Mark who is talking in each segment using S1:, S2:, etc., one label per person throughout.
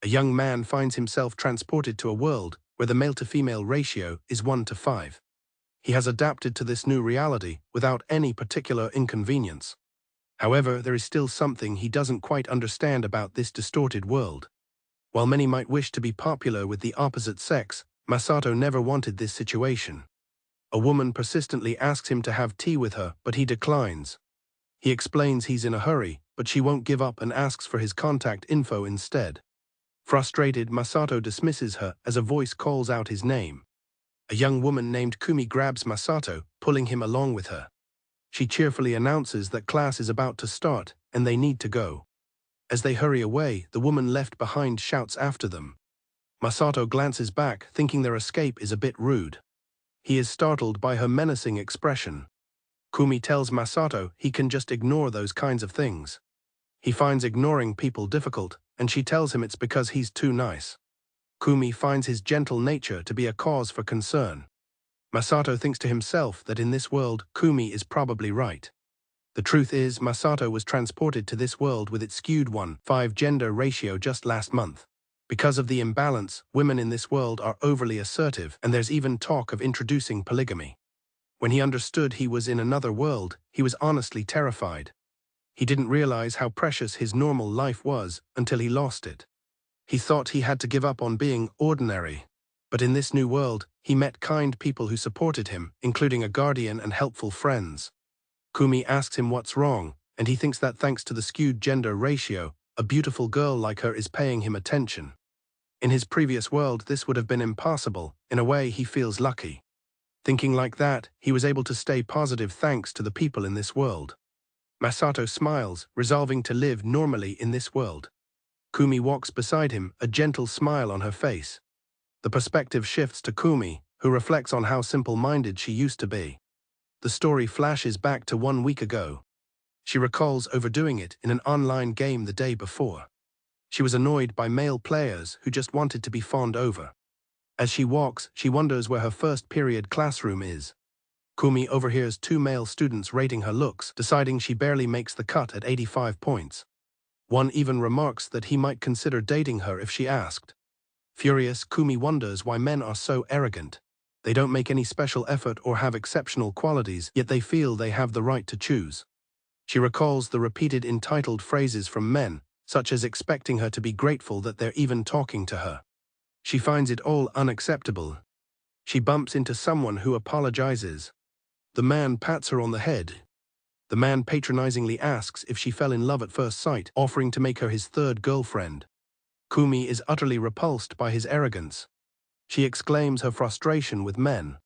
S1: A young man finds himself transported to a world where the male-to-female ratio is 1 to 5. He has adapted to this new reality without any particular inconvenience. However, there is still something he doesn't quite understand about this distorted world. While many might wish to be popular with the opposite sex, Masato never wanted this situation. A woman persistently asks him to have tea with her, but he declines. He explains he's in a hurry, but she won't give up and asks for his contact info instead. Frustrated, Masato dismisses her as a voice calls out his name. A young woman named Kumi grabs Masato, pulling him along with her. She cheerfully announces that class is about to start and they need to go. As they hurry away, the woman left behind shouts after them. Masato glances back, thinking their escape is a bit rude. He is startled by her menacing expression. Kumi tells Masato he can just ignore those kinds of things. He finds ignoring people difficult, and she tells him it's because he's too nice. Kumi finds his gentle nature to be a cause for concern. Masato thinks to himself that in this world, Kumi is probably right. The truth is, Masato was transported to this world with its skewed 1:5 gender ratio just last month. Because of the imbalance, women in this world are overly assertive, and there's even talk of introducing polygamy. When he understood he was in another world, he was honestly terrified. He didn't realize how precious his normal life was until he lost it. He thought he had to give up on being ordinary. But in this new world, he met kind people who supported him, including a guardian and helpful friends. Kumi asks him what's wrong, and he thinks that thanks to the skewed gender ratio, a beautiful girl like her is paying him attention. In his previous world, this would have been impossible. In a way, he feels lucky. Thinking like that, he was able to stay positive thanks to the people in this world. Masato smiles, resolving to live normally in this world. Kumi walks beside him, a gentle smile on her face. The perspective shifts to Kumi, who reflects on how simple-minded she used to be. The story flashes back to 1 week ago. She recalls overdoing it in an online game the day before. She was annoyed by male players who just wanted to be fawned over. As she walks, she wonders where her first period classroom is. Kumi overhears 2 male students rating her looks, deciding she barely makes the cut at 85 points. One even remarks that he might consider dating her if she asked. Furious, Kumi wonders why men are so arrogant. They don't make any special effort or have exceptional qualities, yet they feel they have the right to choose. She recalls the repeated entitled phrases from men, such as expecting her to be grateful that they're even talking to her. She finds it all unacceptable. She bumps into someone who apologizes. The man pats her on the head. The man patronizingly asks if she fell in love at first sight, offering to make her his third girlfriend. Kumi is utterly repulsed by his arrogance. She exclaims her frustration with men.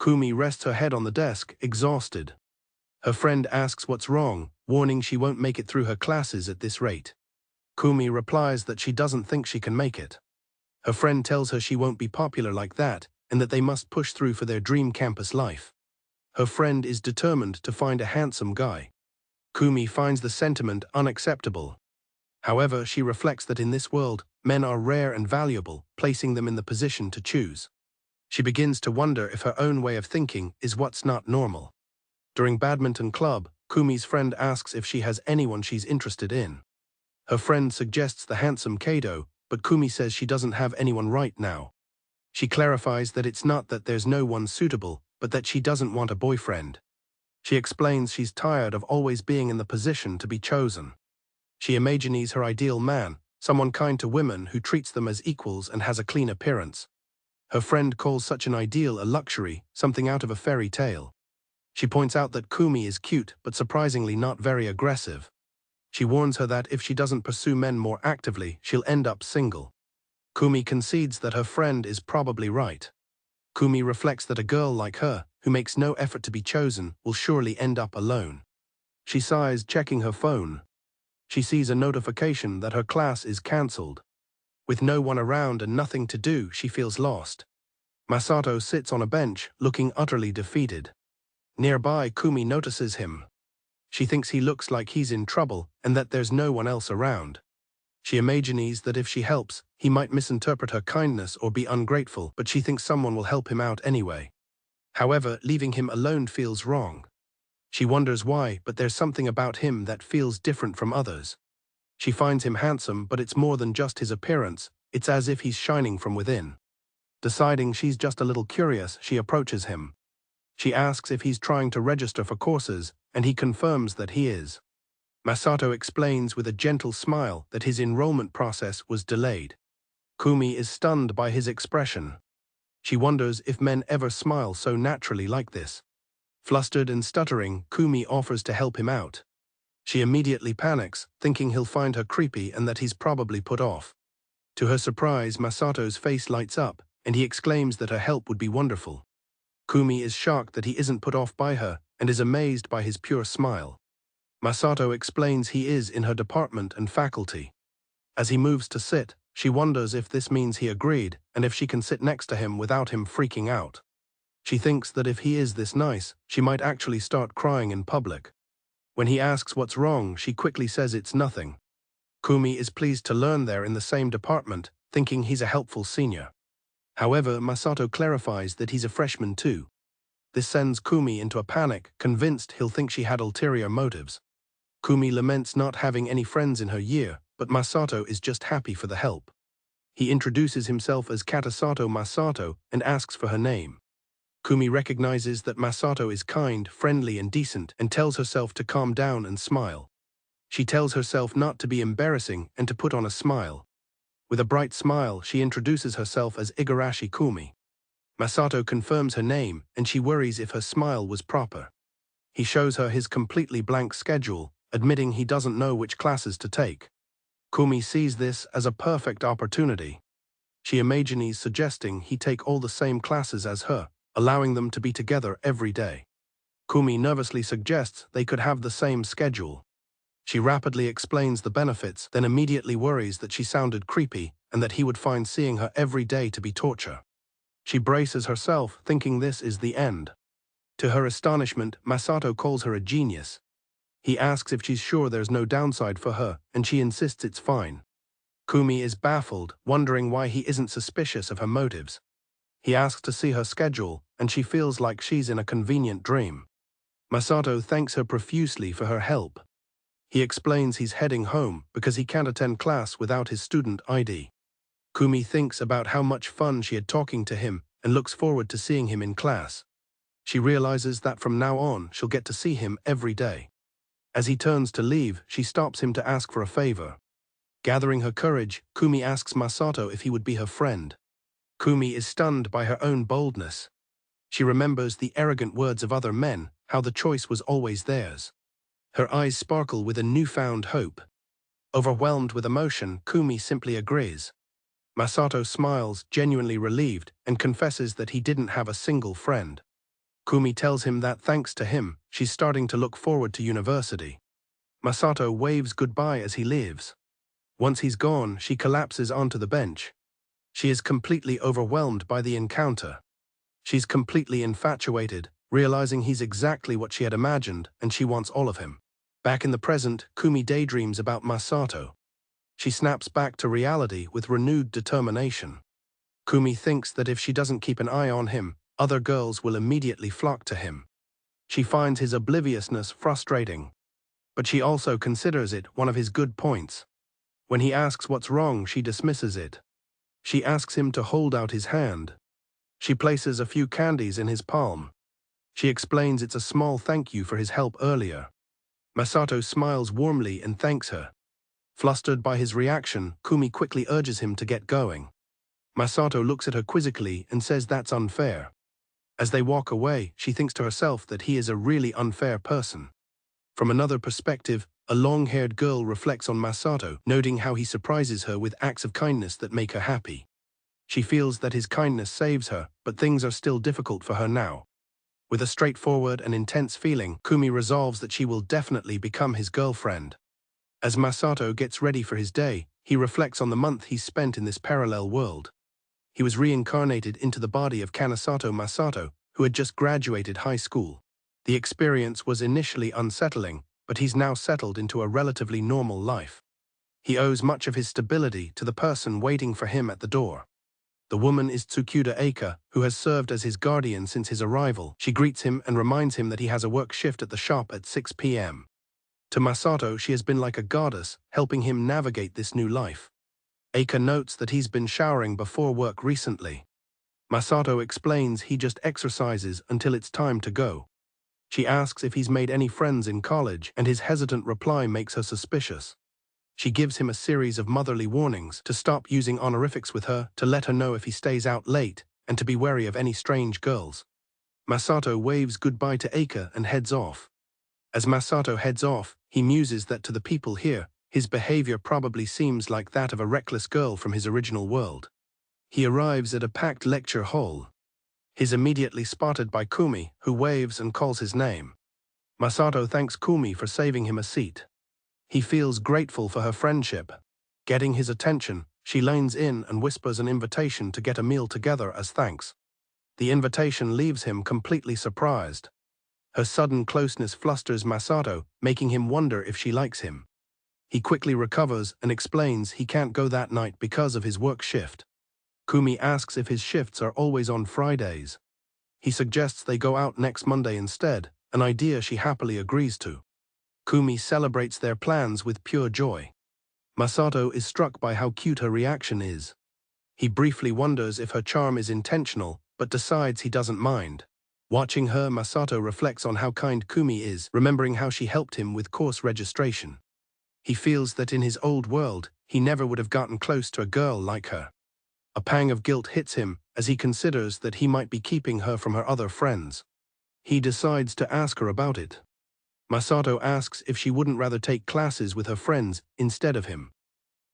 S1: Kumi rests her head on the desk, exhausted. Her friend asks what's wrong, warning she won't make it through her classes at this rate. Kumi replies that she doesn't think she can make it. Her friend tells her she won't be popular like that, and that they must push through for their dream campus life. Her friend is determined to find a handsome guy. Kumi finds the sentiment unacceptable. However, she reflects that in this world, men are rare and valuable, placing them in the position to choose. She begins to wonder if her own way of thinking is what's not normal. During badminton club, Kumi's friend asks if she has anyone she's interested in. Her friend suggests the handsome Kado, but Kumi says she doesn't have anyone right now. She clarifies that it's not that there's no one suitable, but that she doesn't want a boyfriend. She explains she's tired of always being in the position to be chosen. She imagines her ideal man, someone kind to women who treats them as equals and has a clean appearance. Her friend calls such an ideal a luxury, something out of a fairy tale. She points out that Kumi is cute, but surprisingly not very aggressive. She warns her that if she doesn't pursue men more actively, she'll end up single. Kumi concedes that her friend is probably right. Kumi reflects that a girl like her, who makes no effort to be chosen, will surely end up alone. She sighs, checking her phone. She sees a notification that her class is cancelled. With no one around and nothing to do, she feels lost. Masato sits on a bench, looking utterly defeated. Nearby, Kumi notices him. She thinks he looks like he's in trouble and that there's no one else around. She imagines that if she helps, he might misinterpret her kindness or be ungrateful, but she thinks someone will help him out anyway. However, leaving him alone feels wrong. She wonders why, but there's something about him that feels different from others. She finds him handsome, but it's more than just his appearance, it's as if he's shining from within. Deciding she's just a little curious, she approaches him. She asks if he's trying to register for courses, and he confirms that he is. Masato explains with a gentle smile that his enrollment process was delayed. Kumi is stunned by his expression. She wonders if men ever smile so naturally like this. Flustered and stuttering, Kumi offers to help him out. She immediately panics, thinking he'll find her creepy and that he's probably put off. To her surprise, Masato's face lights up, and he exclaims that her help would be wonderful. Kumi is shocked that he isn't put off by her, and is amazed by his pure smile. Masato explains he is in her department and faculty. As he moves to sit, she wonders if this means he agreed, and if she can sit next to him without him freaking out. She thinks that if he is this nice, she might actually start crying in public. When he asks what's wrong, she quickly says it's nothing. Kumi is pleased to learn they're in the same department, thinking he's a helpful senior. However, Masato clarifies that he's a freshman too. This sends Kumi into a panic, convinced he'll think she had ulterior motives. Kumi laments not having any friends in her year, but Masato is just happy for the help. He introduces himself as Katasato Masato and asks for her name. Kumi recognizes that Masato is kind, friendly, and decent, and tells herself to calm down and smile. She tells herself not to be embarrassing and to put on a smile. With a bright smile, she introduces herself as Igarashi Kumi. Masato confirms her name, and she worries if her smile was proper. He shows her his completely blank schedule, admitting he doesn't know which classes to take. Kumi sees this as a perfect opportunity. She imagines suggesting he take all the same classes as her, allowing them to be together every day. Kumi nervously suggests they could have the same schedule. She rapidly explains the benefits, then immediately worries that she sounded creepy and that he would find seeing her every day to be torture. She braces herself, thinking this is the end. To her astonishment, Masato calls her a genius. He asks if she's sure there's no downside for her, and she insists it's fine. Kumi is baffled, wondering why he isn't suspicious of her motives. He asks to see her schedule, and she feels like she's in a convenient dream. Masato thanks her profusely for her help. He explains he's heading home because he can't attend class without his student ID. Kumi thinks about how much fun she had talking to him and looks forward to seeing him in class. She realizes that from now on she'll get to see him every day. As he turns to leave, she stops him to ask for a favor. Gathering her courage, Kumi asks Masato if he would be her friend. Kumi is stunned by her own boldness. She remembers the arrogant words of other men, how the choice was always theirs. Her eyes sparkle with a newfound hope. Overwhelmed with emotion, Kumi simply agrees. Masato smiles, genuinely relieved, and confesses that he didn't have a single friend. Kumi tells him that thanks to him, she's starting to look forward to university. Masato waves goodbye as he leaves. Once he's gone, she collapses onto the bench. She is completely overwhelmed by the encounter. She's completely infatuated, realizing he's exactly what she had imagined, and she wants all of him. Back in the present, Kumi daydreams about Masato. She snaps back to reality with renewed determination. Kumi thinks that if she doesn't keep an eye on him, other girls will immediately flock to him. She finds his obliviousness frustrating. But she also considers it one of his good points. When he asks what's wrong, she dismisses it. She asks him to hold out his hand. She places a few candies in his palm. She explains it's a small thank you for his help earlier. Masato smiles warmly and thanks her. Flustered by his reaction, Kumi quickly urges him to get going. Masato looks at her quizzically and says that's unfair. As they walk away, she thinks to herself that he is a really unfair person. From another perspective, a long-haired girl reflects on Masato, noting how he surprises her with acts of kindness that make her happy. She feels that his kindness saves her, but things are still difficult for her now. With a straightforward and intense feeling, Kumi resolves that she will definitely become his girlfriend. As Masato gets ready for his day, he reflects on the month he spent in this parallel world. He was reincarnated into the body of Kanasato Masato, who had just graduated high school. The experience was initially unsettling, but he's now settled into a relatively normal life. He owes much of his stability to the person waiting for him at the door. The woman is Tsukuda Eika, who has served as his guardian since his arrival. She greets him and reminds him that he has a work shift at the shop at 6 p.m. To Masato, she has been like a goddess, helping him navigate this new life. Eika notes that he's been showering before work recently. Masato explains he just exercises until it's time to go. She asks if he's made any friends in college, and his hesitant reply makes her suspicious. She gives him a series of motherly warnings to stop using honorifics with her, to let her know if he stays out late, and to be wary of any strange girls. Masato waves goodbye to Eika and heads off. As Masato heads off, he muses that to the people here, his behavior probably seems like that of a reckless girl from his original world. He arrives at a packed lecture hall. He's immediately spotted by Kumi, who waves and calls his name. Masato thanks Kumi for saving him a seat. He feels grateful for her friendship. Getting his attention, she leans in and whispers an invitation to get a meal together as thanks. The invitation leaves him completely surprised. Her sudden closeness flusters Masato, making him wonder if she likes him. He quickly recovers and explains he can't go that night because of his work shift. Kumi asks if his shifts are always on Fridays. He suggests they go out next Monday instead, an idea she happily agrees to. Kumi celebrates their plans with pure joy. Masato is struck by how cute her reaction is. He briefly wonders if her charm is intentional, but decides he doesn't mind. Watching her, Masato reflects on how kind Kumi is, remembering how she helped him with course registration. He feels that in his old world, he never would have gotten close to a girl like her. A pang of guilt hits him as he considers that he might be keeping her from her other friends. He decides to ask her about it. Masato asks if she wouldn't rather take classes with her friends instead of him.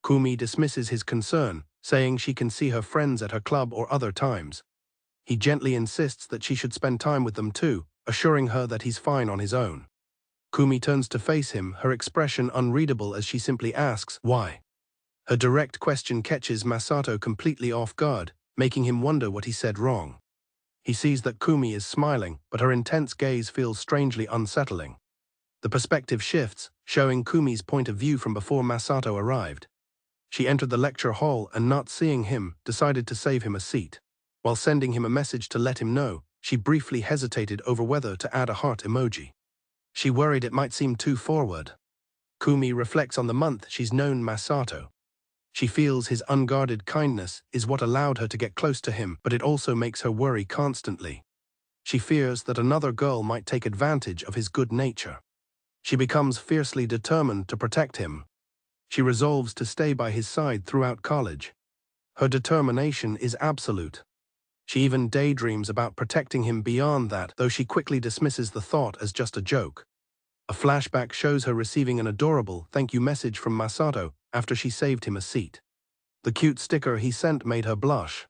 S1: Kumi dismisses his concern, saying she can see her friends at her club or other times. He gently insists that she should spend time with them too, assuring her that he's fine on his own. Kumi turns to face him, her expression unreadable as she simply asks, "Why?" Her direct question catches Masato completely off guard, making him wonder what he said wrong. He sees that Kumi is smiling, but her intense gaze feels strangely unsettling. The perspective shifts, showing Kumi's point of view from before Masato arrived. She entered the lecture hall and, not seeing him, decided to save him a seat. While sending him a message to let him know, she briefly hesitated over whether to add a heart emoji. She worried it might seem too forward. Kumi reflects on the month she's known Masato. She feels his unguarded kindness is what allowed her to get close to him, but it also makes her worry constantly. She fears that another girl might take advantage of his good nature. She becomes fiercely determined to protect him. She resolves to stay by his side throughout college. Her determination is absolute. She even daydreams about protecting him beyond that, though she quickly dismisses the thought as just a joke. A flashback shows her receiving an adorable thank you message from Masato after she saved him a seat. The cute sticker he sent made her blush.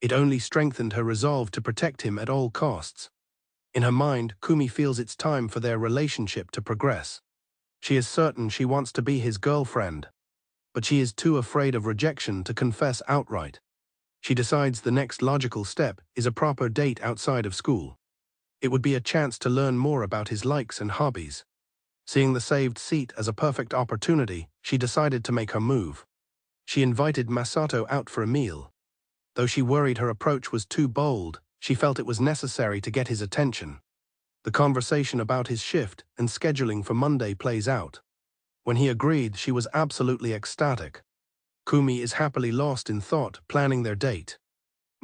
S1: It only strengthened her resolve to protect him at all costs. In her mind, Kumi feels it's time for their relationship to progress. She is certain she wants to be his girlfriend, but she is too afraid of rejection to confess outright. She decides the next logical step is a proper date outside of school. It would be a chance to learn more about his likes and hobbies. Seeing the saved seat as a perfect opportunity, she decided to make her move. She invited Masato out for a meal. Though she worried her approach was too bold, she felt it was necessary to get his attention. The conversation about his shift and scheduling for Monday plays out. When he agreed, she was absolutely ecstatic. Kumi is happily lost in thought, planning their date.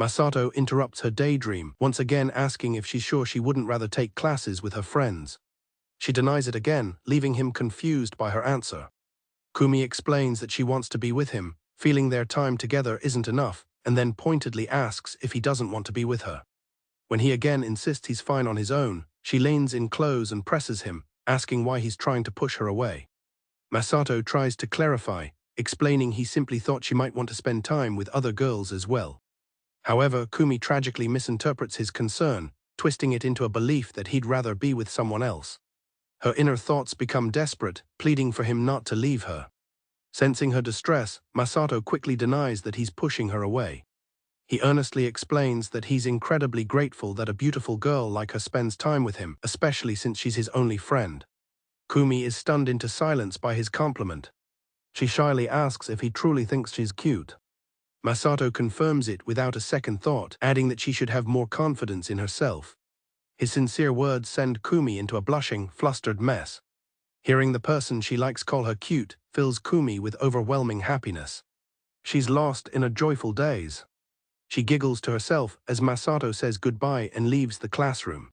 S1: Masato interrupts her daydream, once again asking if she's sure she wouldn't rather take classes with her friends. She denies it again, leaving him confused by her answer. Kumi explains that she wants to be with him, feeling their time together isn't enough, and then pointedly asks if he doesn't want to be with her. When he again insists he's fine on his own, she leans in close and presses him, asking why he's trying to push her away. Masato tries to clarify, explaining he simply thought she might want to spend time with other girls as well. However, Kumi tragically misinterprets his concern, twisting it into a belief that he'd rather be with someone else. Her inner thoughts become desperate, pleading for him not to leave her. Sensing her distress, Masato quickly denies that he's pushing her away. He earnestly explains that he's incredibly grateful that a beautiful girl like her spends time with him, especially since she's his only friend. Kumi is stunned into silence by his compliment. She shyly asks if he truly thinks she's cute. Masato confirms it without a second thought, adding that she should have more confidence in herself. His sincere words send Kumi into a blushing, flustered mess. Hearing the person she likes call her cute fills Kumi with overwhelming happiness. She's lost in a joyful daze. She giggles to herself as Masato says goodbye and leaves the classroom.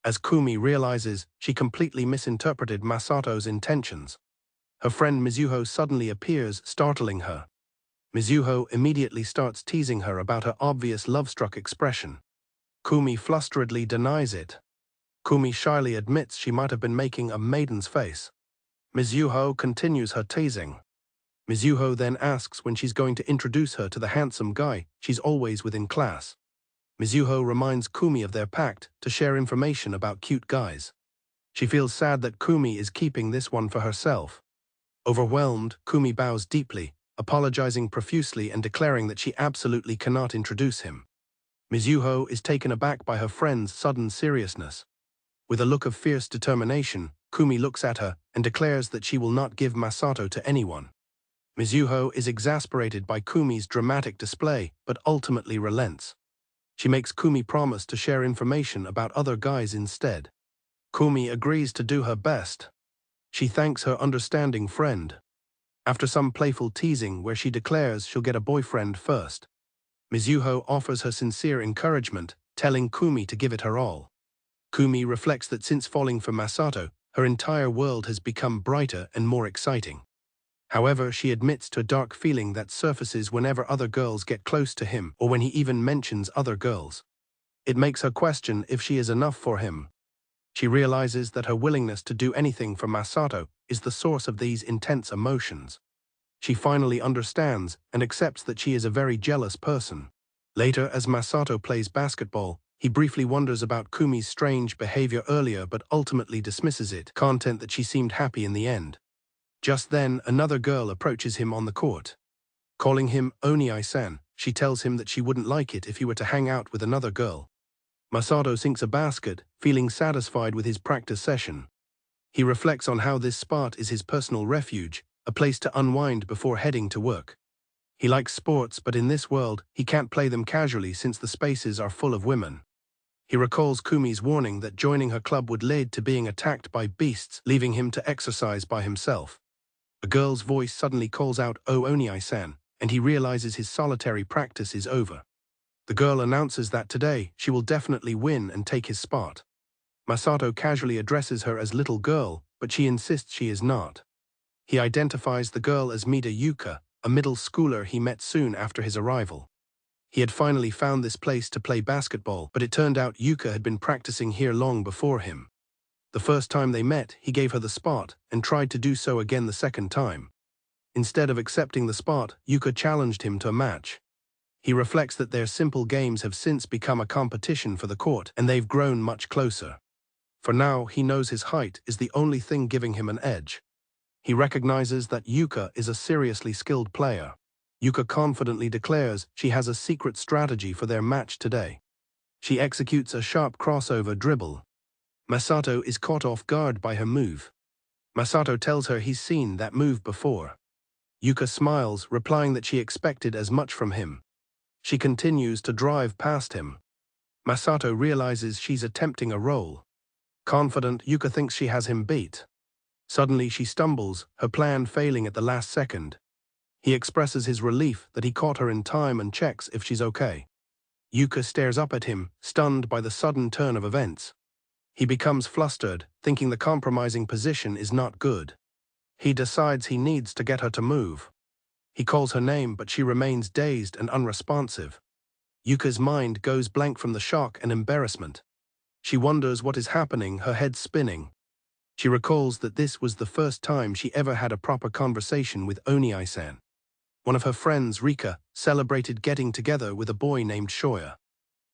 S1: As Kumi realizes, she completely misinterpreted Masato's intentions. Her friend Mizuho suddenly appears, startling her. Mizuho immediately starts teasing her about her obvious love-struck expression. Kumi flusteredly denies it. Kumi shyly admits she might have been making a maiden's face. Mizuho continues her teasing. Mizuho then asks when she's going to introduce her to the handsome guy she's always with in class. Mizuho reminds Kumi of their pact to share information about cute guys. She feels sad that Kumi is keeping this one for herself. Overwhelmed, Kumi bows deeply, apologizing profusely and declaring that she absolutely cannot introduce him. Mizuho is taken aback by her friend's sudden seriousness. With a look of fierce determination, Kumi looks at her and declares that she will not give Masato to anyone. Mizuho is exasperated by Kumi's dramatic display, but ultimately relents. She makes Kumi promise to share information about other guys instead. Kumi agrees to do her best. She thanks her understanding friend. After some playful teasing where she declares she'll get a boyfriend first, Mizuho offers her sincere encouragement, telling Kumi to give it her all. Kumi reflects that since falling for Masato, her entire world has become brighter and more exciting. However, she admits to a dark feeling that surfaces whenever other girls get close to him or when he even mentions other girls. It makes her question if she is enough for him. She realizes that her willingness to do anything for Masato is the source of these intense emotions. She finally understands and accepts that she is a very jealous person. Later, as Masato plays basketball, he briefly wonders about Kumi's strange behavior earlier but ultimately dismisses it, content that she seemed happy in the end. Just then, another girl approaches him on the court. Calling him Oni-san, she tells him that she wouldn't like it if he were to hang out with another girl. Masato sinks a basket, feeling satisfied with his practice session. He reflects on how this spot is his personal refuge, a place to unwind before heading to work. He likes sports, but in this world, he can't play them casually since the spaces are full of women. He recalls Kumi's warning that joining her club would lead to being attacked by beasts, leaving him to exercise by himself. A girl's voice suddenly calls out, "Oh, Oni-san," and he realizes his solitary practice is over. The girl announces that today, she will definitely win and take his spot. Masato casually addresses her as little girl, but she insists she is not. He identifies the girl as Mida Yuka, a middle schooler he met soon after his arrival. He had finally found this place to play basketball, but it turned out Yuka had been practicing here long before him. The first time they met, he gave her the spot and tried to do so again the second time. Instead of accepting the spot, Yuka challenged him to a match. He reflects that their simple games have since become a competition for the court, and they've grown much closer. For now, he knows his height is the only thing giving him an edge. He recognizes that Yuka is a seriously skilled player. Yuka confidently declares she has a secret strategy for their match today. She executes a sharp crossover dribble. Masato is caught off guard by her move. Masato tells her he's seen that move before. Yuka smiles, replying that she expected as much from him. She continues to drive past him. Masato realizes she's attempting a roll. Confident, Yuka thinks she has him beat. Suddenly she stumbles, her plan failing at the last second. He expresses his relief that he caught her in time and checks if she's okay. Yuka stares up at him, stunned by the sudden turn of events. He becomes flustered, thinking the compromising position is not good. He decides he needs to get her to move. He calls her name, but she remains dazed and unresponsive. Yuka's mind goes blank from the shock and embarrassment. She wonders what is happening, her head spinning. She recalls that this was the first time she ever had a proper conversation with Oni-san. One of her friends, Rika, celebrated getting together with a boy named Shoya.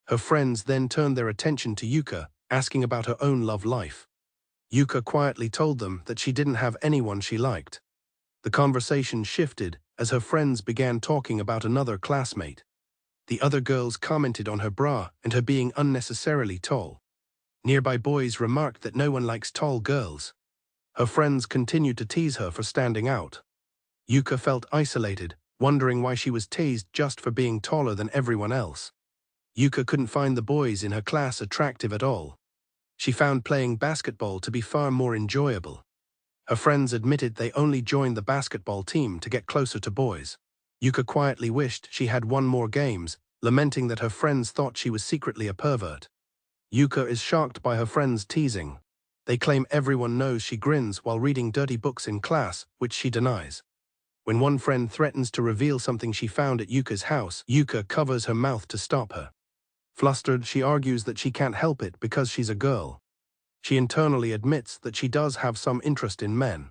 S1: Her friends then turned their attention to Yuka, asking about her own love life. Yuka quietly told them that she didn't have anyone she liked. The conversation shifted as her friends began talking about another classmate. The other girls commented on her bra and her being unnecessarily tall. Nearby boys remarked that no one likes tall girls. Her friends continued to tease her for standing out. Yuka felt isolated, wondering why she was teased just for being taller than everyone else. Yuka couldn't find the boys in her class attractive at all. She found playing basketball to be far more enjoyable. Her friends admitted they only joined the basketball team to get closer to boys. Yuka quietly wished she had won more games, lamenting that her friends thought she was secretly a pervert. Yuka is shocked by her friends' teasing. They claim everyone knows she grins while reading dirty books in class, which she denies. When one friend threatens to reveal something she found at Yuka's house, Yuka covers her mouth to stop her. Flustered, she argues that she can't help it because she's a girl. She internally admits that she does have some interest in men.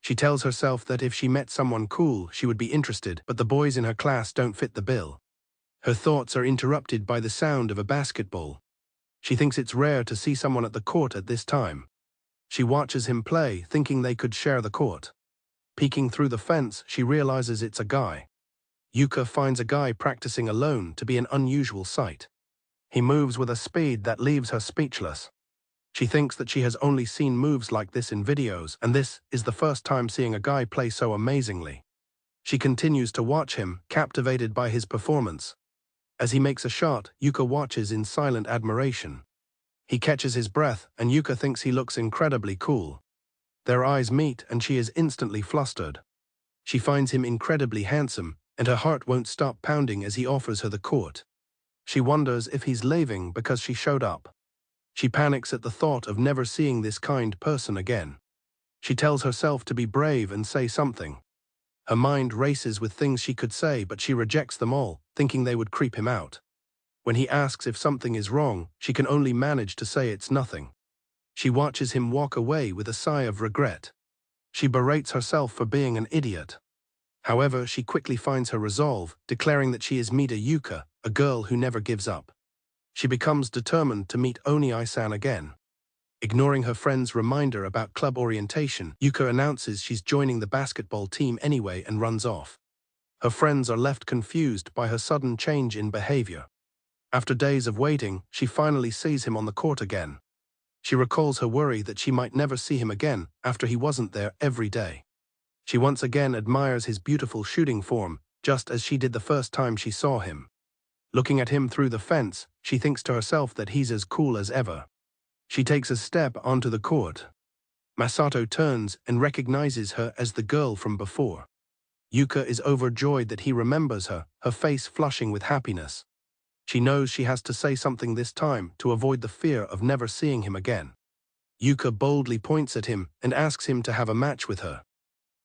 S1: She tells herself that if she met someone cool, she would be interested, but the boys in her class don't fit the bill. Her thoughts are interrupted by the sound of a basketball. She thinks it's rare to see someone at the court at this time. She watches him play, thinking they could share the court. Peeking through the fence, she realizes it's a guy. Yuka finds a guy practicing alone to be an unusual sight. He moves with a speed that leaves her speechless. She thinks that she has only seen moves like this in videos, and this is the first time seeing a guy play so amazingly. She continues to watch him, captivated by his performance. As he makes a shot, Yuka watches in silent admiration. He catches his breath, and Yuka thinks he looks incredibly cool. Their eyes meet, and she is instantly flustered. She finds him incredibly handsome, and her heart won't stop pounding as he offers her the court. She wonders if he's leaving because she showed up. She panics at the thought of never seeing this kind person again. She tells herself to be brave and say something. Her mind races with things she could say, but she rejects them all, thinking they would creep him out. When he asks if something is wrong, she can only manage to say it's nothing. She watches him walk away with a sigh of regret. She berates herself for being an idiot. However, she quickly finds her resolve, declaring that she is Mida Yuka, a girl who never gives up. She becomes determined to meet Oni-san again. Ignoring her friend's reminder about club orientation, Yuka announces she's joining the basketball team anyway and runs off. Her friends are left confused by her sudden change in behavior. After days of waiting, she finally sees him on the court again. She recalls her worry that she might never see him again after he wasn't there every day. She once again admires his beautiful shooting form, just as she did the first time she saw him. Looking at him through the fence, she thinks to herself that he's as cool as ever. She takes a step onto the court. Masato turns and recognizes her as the girl from before. Yuka is overjoyed that he remembers her, her face flushing with happiness. She knows she has to say something this time to avoid the fear of never seeing him again. Yuka boldly points at him and asks him to have a match with her.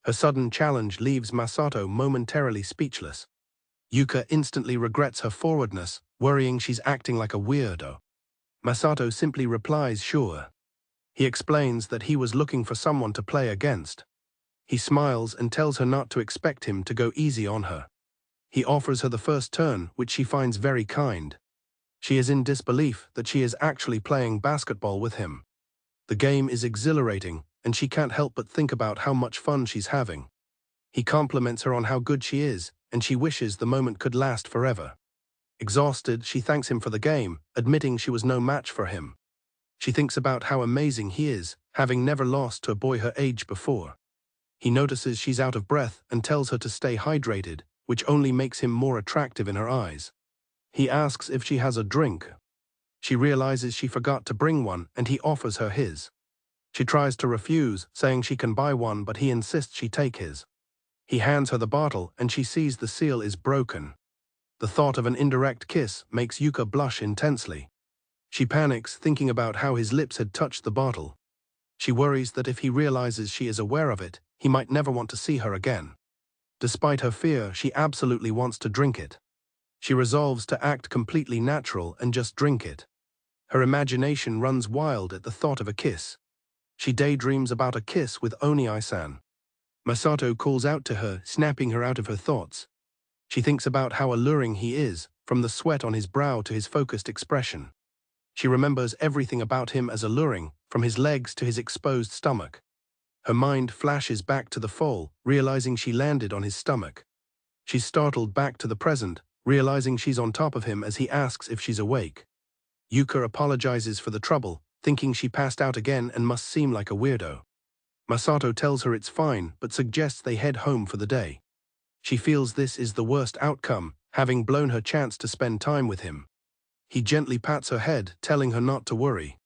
S1: Her sudden challenge leaves Masato momentarily speechless. Yuka instantly regrets her forwardness, worrying she's acting like a weirdo. Masato simply replies, "Sure." He explains that he was looking for someone to play against. He smiles and tells her not to expect him to go easy on her. He offers her the first turn, which she finds very kind. She is in disbelief that she is actually playing basketball with him. The game is exhilarating, and she can't help but think about how much fun she's having. He compliments her on how good she is, and she wishes the moment could last forever. Exhausted, she thanks him for the game, admitting she was no match for him. She thinks about how amazing he is, having never lost to a boy her age before. He notices she's out of breath and tells her to stay hydrated, which only makes him more attractive in her eyes. He asks if she has a drink. She realizes she forgot to bring one, and he offers her his. She tries to refuse, saying she can buy one, but he insists she take his. He hands her the bottle, and she sees the seal is broken. The thought of an indirect kiss makes Yuka blush intensely. She panics, thinking about how his lips had touched the bottle. She worries that if he realizes she is aware of it, he might never want to see her again. Despite her fear, she absolutely wants to drink it. She resolves to act completely natural and just drink it. Her imagination runs wild at the thought of a kiss. She daydreams about a kiss with Oni-san. Masato calls out to her, snapping her out of her thoughts. She thinks about how alluring he is, from the sweat on his brow to his focused expression. She remembers everything about him as alluring, from his legs to his exposed stomach. Her mind flashes back to the fall, realizing she landed on his stomach. She's startled back to the present, realizing she's on top of him as he asks if she's awake. Yuka apologizes for the trouble, thinking she passed out again and must seem like a weirdo. Masato tells her it's fine, but suggests they head home for the day. She feels this is the worst outcome, having blown her chance to spend time with him. He gently pats her head, telling her not to worry.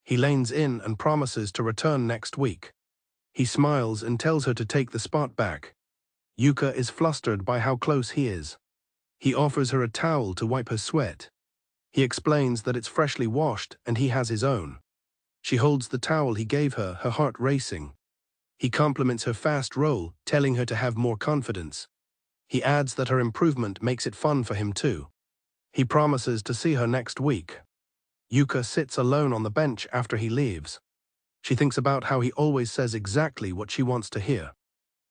S1: He leans in and promises to return next week. He smiles and tells her to take the spot back. Yuka is flustered by how close he is. He offers her a towel to wipe her sweat. He explains that it's freshly washed and he has his own. She holds the towel he gave her, her heart racing. He compliments her fast roll, telling her to have more confidence. He adds that her improvement makes it fun for him too. He promises to see her next week. Yuka sits alone on the bench after he leaves. She thinks about how he always says exactly what she wants to hear.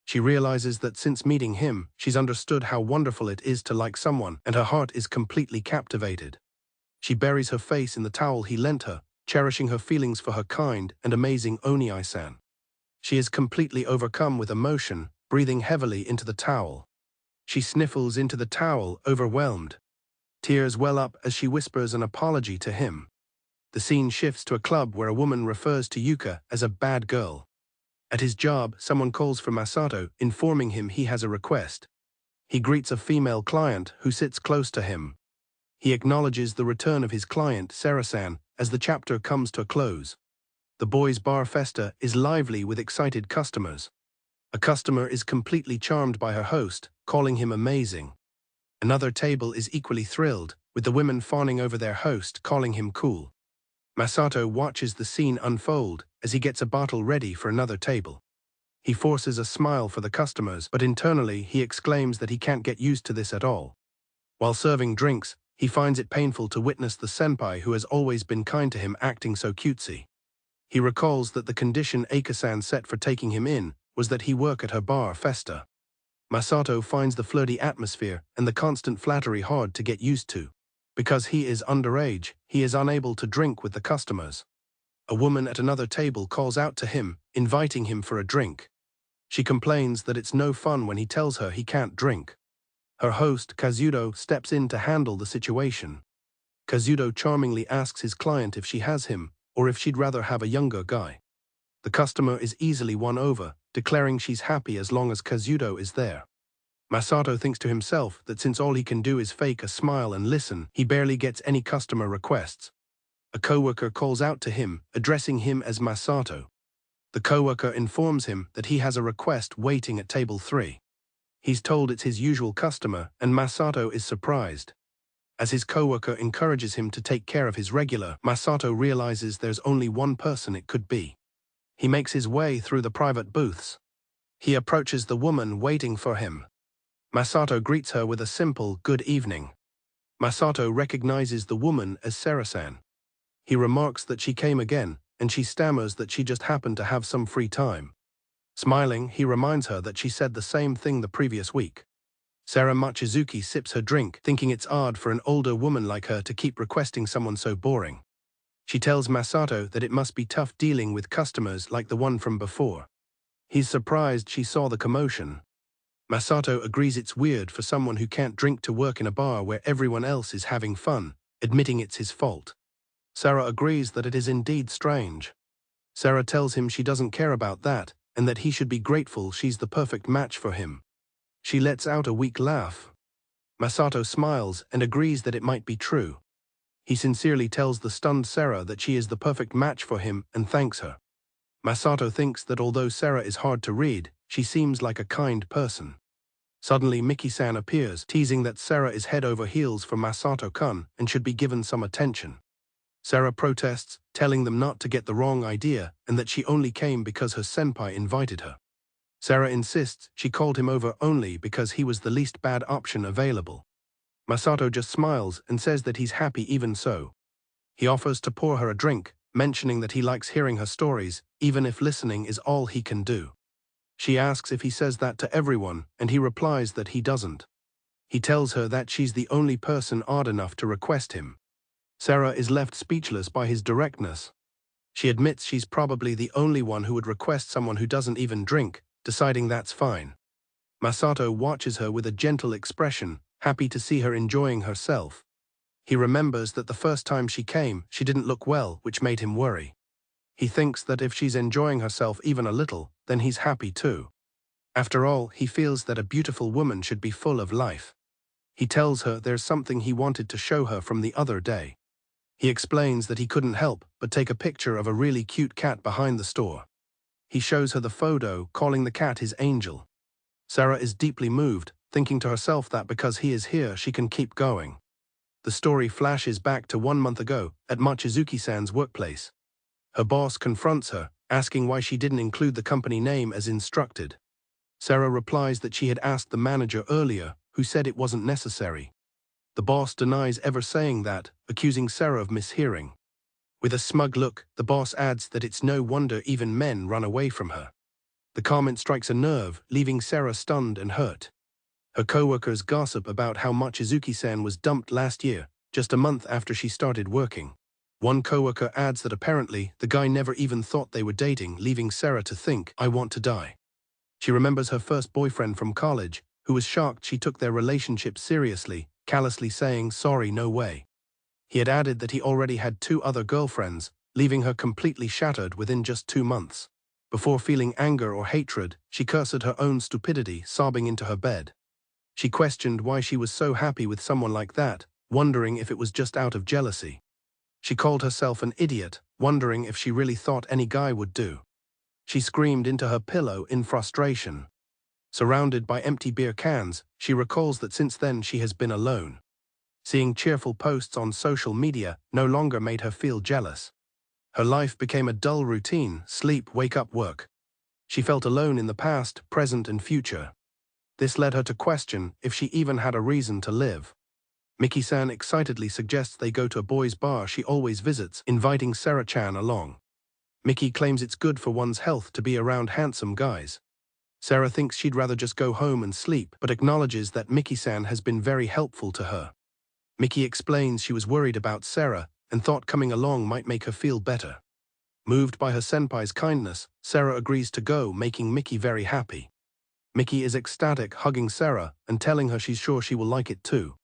S1: She realizes that since meeting him, she's understood how wonderful it is to like someone, and her heart is completely captivated. She buries her face in the towel he lent her, cherishing her feelings for her kind and amazing Oni-san. She is completely overcome with emotion, breathing heavily into the towel. She sniffles into the towel, overwhelmed. Tears well up as she whispers an apology to him. The scene shifts to a club where a woman refers to Yuka as a bad girl. At his job, someone calls for Masato, informing him he has a request. He greets a female client who sits close to him. He acknowledges the return of his client, Sara-san, as the chapter comes to a close. The boys' bar festa is lively with excited customers. A customer is completely charmed by her host, calling him amazing. Another table is equally thrilled, with the women fawning over their host, calling him cool. Masato watches the scene unfold as he gets a bottle ready for another table. He forces a smile for the customers, but internally he exclaims that he can't get used to this at all. While serving drinks, he finds it painful to witness the senpai who has always been kind to him acting so cutesy. He recalls that the condition Aika-san set for taking him in was that he work at her bar festa. Masato finds the flirty atmosphere and the constant flattery hard to get used to. Because he is underage, he is unable to drink with the customers. A woman at another table calls out to him, inviting him for a drink. She complains that it's no fun when he tells her he can't drink. Her host, Kazuto, steps in to handle the situation. Kazuto charmingly asks his client if she has him, or if she'd rather have a younger guy. The customer is easily won over, declaring she's happy as long as Kazuto is there. Masato thinks to himself that since all he can do is fake a smile and listen, he barely gets any customer requests. A coworker calls out to him, addressing him as Masato. The coworker informs him that he has a request waiting at table 3. He's told it's his usual customer, and Masato is surprised. As his coworker encourages him to take care of his regular, Masato realizes there's only one person it could be. He makes his way through the private booths. He approaches the woman waiting for him. Masato greets her with a simple, "Good evening." Masato recognizes the woman as Sara-san. He remarks that she came again, and she stammers that she just happened to have some free time. Smiling, he reminds her that she said the same thing the previous week. Sarah Machizuki sips her drink, thinking it's odd for an older woman like her to keep requesting someone so boring. She tells Masato that it must be tough dealing with customers like the one from before. He's surprised she saw the commotion. Masato agrees it's weird for someone who can't drink to work in a bar where everyone else is having fun, admitting it's his fault. Sarah agrees that it is indeed strange. Sarah tells him she doesn't care about that, and that he should be grateful she's the perfect match for him. She lets out a weak laugh. Masato smiles and agrees that it might be true. He sincerely tells the stunned Sarah that she is the perfect match for him and thanks her. Masato thinks that although Sarah is hard to read, she seems like a kind person. Suddenly Miki-san appears, teasing that Sarah is head over heels for Masato-kun and should be given some attention. Sarah protests, telling them not to get the wrong idea and that she only came because her senpai invited her. Sarah insists she called him over only because he was the least bad option available. Masato just smiles and says that he's happy even so. He offers to pour her a drink, mentioning that he likes hearing her stories, even if listening is all he can do. She asks if he says that to everyone, and he replies that he doesn't. He tells her that she's the only person odd enough to request him. Sarah is left speechless by his directness. She admits she's probably the only one who would request someone who doesn't even drink, deciding that's fine. Masato watches her with a gentle expression, happy to see her enjoying herself. He remembers that the first time she came, she didn't look well, which made him worry. He thinks that if she's enjoying herself even a little, then he's happy too. After all, he feels that a beautiful woman should be full of life. He tells her there's something he wanted to show her from the other day. He explains that he couldn't help but take a picture of a really cute cat behind the store. He shows her the photo, calling the cat his angel. Sarah is deeply moved, thinking to herself that because he is here, she can keep going. The story flashes back to 1 month ago, at Mochizuki-san's workplace. Her boss confronts her, asking why she didn't include the company name as instructed. Sarah replies that she had asked the manager earlier, who said it wasn't necessary. The boss denies ever saying that, accusing Sarah of mishearing. With a smug look, the boss adds that it's no wonder even men run away from her. The comment strikes a nerve, leaving Sarah stunned and hurt. Her co-workers gossip about how Mochizuki-san was dumped last year, just a month after she started working. One co-worker adds that apparently the guy never even thought they were dating, leaving Sarah to think, "I want to die." She remembers her first boyfriend from college, who was shocked she took their relationship seriously, callously saying, "Sorry, no way." He had added that he already had 2 other girlfriends, leaving her completely shattered within just 2 months. Before feeling anger or hatred, she cursed her own stupidity, sobbing into her bed. She questioned why she was so happy with someone like that, wondering if it was just out of jealousy. She called herself an idiot, wondering if she really thought any guy would do. She screamed into her pillow in frustration. Surrounded by empty beer cans, she recalls that since then she has been alone. Seeing cheerful posts on social media no longer made her feel jealous. Her life became a dull routine: sleep, wake up, work. She felt alone in the past, present and future. This led her to question if she even had a reason to live. Miki-san excitedly suggests they go to a boys' bar she always visits, inviting Sarah-chan along. Miki claims it's good for one's health to be around handsome guys. Sarah thinks she'd rather just go home and sleep, but acknowledges that Miki-san has been very helpful to her. Miki explains she was worried about Sarah and thought coming along might make her feel better. Moved by her senpai's kindness, Sarah agrees to go, making Miki very happy. Miki is ecstatic, hugging Sarah and telling her she's sure she will like it too.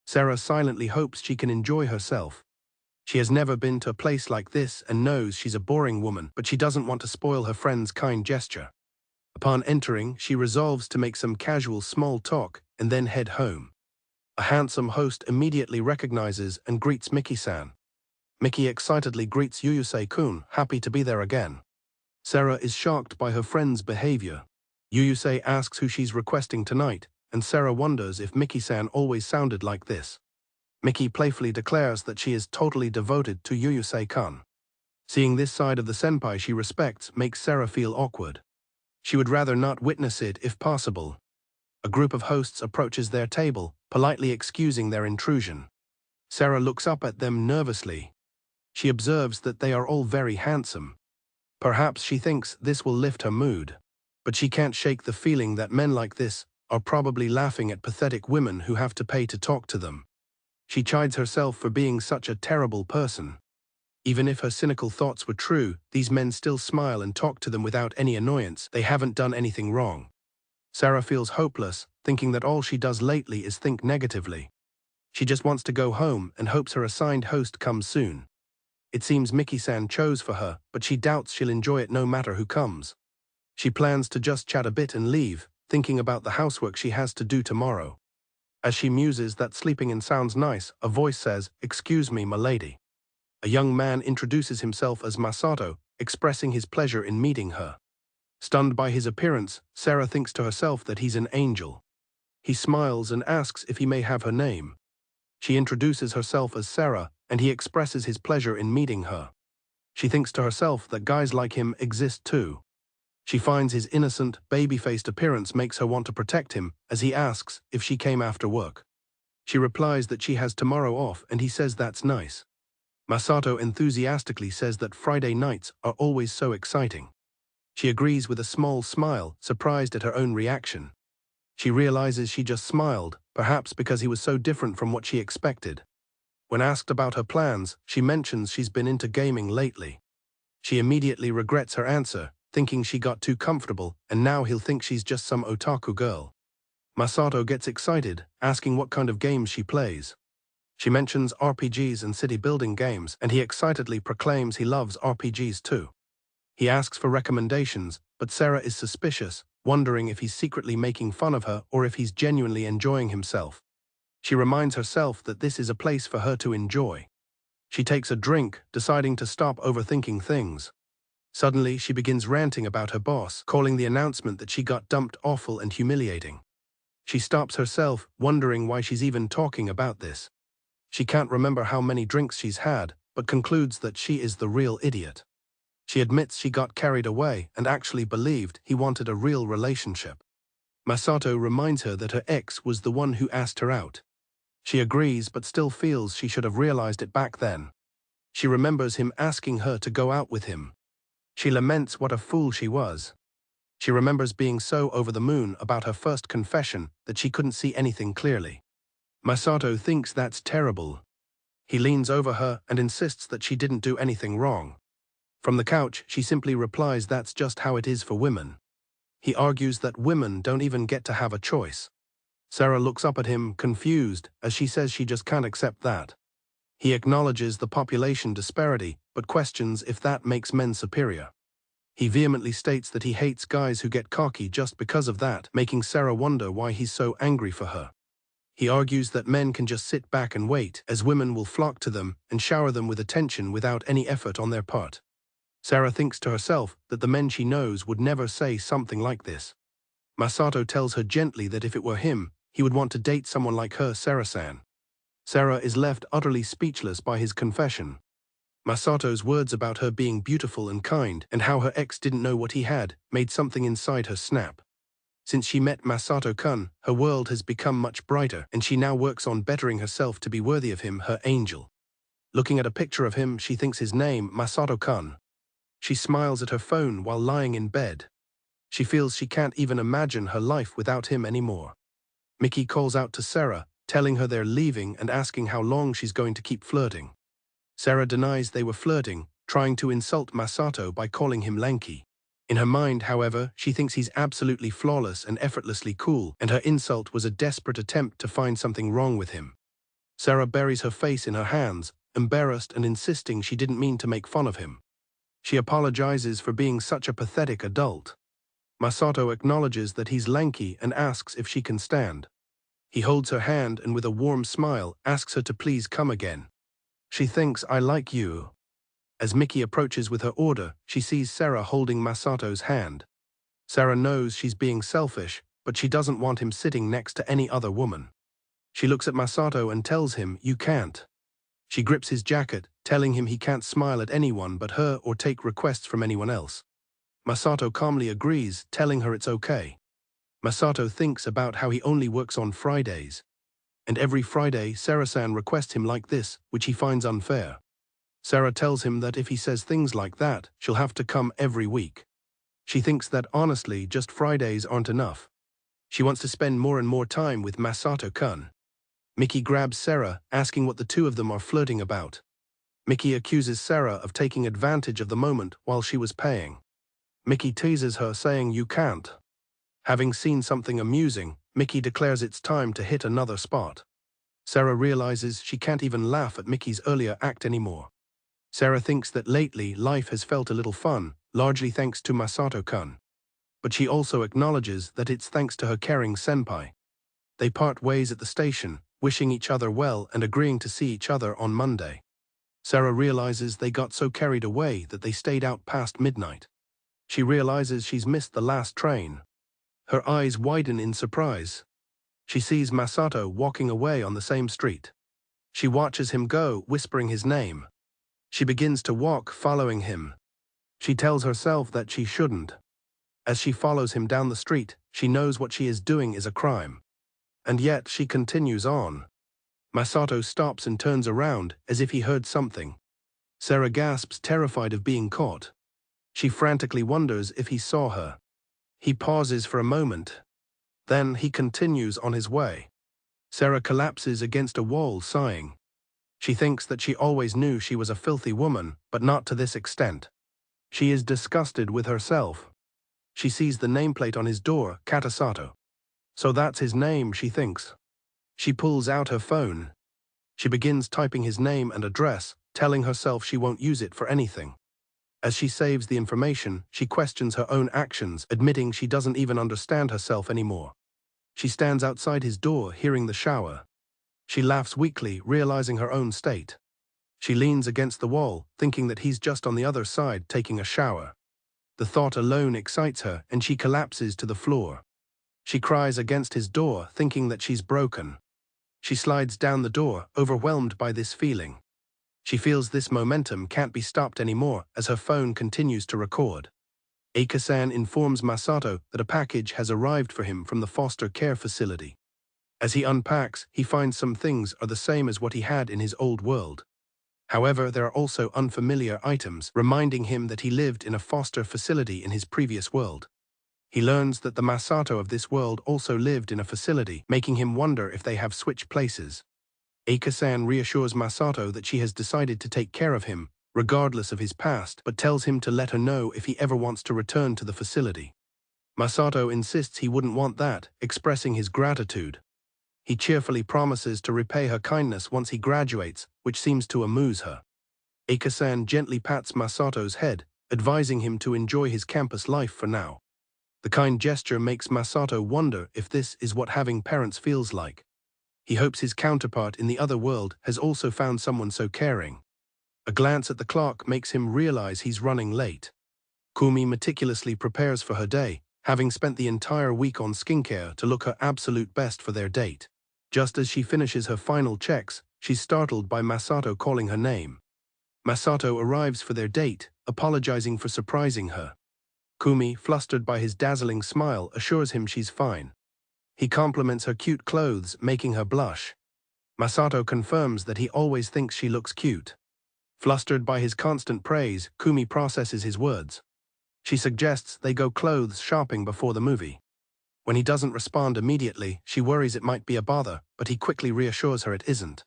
S1: Sarah silently hopes she can enjoy herself. She has never been to a place like this and knows she's a boring woman, but she doesn't want to spoil her friend's kind gesture. Upon entering, she resolves to make some casual small talk and then head home. A handsome host immediately recognizes and greets Miki-san. Miki excitedly greets Yuyusei-kun, happy to be there again. Sarah is shocked by her friend's behavior. Yuyusei asks who she's requesting tonight, and Sarah wonders if Miki-san always sounded like this. Miki playfully declares that she is totally devoted to Yuyusei-kun. Seeing this side of the senpai she respects makes Sarah feel awkward. She would rather not witness it if possible. A group of hosts approaches their table, politely excusing their intrusion. Sarah looks up at them nervously. She observes that they are all very handsome. Perhaps she thinks this will lift her mood. But she can't shake the feeling that men like this are probably laughing at pathetic women who have to pay to talk to them. She chides herself for being such a terrible person. Even if her cynical thoughts were true, these men still smile and talk to them without any annoyance. They haven't done anything wrong. Sarah feels hopeless, thinking that all she does lately is think negatively. She just wants to go home and hopes her assigned host comes soon. It seems Miki-san chose for her, but she doubts she'll enjoy it no matter who comes. She plans to just chat a bit and leave, thinking about the housework she has to do tomorrow. As she muses that sleeping in sounds nice, a voice says, "Excuse me, my lady." A young man introduces himself as Masato, expressing his pleasure in meeting her. Stunned by his appearance, Sarah thinks to herself that he's an angel. He smiles and asks if he may have her name. She introduces herself as Sarah, and he expresses his pleasure in meeting her. She thinks to herself that guys like him exist too. She finds his innocent, baby-faced appearance makes her want to protect him, as he asks if she came after work. She replies that she has tomorrow off, and he says that's nice. Masato enthusiastically says that Friday nights are always so exciting. She agrees with a small smile, surprised at her own reaction. She realizes she just smiled, perhaps because he was so different from what she expected. When asked about her plans, she mentions she's been into gaming lately. She immediately regrets her answer, thinking she got too comfortable, and now he'll think she's just some otaku girl. Masato gets excited, asking what kind of games she plays. She mentions RPGs and city-building games, and he excitedly proclaims he loves RPGs too. He asks for recommendations, but Sarah is suspicious, wondering if he's secretly making fun of her or if he's genuinely enjoying himself. She reminds herself that this is a place for her to enjoy. She takes a drink, deciding to stop overthinking things. Suddenly, she begins ranting about her boss, calling the announcement that she got dumped awful and humiliating. She stops herself, wondering why she's even talking about this. She can't remember how many drinks she's had, but concludes that she is the real idiot. She admits she got carried away and actually believed he wanted a real relationship. Masato reminds her that her ex was the one who asked her out. She agrees but still feels she should have realized it back then. She remembers him asking her to go out with him. She laments what a fool she was. She remembers being so over the moon about her first confession that she couldn't see anything clearly. Masato thinks that's terrible. He leans over her and insists that she didn't do anything wrong. From the couch, she simply replies that's just how it is for women. He argues that women don't even get to have a choice. Sarah looks up at him, confused, as she says she just can't accept that. He acknowledges the population disparity, but questions if that makes men superior. He vehemently states that he hates guys who get cocky just because of that, making Sarah wonder why he's so angry for her. He argues that men can just sit back and wait, as women will flock to them and shower them with attention without any effort on their part. Sarah thinks to herself that the men she knows would never say something like this. Masato tells her gently that if it were him, he would want to date someone like her, Sarah-san. Sarah is left utterly speechless by his confession. Masato's words about her being beautiful and kind, and how her ex didn't know what he had, made something inside her snap. Since she met Masato-kun, her world has become much brighter, and she now works on bettering herself to be worthy of him, her angel. Looking at a picture of him, she thinks his name, Masato-kun. She smiles at her phone while lying in bed. She feels she can't even imagine her life without him anymore. Miki calls out to Sarah, telling her they're leaving and asking how long she's going to keep flirting. Sarah denies they were flirting, trying to insult Masato by calling him lanky. In her mind, however, she thinks he's absolutely flawless and effortlessly cool, and her insult was a desperate attempt to find something wrong with him. Sarah buries her face in her hands, embarrassed and insisting she didn't mean to make fun of him. She apologizes for being such a pathetic adult. Masato acknowledges that he's lanky and asks if she can stand. He holds her hand and with a warm smile asks her to please come again. She thinks, "I like you." As Miki approaches with her order, she sees Sarah holding Masato's hand. Sarah knows she's being selfish, but she doesn't want him sitting next to any other woman. She looks at Masato and tells him, "You can't." She grips his jacket, telling him he can't smile at anyone but her or take requests from anyone else. Masato calmly agrees, telling her it's okay. Masato thinks about how he only works on Fridays. And every Friday, Sarah-san requests him like this, which he finds unfair. Sarah tells him that if he says things like that, she'll have to come every week. She thinks that honestly, just Fridays aren't enough. She wants to spend more and more time with Masato-kun. Miki grabs Sarah, asking what the two of them are flirting about. Miki accuses Sarah of taking advantage of the moment while she was paying. Miki teases her, saying, "You can't." Having seen something amusing, Miki declares it's time to hit another spot. Sarah realizes she can't even laugh at Miki's earlier act anymore. Sarah thinks that lately life has felt a little fun, largely thanks to Masato-kun. But she also acknowledges that it's thanks to her caring senpai. They part ways at the station, wishing each other well and agreeing to see each other on Monday. Sarah realizes they got so carried away that they stayed out past midnight. She realizes she's missed the last train. Her eyes widen in surprise. She sees Masato walking away on the same street. She watches him go, whispering his name. She begins to walk, following him. She tells herself that she shouldn't. As she follows him down the street, she knows what she is doing is a crime. And yet she continues on. Masato stops and turns around, as if he heard something. Sarah gasps, terrified of being caught. She frantically wonders if he saw her. He pauses for a moment. Then he continues on his way. Sarah collapses against a wall, sighing. She thinks that she always knew she was a filthy woman, but not to this extent. She is disgusted with herself. She sees the nameplate on his door, Katasato. So that's his name, she thinks. She pulls out her phone. She begins typing his name and address, telling herself she won't use it for anything. As she saves the information, she questions her own actions, admitting she doesn't even understand herself anymore. She stands outside his door, hearing the shower. She laughs weakly, realizing her own state. She leans against the wall, thinking that he's just on the other side taking a shower. The thought alone excites her, and she collapses to the floor. She cries against his door, thinking that she's broken. She slides down the door, overwhelmed by this feeling. She feels this momentum can't be stopped anymore as her phone continues to record. Eika-san informs Masato that a package has arrived for him from the foster care facility. As he unpacks, he finds some things are the same as what he had in his old world. However, there are also unfamiliar items, reminding him that he lived in a foster facility in his previous world. He learns that the Masato of this world also lived in a facility, making him wonder if they have switched places. Eika-san reassures Masato that she has decided to take care of him, regardless of his past, but tells him to let her know if he ever wants to return to the facility. Masato insists he wouldn't want that, expressing his gratitude. He cheerfully promises to repay her kindness once he graduates, which seems to amuse her. Eika-san gently pats Masato's head, advising him to enjoy his campus life for now. The kind gesture makes Masato wonder if this is what having parents feels like. He hopes his counterpart in the other world has also found someone so caring. A glance at the clock makes him realize he's running late. Kumi meticulously prepares for her day, having spent the entire week on skincare to look her absolute best for their date. Just as she finishes her final checks, she's startled by Masato calling her name. Masato arrives for their date, apologizing for surprising her. Kumi, flustered by his dazzling smile, assures him she's fine. He compliments her cute clothes, making her blush. Masato confirms that he always thinks she looks cute. Flustered by his constant praise, Kumi processes his words. She suggests they go clothes shopping before the movie. When he doesn't respond immediately, she worries it might be a bother, but he quickly reassures her it isn't.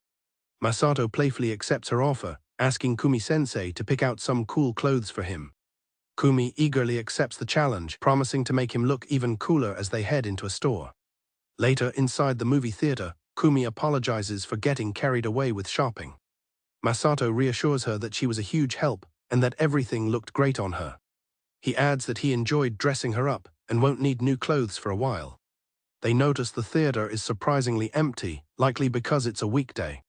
S1: Masato playfully accepts her offer, asking Kumi-sensei to pick out some cool clothes for him. Kumi eagerly accepts the challenge, promising to make him look even cooler as they head into a store. Later, inside the movie theater, Kumi apologizes for getting carried away with shopping. Masato reassures her that she was a huge help and that everything looked great on her. He adds that he enjoyed dressing her up and won't need new clothes for a while. They notice the theater is surprisingly empty, likely because it's a weekday.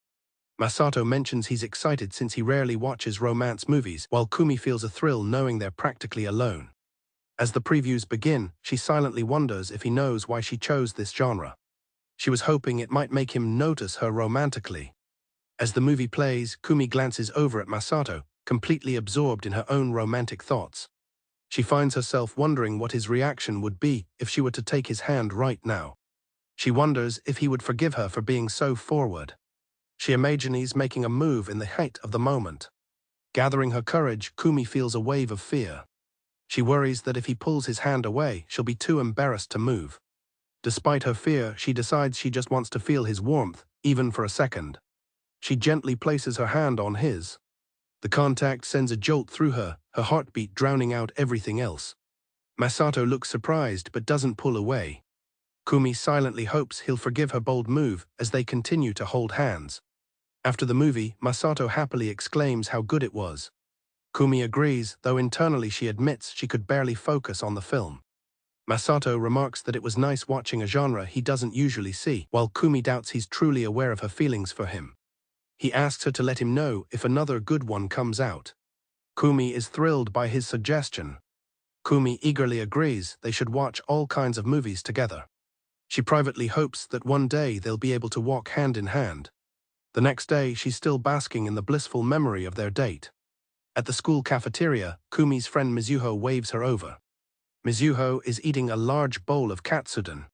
S1: Masato mentions he's excited since he rarely watches romance movies, while Kumi feels a thrill knowing they're practically alone. As the previews begin, she silently wonders if he knows why she chose this genre. She was hoping it might make him notice her romantically. As the movie plays, Kumi glances over at Masato, completely absorbed in her own romantic thoughts. She finds herself wondering what his reaction would be if she were to take his hand right now. She wonders if he would forgive her for being so forward. She imagines making a move in the height of the moment. Gathering her courage, Kumi feels a wave of fear. She worries that if he pulls his hand away, she'll be too embarrassed to move. Despite her fear, she decides she just wants to feel his warmth, even for a second. She gently places her hand on his. The contact sends a jolt through her, her heartbeat drowning out everything else. Masato looks surprised but doesn't pull away. Kumi silently hopes he'll forgive her bold move as they continue to hold hands. After the movie, Masato happily exclaims how good it was. Kumi agrees, though internally she admits she could barely focus on the film. Masato remarks that it was nice watching a genre he doesn't usually see, while Kumi doubts he's truly aware of her feelings for him. He asks her to let him know if another good one comes out. Kumi is thrilled by his suggestion. Kumi eagerly agrees they should watch all kinds of movies together. She privately hopes that one day they'll be able to walk hand in hand. The next day, she's still basking in the blissful memory of their date. At the school cafeteria, Kumi's friend Mizuho waves her over. Mizuho is eating a large bowl of katsudon.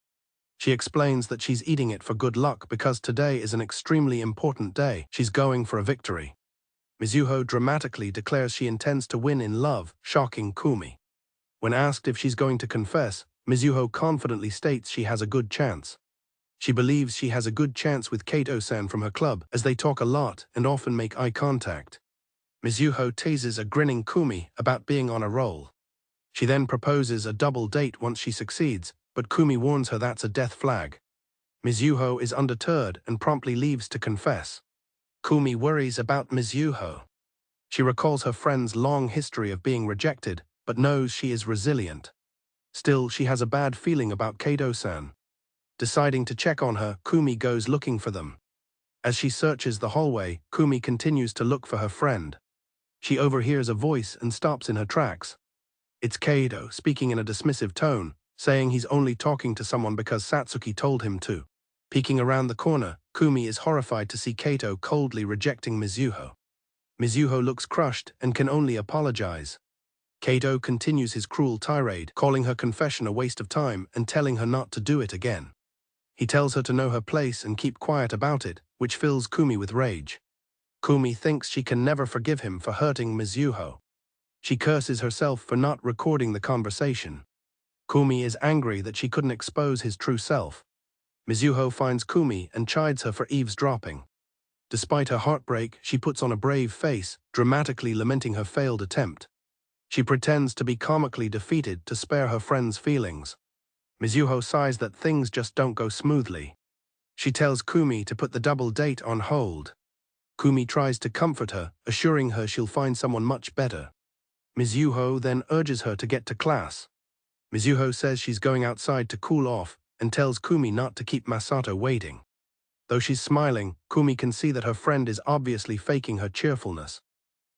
S1: She explains that she's eating it for good luck because today is an extremely important day. She's going for a victory. Mizuho dramatically declares she intends to win in love, shocking Kumi. When asked if she's going to confess, Mizuho confidently states she has a good chance. She believes she has a good chance with Kato-san from her club, as they talk a lot and often make eye contact. Mizuho teases a grinning Kumi about being on a roll. She then proposes a double date once she succeeds, but Kumi warns her that's a death flag. Mizuho is undeterred and promptly leaves to confess. Kumi worries about Mizuho. She recalls her friend's long history of being rejected, but knows she is resilient. Still, she has a bad feeling about Kato-san. Deciding to check on her, Kumi goes looking for them. As she searches the hallway, Kumi continues to look for her friend. She overhears a voice and stops in her tracks. It's Kato, speaking in a dismissive tone, saying he's only talking to someone because Satsuki told him to. Peeking around the corner, Kumi is horrified to see Kato coldly rejecting Mizuho. Mizuho looks crushed and can only apologize. Kato continues his cruel tirade, calling her confession a waste of time and telling her not to do it again. He tells her to know her place and keep quiet about it, which fills Kumi with rage. Kumi thinks she can never forgive him for hurting Mizuho. She curses herself for not recording the conversation. Kumi is angry that she couldn't expose his true self. Mizuho finds Kumi and chides her for eavesdropping. Despite her heartbreak, she puts on a brave face, dramatically lamenting her failed attempt. She pretends to be comically defeated to spare her friend's feelings. Mizuho sighs that things just don't go smoothly. She tells Kumi to put the double date on hold. Kumi tries to comfort her, assuring her she'll find someone much better. Mizuho then urges her to get to class. Mizuho says she's going outside to cool off and tells Kumi not to keep Masato waiting. Though she's smiling, Kumi can see that her friend is obviously faking her cheerfulness.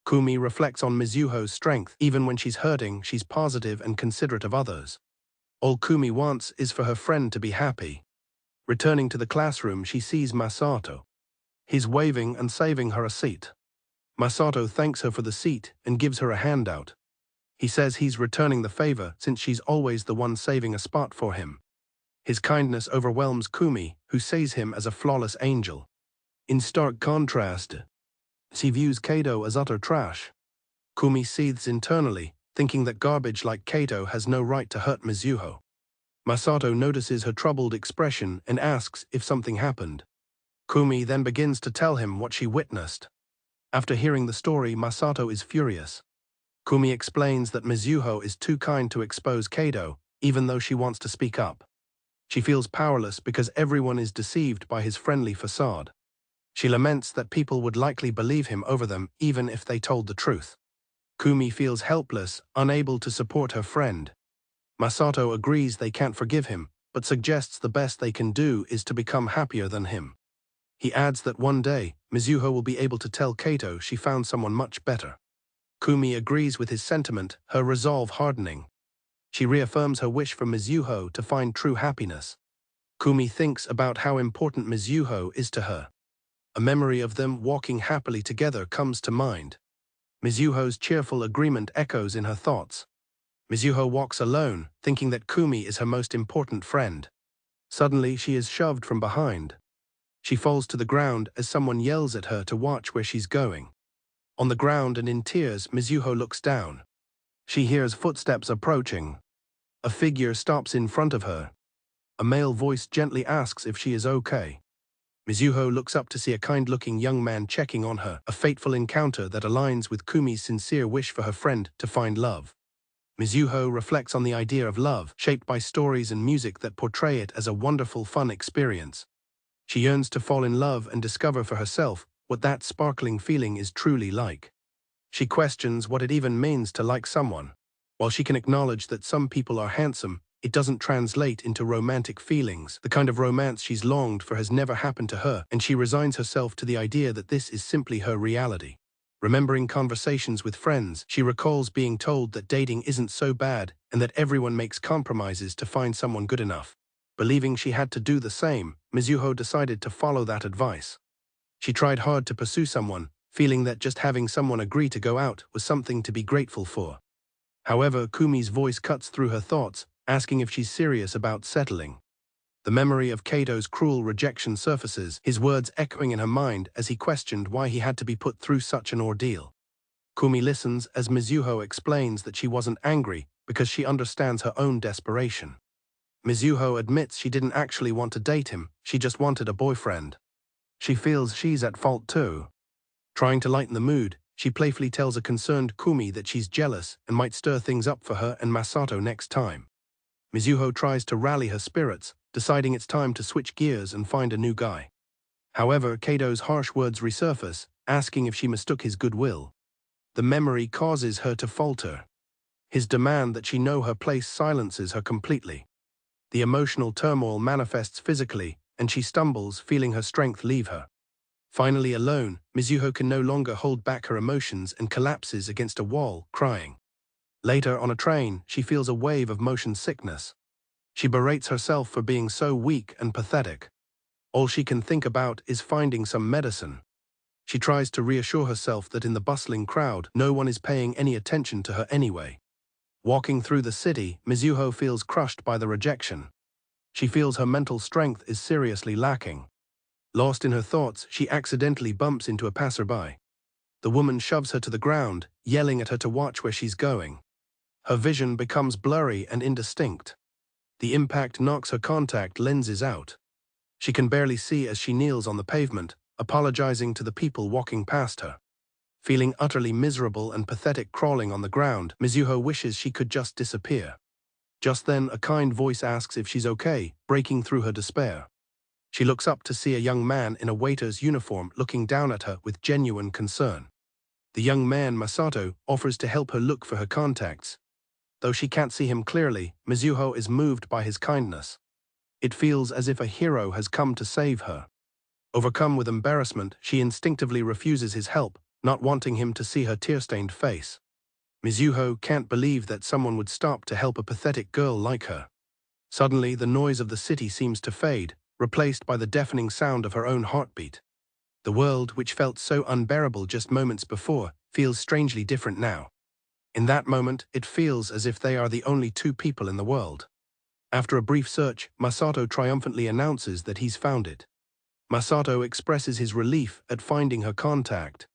S1: Kumi reflects on Mizuho's strength. Even when she's hurting, she's positive and considerate of others. All Kumi wants is for her friend to be happy. Returning to the classroom, she sees Masato. He's waving and saving her a seat. Masato thanks her for the seat and gives her a handout. He says he's returning the favor since she's always the one saving a spot for him. His kindness overwhelms Kumi, who sees him as a flawless angel. In stark contrast, she views Kato as utter trash. Kumi seethes internally, thinking that garbage like Kato has no right to hurt Mizuho. Masato notices her troubled expression and asks if something happened. Kumi then begins to tell him what she witnessed. After hearing the story, Masato is furious. Kumi explains that Mizuho is too kind to expose Kato, even though she wants to speak up. She feels powerless because everyone is deceived by his friendly facade. She laments that people would likely believe him over them even if they told the truth. Kumi feels helpless, unable to support her friend. Masato agrees they can't forgive him, but suggests the best they can do is to become happier than him. He adds that one day, Mizuho will be able to tell Kato she found someone much better. Kumi agrees with his sentiment, her resolve hardening. She reaffirms her wish for Mizuho to find true happiness. Kumi thinks about how important Mizuho is to her. A memory of them walking happily together comes to mind. Mizuho's cheerful agreement echoes in her thoughts. Mizuho walks alone, thinking that Kumi is her most important friend. Suddenly, she is shoved from behind. She falls to the ground as someone yells at her to watch where she's going. On the ground and in tears, Mizuho looks down. She hears footsteps approaching. A figure stops in front of her. A male voice gently asks if she is okay. Mizuho looks up to see a kind-looking young man checking on her, a fateful encounter that aligns with Kumi's sincere wish for her friend to find love. Mizuho reflects on the idea of love, shaped by stories and music that portray it as a wonderful, fun experience. She yearns to fall in love and discover for herself what that sparkling feeling is truly like. She questions what it even means to like someone. While she can acknowledge that some people are handsome, it doesn't translate into romantic feelings. The kind of romance she's longed for has never happened to her, and she resigns herself to the idea that this is simply her reality. Remembering conversations with friends, she recalls being told that dating isn't so bad and that everyone makes compromises to find someone good enough. Believing she had to do the same, Mizuho decided to follow that advice. She tried hard to pursue someone, feeling that just having someone agree to go out was something to be grateful for. However, Kumi's voice cuts through her thoughts, asking if she's serious about settling. The memory of Kato's cruel rejection surfaces, his words echoing in her mind as he questioned why he had to be put through such an ordeal. Kumi listens as Mizuho explains that she wasn't angry because she understands her own desperation. Mizuho admits she didn't actually want to date him, she just wanted a boyfriend. She feels she's at fault too. Trying to lighten the mood, she playfully tells a concerned Kumi that she's jealous and might stir things up for her and Masato next time. Mizuho tries to rally her spirits, deciding it's time to switch gears and find a new guy. However, Kato's harsh words resurface, asking if she mistook his goodwill. The memory causes her to falter. His demand that she know her place silences her completely. The emotional turmoil manifests physically, and she stumbles, feeling her strength leave her. Finally alone, Mizuho can no longer hold back her emotions and collapses against a wall, crying. Later, on a train, she feels a wave of motion sickness. She berates herself for being so weak and pathetic. All she can think about is finding some medicine. She tries to reassure herself that in the bustling crowd, no one is paying any attention to her anyway. Walking through the city, Mizuho feels crushed by the rejection. She feels her mental strength is seriously lacking. Lost in her thoughts, she accidentally bumps into a passerby. The woman shoves her to the ground, yelling at her to watch where she's going. Her vision becomes blurry and indistinct. The impact knocks her contact lenses out. She can barely see as she kneels on the pavement, apologizing to the people walking past her. Feeling utterly miserable and pathetic crawling on the ground, Mizuho wishes she could just disappear. Just then, a kind voice asks if she's okay, breaking through her despair. She looks up to see a young man in a waiter's uniform looking down at her with genuine concern. The young man, Masato, offers to help her look for her contacts. Though she can't see him clearly, Mizuho is moved by his kindness. It feels as if a hero has come to save her. Overcome with embarrassment, she instinctively refuses his help, not wanting him to see her tear-stained face. Mizuho can't believe that someone would stop to help a pathetic girl like her. Suddenly, the noise of the city seems to fade, replaced by the deafening sound of her own heartbeat. The world, which felt so unbearable just moments before, feels strangely different now. In that moment, it feels as if they are the only two people in the world. After a brief search, Masato triumphantly announces that he's found it. Masato expresses his relief at finding her contact.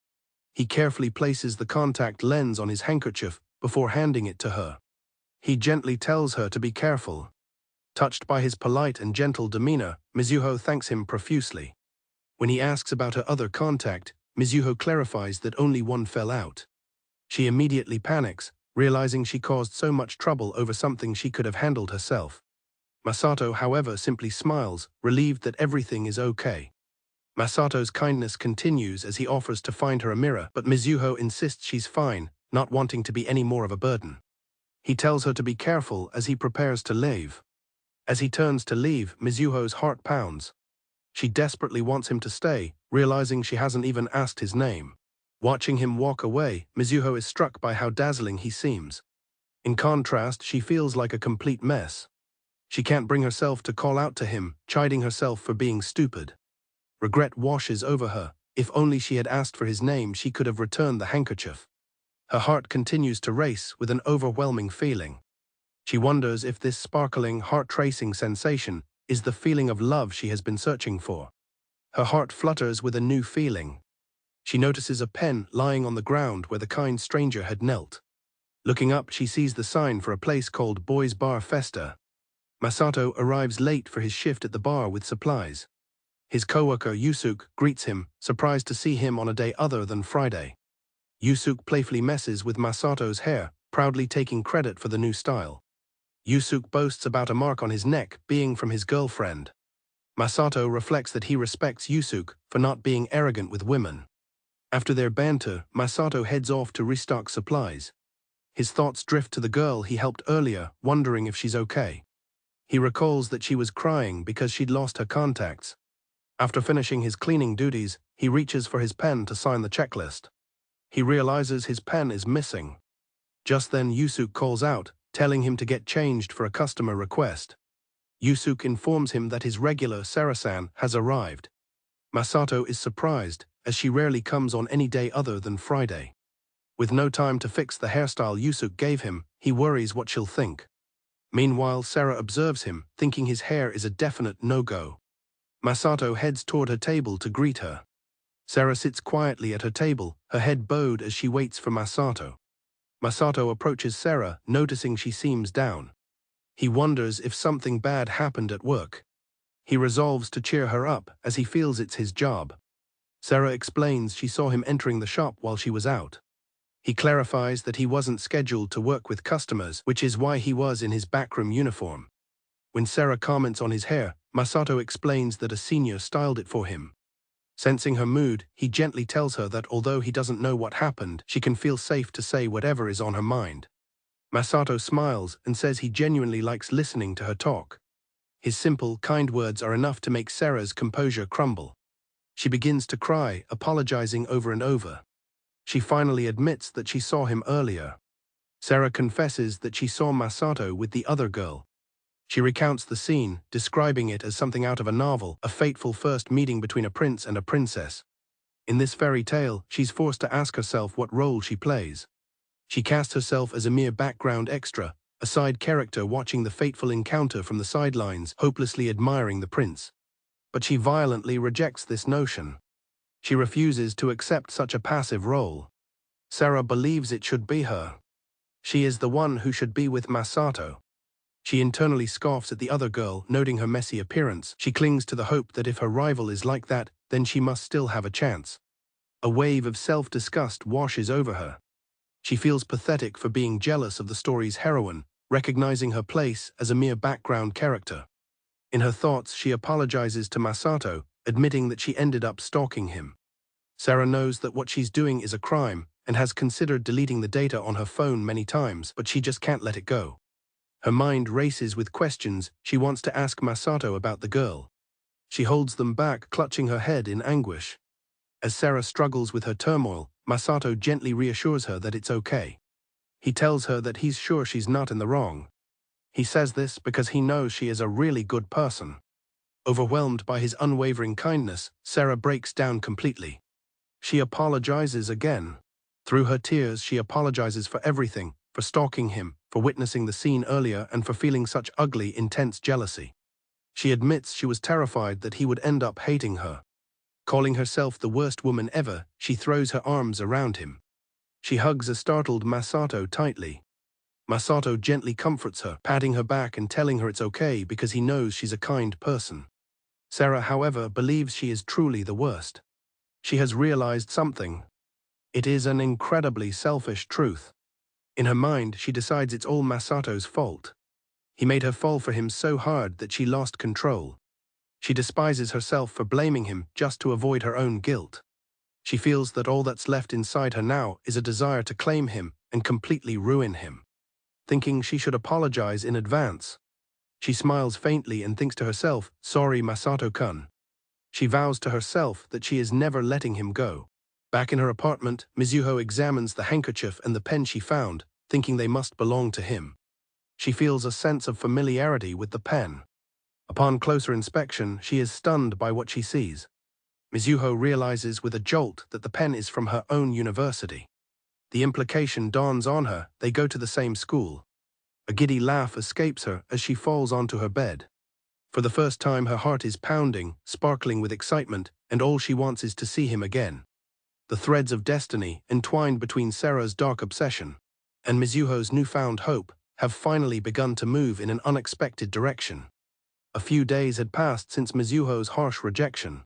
S1: He carefully places the contact lens on his handkerchief before handing it to her. He gently tells her to be careful. Touched by his polite and gentle demeanor, Mizuho thanks him profusely. When he asks about her other contact, Mizuho clarifies that only one fell out. She immediately panics, realizing she caused so much trouble over something she could have handled herself. Masato, however, simply smiles, relieved that everything is okay. Masato's kindness continues as he offers to find her a mirror, but Mizuho insists she's fine, not wanting to be any more of a burden. He tells her to be careful as he prepares to leave. As he turns to leave, Mizuho's heart pounds. She desperately wants him to stay, realizing she hasn't even asked his name. Watching him walk away, Mizuho is struck by how dazzling he seems. In contrast, she feels like a complete mess. She can't bring herself to call out to him, chiding herself for being stupid. Regret washes over her. If only she had asked for his name, she could have returned the handkerchief. Her heart continues to race with an overwhelming feeling. She wonders if this sparkling, heart-tracing sensation is the feeling of love she has been searching for. Her heart flutters with a new feeling. She notices a pen lying on the ground where the kind stranger had knelt. Looking up, she sees the sign for a place called Boys Bar Festa. Masato arrives late for his shift at the bar with supplies. His coworker Yusuke greets him, surprised to see him on a day other than Friday. Yusuke playfully messes with Masato's hair, proudly taking credit for the new style. Yusuke boasts about a mark on his neck being from his girlfriend. Masato reflects that he respects Yusuke for not being arrogant with women. After their banter, Masato heads off to restock supplies. His thoughts drift to the girl he helped earlier, wondering if she's okay. He recalls that she was crying because she'd lost her contacts. After finishing his cleaning duties, he reaches for his pen to sign the checklist. He realizes his pen is missing. Just then Yusuke calls out, telling him to get changed for a customer request. Yusuke informs him that his regular Sarasan has arrived. Masato is surprised, as she rarely comes on any day other than Friday. With no time to fix the hairstyle Yusuke gave him, he worries what she'll think. Meanwhile, Sarah observes him, thinking his hair is a definite no-go. Masato heads toward her table to greet her. Sarah sits quietly at her table, her head bowed as she waits for Masato. Masato approaches Sarah, noticing she seems down. He wonders if something bad happened at work. He resolves to cheer her up, as he feels it's his job. Sarah explains she saw him entering the shop while she was out. He clarifies that he wasn't scheduled to work with customers, which is why he was in his backroom uniform. When Sarah comments on his hair, Masato explains that a senior styled it for him. Sensing her mood, he gently tells her that although he doesn't know what happened, she can feel safe to say whatever is on her mind. Masato smiles and says he genuinely likes listening to her talk. His simple, kind words are enough to make Sarah's composure crumble. She begins to cry, apologizing over and over. She finally admits that she saw him earlier. Sarah confesses that she saw Masato with the other girl. She recounts the scene, describing it as something out of a novel, a fateful first meeting between a prince and a princess. In this fairy tale, she's forced to ask herself what role she plays. She casts herself as a mere background extra, a side character watching the fateful encounter from the sidelines, hopelessly admiring the prince. But she violently rejects this notion. She refuses to accept such a passive role. Sarah believes it should be her. She is the one who should be with Masato. She internally scoffs at the other girl, noting her messy appearance. She clings to the hope that if her rival is like that, then she must still have a chance. A wave of self-disgust washes over her. She feels pathetic for being jealous of the story's heroine, recognizing her place as a mere background character. In her thoughts, she apologizes to Masato, admitting that she ended up stalking him. Sarah knows that what she's doing is a crime, and has considered deleting the data on her phone many times, but she just can't let it go. Her mind races with questions she wants to ask Masato about the girl. She holds them back, clutching her head in anguish. As Sarah struggles with her turmoil, Masato gently reassures her that it's okay. He tells her that he's sure she's not in the wrong. He says this because he knows she is a really good person. Overwhelmed by his unwavering kindness, Sarah breaks down completely. She apologizes again. Through her tears, she apologizes for everything, for stalking him, for witnessing the scene earlier, and for feeling such ugly, intense jealousy. She admits she was terrified that he would end up hating her. Calling herself the worst woman ever, she throws her arms around him. She hugs a startled Masato tightly. Masato gently comforts her, patting her back and telling her it's okay because he knows she's a kind person. Sarah, however, believes she is truly the worst. She has realized something. It is an incredibly selfish truth. In her mind, she decides it's all Masato's fault. He made her fall for him so hard that she lost control. She despises herself for blaming him just to avoid her own guilt. She feels that all that's left inside her now is a desire to claim him and completely ruin him. Thinking she should apologize in advance. She smiles faintly and thinks to herself, "Sorry, Masato-kun." She vows to herself that she is never letting him go. Back in her apartment, Mizuho examines the handkerchief and the pen she found, thinking they must belong to him. She feels a sense of familiarity with the pen. Upon closer inspection, she is stunned by what she sees. Mizuho realizes with a jolt that the pen is from her own university. The implication dawns on her, they go to the same school. A giddy laugh escapes her as she falls onto her bed. For the first time, her heart is pounding, sparkling with excitement, and all she wants is to see him again. The threads of destiny, entwined between Sarah's dark obsession and Mizuho's newfound hope, have finally begun to move in an unexpected direction. A few days had passed since Mizuho's harsh rejection.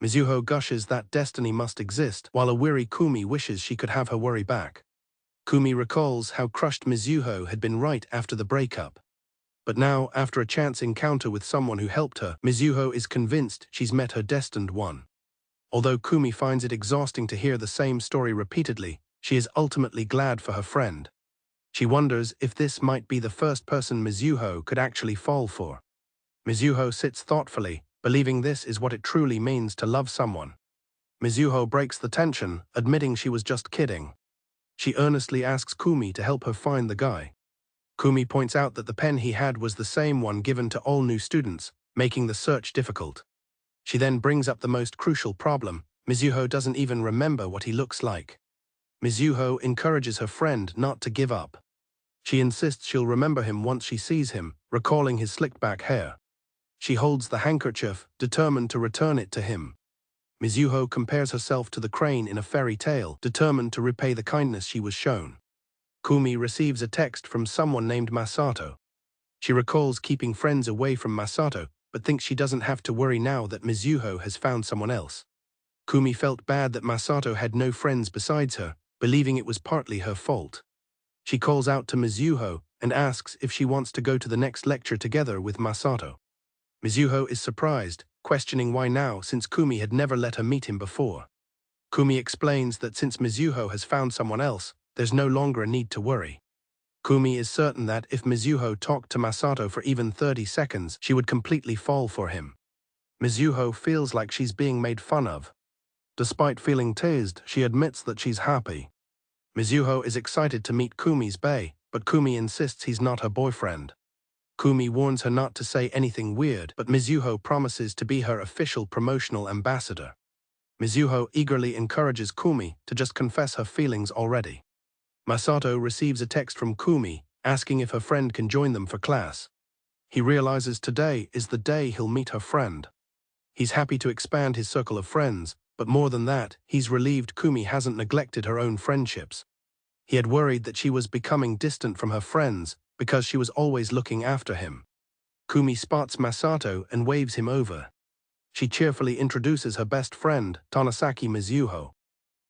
S1: Mizuho gushes that destiny must exist, while a weary Kumi wishes she could have her worry back. Kumi recalls how crushed Mizuho had been right after the breakup. But now, after a chance encounter with someone who helped her, Mizuho is convinced she's met her destined one. Although Kumi finds it exhausting to hear the same story repeatedly, she is ultimately glad for her friend. She wonders if this might be the first person Mizuho could actually fall for. Mizuho sits thoughtfully, believing this is what it truly means to love someone. Mizuho breaks the tension, admitting she was just kidding. She earnestly asks Kumi to help her find the guy. Kumi points out that the pen he had was the same one given to all new students, making the search difficult. She then brings up the most crucial problem: Mizuho doesn't even remember what he looks like. Mizuho encourages her friend not to give up. She insists she'll remember him once she sees him, recalling his slicked-back hair. She holds the handkerchief, determined to return it to him. Mizuho compares herself to the crane in a fairy tale, determined to repay the kindness she was shown. Kumi receives a text from someone named Masato. She recalls keeping friends away from Masato, but thinks she doesn't have to worry now that Mizuho has found someone else. Kumi felt bad that Masato had no friends besides her, believing it was partly her fault. She calls out to Mizuho and asks if she wants to go to the next lecture together with Masato. Mizuho is surprised, questioning why now since Kumi had never let her meet him before. Kumi explains that since Mizuho has found someone else, there's no longer a need to worry. Kumi is certain that if Mizuho talked to Masato for even 30 seconds, she would completely fall for him. Mizuho feels like she's being made fun of. Despite feeling teased, she admits that she's happy. Mizuho is excited to meet Kumi's bae, but Kumi insists he's not her boyfriend. Kumi warns her not to say anything weird, but Mizuho promises to be her official promotional ambassador. Mizuho eagerly encourages Kumi to just confess her feelings already. Masato receives a text from Kumi asking if her friend can join them for class. He realizes today is the day he'll meet her friend. He's happy to expand his circle of friends, but more than that, he's relieved Kumi hasn't neglected her own friendships. He had worried that she was becoming distant from her friends because she was always looking after him. Kumi spots Masato and waves him over. She cheerfully introduces her best friend, Tanasaki Mizuho.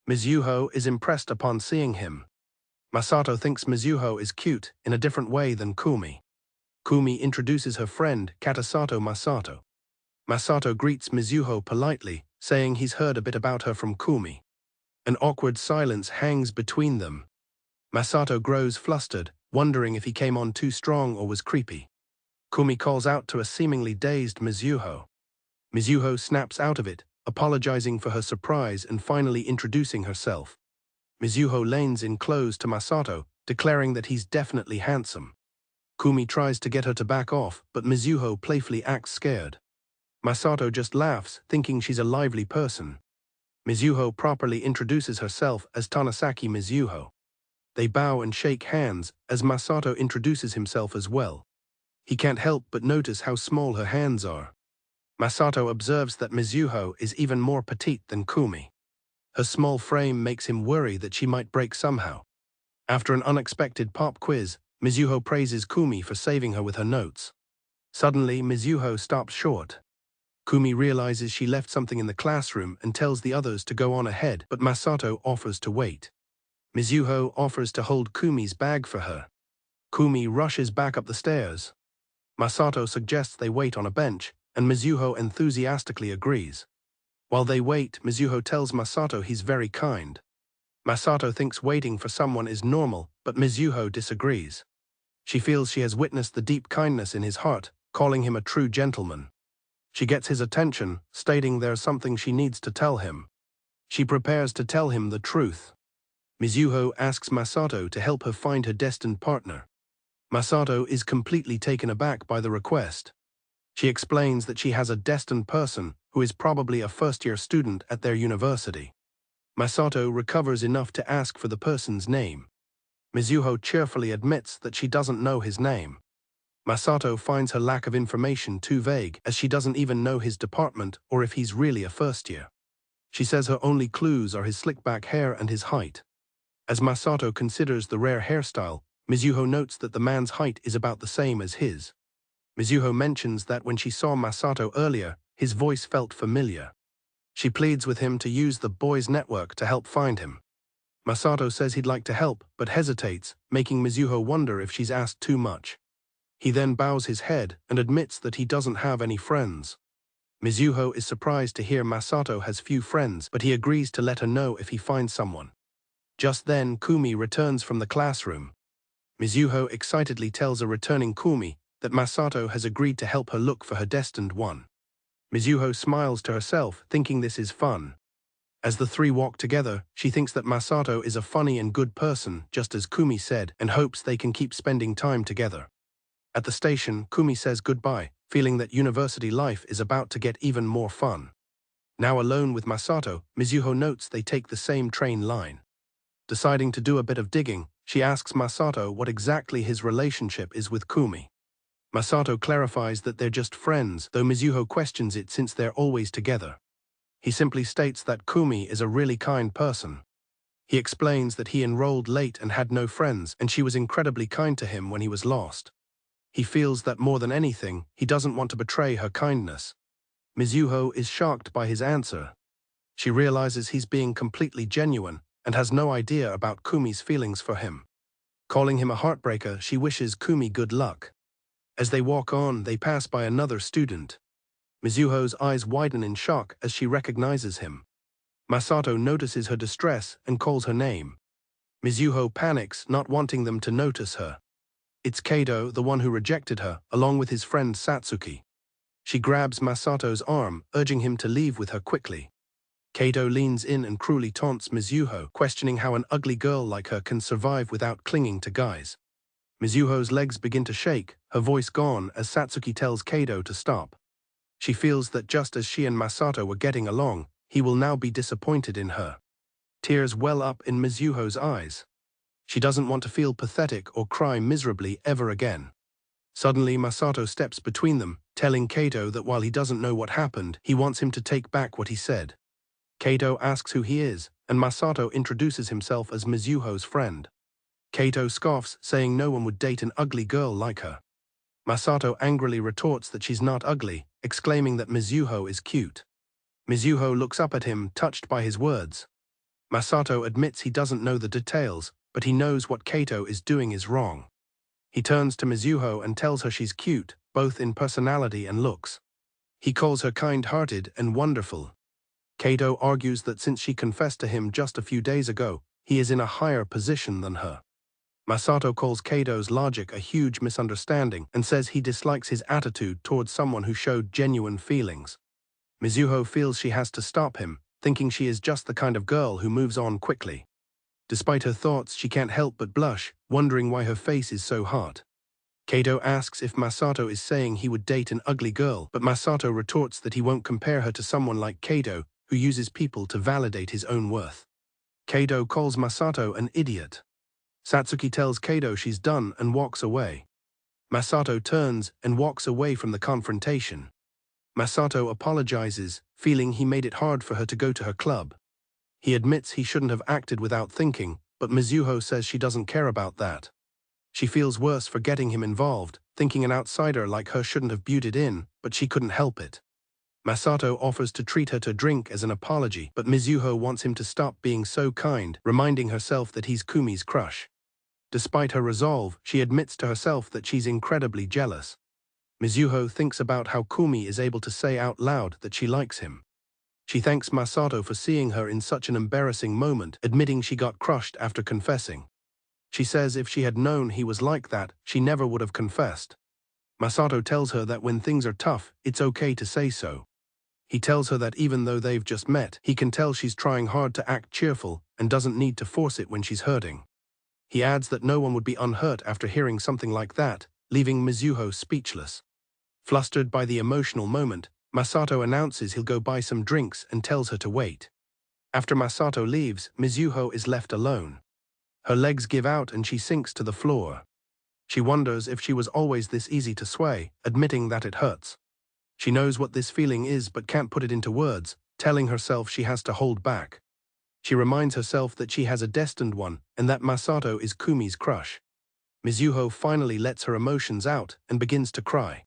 S1: Mizuho is impressed upon seeing him. Masato thinks Mizuho is cute in a different way than Kumi. Kumi introduces her friend, Katasato Masato. Masato greets Mizuho politely, saying he's heard a bit about her from Kumi. An awkward silence hangs between them. Masato grows flustered, wondering if he came on too strong or was creepy. Kumi calls out to a seemingly dazed Mizuho. Mizuho snaps out of it, apologizing for her surprise and finally introducing herself. Mizuho leans in close to Masato, declaring that he's definitely handsome. Kumi tries to get her to back off, but Mizuho playfully acts scared. Masato just laughs, thinking she's a lively person. Mizuho properly introduces herself as Tanasaki Mizuho. They bow and shake hands as Masato introduces himself as well. He can't help but notice how small her hands are. Masato observes that Mizuho is even more petite than Kumi. Her small frame makes him worry that she might break somehow. After an unexpected pop quiz, Mizuho praises Kumi for saving her with her notes. Suddenly, Mizuho stops short. Kumi realizes she left something in the classroom and tells the others to go on ahead, but Masato offers to wait. Mizuho offers to hold Kumi's bag for her. Kumi rushes back up the stairs. Masato suggests they wait on a bench, and Mizuho enthusiastically agrees. While they wait, Mizuho tells Masato he's very kind. Masato thinks waiting for someone is normal, but Mizuho disagrees. She feels she has witnessed the deep kindness in his heart, calling him a true gentleman. She gets his attention, stating there's something she needs to tell him. She prepares to tell him the truth. Mizuho asks Masato to help her find her destined partner. Masato is completely taken aback by the request. She explains that she has a destined person who is probably a first-year student at their university. Masato recovers enough to ask for the person's name. Mizuho cheerfully admits that she doesn't know his name. Masato finds her lack of information too vague, as she doesn't even know his department or if he's really a first-year. She says her only clues are his slick-back hair and his height. As Masato considers the rare hairstyle, Mizuho notes that the man's height is about the same as his. Mizuho mentions that when she saw Masato earlier, his voice felt familiar. She pleads with him to use the boys' network to help find him. Masato says he'd like to help, but hesitates, making Mizuho wonder if she's asked too much. He then bows his head and admits that he doesn't have any friends. Mizuho is surprised to hear Masato has few friends, but he agrees to let her know if he finds someone. Just then, Kumi returns from the classroom. Mizuho excitedly tells a returning Kumi that Masato has agreed to help her look for her destined one. Mizuho smiles to herself, thinking this is fun. As the three walk together, she thinks that Masato is a funny and good person, just as Kumi said, and hopes they can keep spending time together. At the station, Kumi says goodbye, feeling that university life is about to get even more fun. Now alone with Masato, Mizuho notes they take the same train line. Deciding to do a bit of digging, she asks Masato what exactly his relationship is with Kumi. Masato clarifies that they're just friends, though Mizuho questions it since they're always together. He simply states that Kumi is a really kind person. He explains that he enrolled late and had no friends, and she was incredibly kind to him when he was lost. He feels that more than anything, he doesn't want to betray her kindness. Mizuho is shocked by his answer. She realizes he's being completely genuine and has no idea about Kumi's feelings for him. Calling him a heartbreaker, she wishes Kumi good luck. As they walk on, they pass by another student. Mizuho's eyes widen in shock as she recognizes him. Masato notices her distress and calls her name. Mizuho panics, not wanting them to notice her. It's Kado, the one who rejected her, along with his friend Satsuki. She grabs Masato's arm, urging him to leave with her quickly. Kato leans in and cruelly taunts Mizuho, questioning how an ugly girl like her can survive without clinging to guys. Mizuho's legs begin to shake, her voice gone as Satsuki tells Kato to stop. She feels that just as she and Masato were getting along, he will now be disappointed in her. Tears well up in Mizuho's eyes. She doesn't want to feel pathetic or cry miserably ever again. Suddenly Masato steps between them, telling Kato that while he doesn't know what happened, he wants him to take back what he said. Kato asks who he is, and Masato introduces himself as Mizuho's friend. Kato scoffs, saying no one would date an ugly girl like her. Masato angrily retorts that she's not ugly, exclaiming that Mizuho is cute. Mizuho looks up at him, touched by his words. Masato admits he doesn't know the details, but he knows what Kato is doing is wrong. He turns to Mizuho and tells her she's cute, both in personality and looks. He calls her kind-hearted and wonderful. Kato argues that since she confessed to him just a few days ago, he is in a higher position than her. Masato calls Kato's logic a huge misunderstanding and says he dislikes his attitude towards someone who showed genuine feelings. Mizuho feels she has to stop him, thinking she is just the kind of girl who moves on quickly. Despite her thoughts, she can't help but blush, wondering why her face is so hot. Kato asks if Masato is saying he would date an ugly girl, but Masato retorts that he won't compare her to someone like Kato, who uses people to validate his own worth. Kato calls Masato an idiot. Satsuki tells Kato she's done and walks away. Masato turns and walks away from the confrontation. Masato apologizes, feeling he made it hard for her to go to her club. He admits he shouldn't have acted without thinking, but Mizuho says she doesn't care about that. She feels worse for getting him involved, thinking an outsider like her shouldn't have butted in, but she couldn't help it. Masato offers to treat her to drink as an apology, but Mizuho wants him to stop being so kind, reminding herself that he's Kumi's crush. Despite her resolve, she admits to herself that she's incredibly jealous. Mizuho thinks about how Kumi is able to say out loud that she likes him. She thanks Masato for seeing her in such an embarrassing moment, admitting she got crushed after confessing. She says if she had known he was like that, she never would have confessed. Masato tells her that when things are tough, it's okay to say so. He tells her that even though they've just met, he can tell she's trying hard to act cheerful and doesn't need to force it when she's hurting. He adds that no one would be unhurt after hearing something like that, leaving Mizuho speechless. Flustered by the emotional moment, Masato announces he'll go buy some drinks and tells her to wait. After Masato leaves, Mizuho is left alone. Her legs give out and she sinks to the floor. She wonders if she was always this easy to sway, admitting that it hurts. She knows what this feeling is but can't put it into words, telling herself she has to hold back. She reminds herself that she has a destined one and that Masato is Kumi's crush. Mizuho finally lets her emotions out and begins to cry.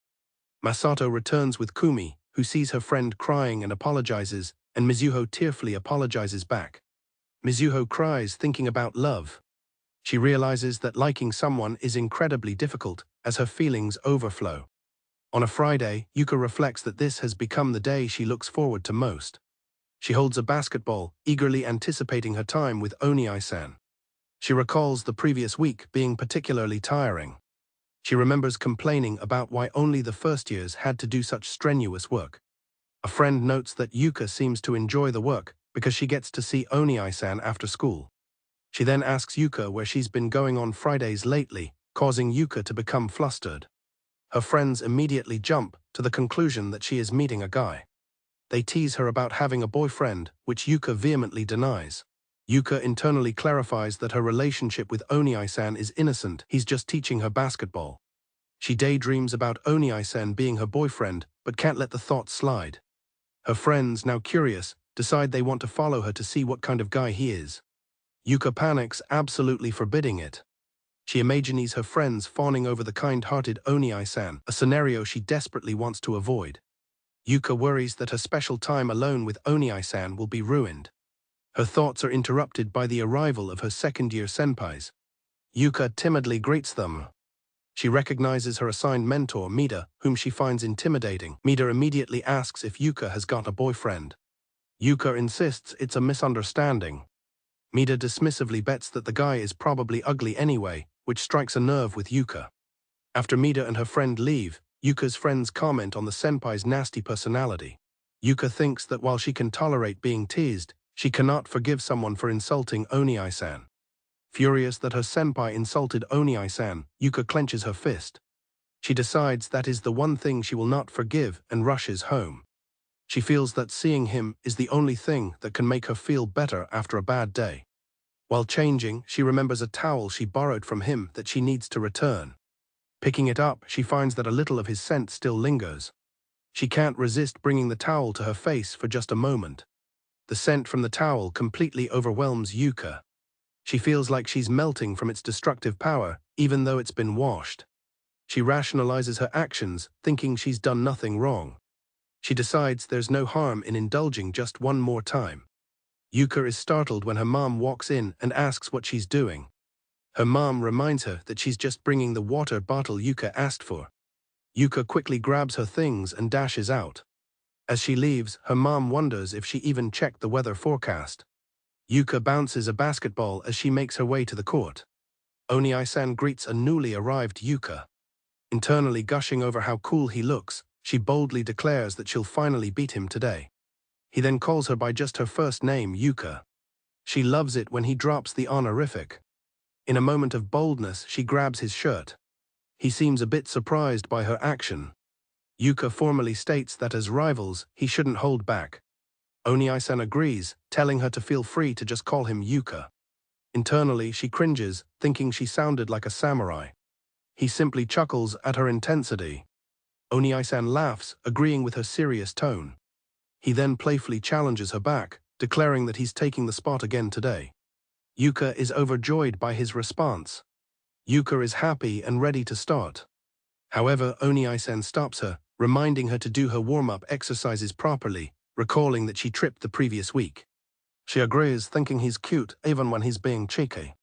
S1: Masato returns with Kumi, who sees her friend crying and apologizes, and Mizuho tearfully apologizes back. Mizuho cries thinking about love. She realizes that liking someone is incredibly difficult as her feelings overflow. On a Friday, Yuka reflects that this has become the day she looks forward to most. She holds a basketball, eagerly anticipating her time with Oniai-san. She recalls the previous week being particularly tiring. She remembers complaining about why only the first years had to do such strenuous work. A friend notes that Yuka seems to enjoy the work because she gets to see Oniai-san after school. She then asks Yuka where she's been going on Fridays lately, causing Yuka to become flustered. Her friends immediately jump to the conclusion that she is meeting a guy. They tease her about having a boyfriend, which Yuka vehemently denies. Yuka internally clarifies that her relationship with Oniai-san is innocent, he's just teaching her basketball. She daydreams about Oniai-san being her boyfriend, but can't let the thought slide. Her friends, now curious, decide they want to follow her to see what kind of guy he is. Yuka panics, absolutely forbidding it. She imagines her friends fawning over the kind-hearted Oniai-san, a scenario she desperately wants to avoid. Yuka worries that her special time alone with Oniai-san will be ruined. Her thoughts are interrupted by the arrival of her second-year senpais. Yuka timidly greets them. She recognizes her assigned mentor, Mida, whom she finds intimidating. Mida immediately asks if Yuka has got a boyfriend. Yuka insists it's a misunderstanding. Mida dismissively bets that the guy is probably ugly anyway, which strikes a nerve with Yuka. After Mida and her friend leave, Yuka's friends comment on the senpai's nasty personality. Yuka thinks that while she can tolerate being teased, she cannot forgive someone for insulting Oni-san. Furious that her senpai insulted Oni-san, Yuka clenches her fist. She decides that is the one thing she will not forgive and rushes home. She feels that seeing him is the only thing that can make her feel better after a bad day. While changing, she remembers a towel she borrowed from him that she needs to return. Picking it up, she finds that a little of his scent still lingers. She can't resist bringing the towel to her face for just a moment. The scent from the towel completely overwhelms Yuka. She feels like she's melting from its destructive power, even though it's been washed. She rationalizes her actions, thinking she's done nothing wrong. She decides there's no harm in indulging just one more time. Yuka is startled when her mom walks in and asks what she's doing. Her mom reminds her that she's just bringing the water bottle Yuka asked for. Yuka quickly grabs her things and dashes out. As she leaves, her mom wonders if she even checked the weather forecast. Yuka bounces a basketball as she makes her way to the court. Oni-san greets a newly arrived Yuka. Internally gushing over how cool he looks, she boldly declares that she'll finally beat him today. He then calls her by just her first name, Yuka. She loves it when he drops the honorific. In a moment of boldness, she grabs his shirt. He seems a bit surprised by her action. Yuka formally states that as rivals, he shouldn't hold back. Oni-san agrees, telling her to feel free to just call him Yuka. Internally, she cringes, thinking she sounded like a samurai. He simply chuckles at her intensity. Oni-san laughs, agreeing with her serious tone. He then playfully challenges her back, declaring that he's taking the spot again today. Yuka is overjoyed by his response. Yuka is happy and ready to start. However, Oni-san stops her, reminding her to do her warm-up exercises properly, recalling that she tripped the previous week. She agrees, thinking he's cute even when he's being cheeky.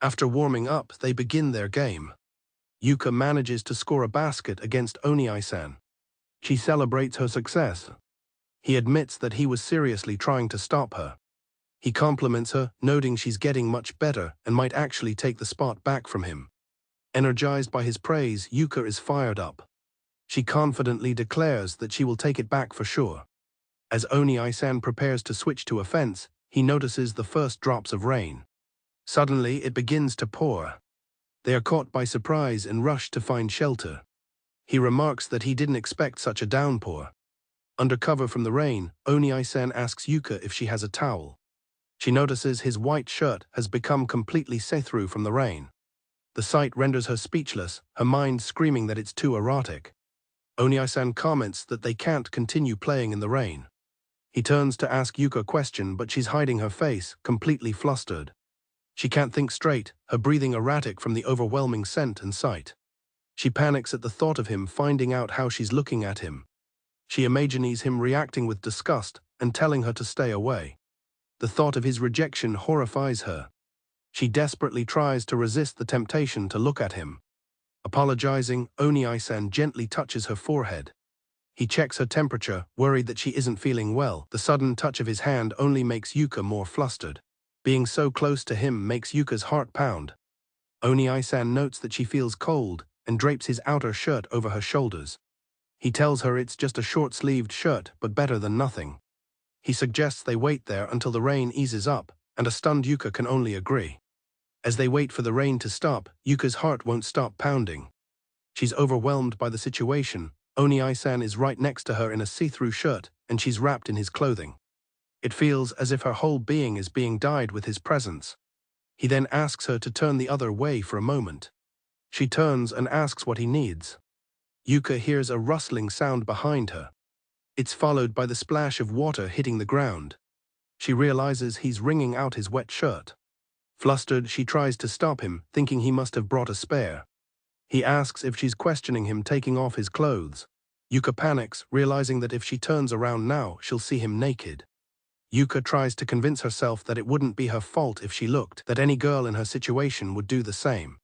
S1: After warming up, they begin their game. Yuka manages to score a basket against Oni-san. She celebrates her success. He admits that he was seriously trying to stop her. He compliments her, noting she's getting much better and might actually take the spot back from him. Energized by his praise, Yuka is fired up. She confidently declares that she will take it back for sure. As Oni-san prepares to switch to offense, he notices the first drops of rain. Suddenly, it begins to pour. They are caught by surprise and rush to find shelter. He remarks that he didn't expect such a downpour. Under cover from the rain, Oni-san asks Yuka if she has a towel. She notices his white shirt has become completely see-through from the rain. The sight renders her speechless, her mind screaming that it's too erotic. Oni-san comments that they can't continue playing in the rain. He turns to ask Yuka a question, but she's hiding her face, completely flustered. She can't think straight, her breathing erratic from the overwhelming scent and sight. She panics at the thought of him finding out how she's looking at him. She imagines him reacting with disgust and telling her to stay away. The thought of his rejection horrifies her. She desperately tries to resist the temptation to look at him. Apologizing, Oni-san gently touches her forehead. He checks her temperature, worried that she isn't feeling well. The sudden touch of his hand only makes Yuka more flustered. Being so close to him makes Yuka's heart pound. Oni-san notes that she feels cold and drapes his outer shirt over her shoulders. He tells her it's just a short-sleeved shirt, but better than nothing. He suggests they wait there until the rain eases up, and a stunned Yuka can only agree. As they wait for the rain to stop, Yuka's heart won't stop pounding. She's overwhelmed by the situation. Oni-san is right next to her in a see-through shirt, and she's wrapped in his clothing. It feels as if her whole being is being dyed with his presence. He then asks her to turn the other way for a moment. She turns and asks what he needs. Yuka hears a rustling sound behind her. It's followed by the splash of water hitting the ground. She realizes he's wringing out his wet shirt. Flustered, she tries to stop him, thinking he must have brought a spare. He asks if she's questioning him taking off his clothes. Yuka panics, realizing that if she turns around now, she'll see him naked. Yuka tries to convince herself that it wouldn't be her fault if she looked, that any girl in her situation would do the same.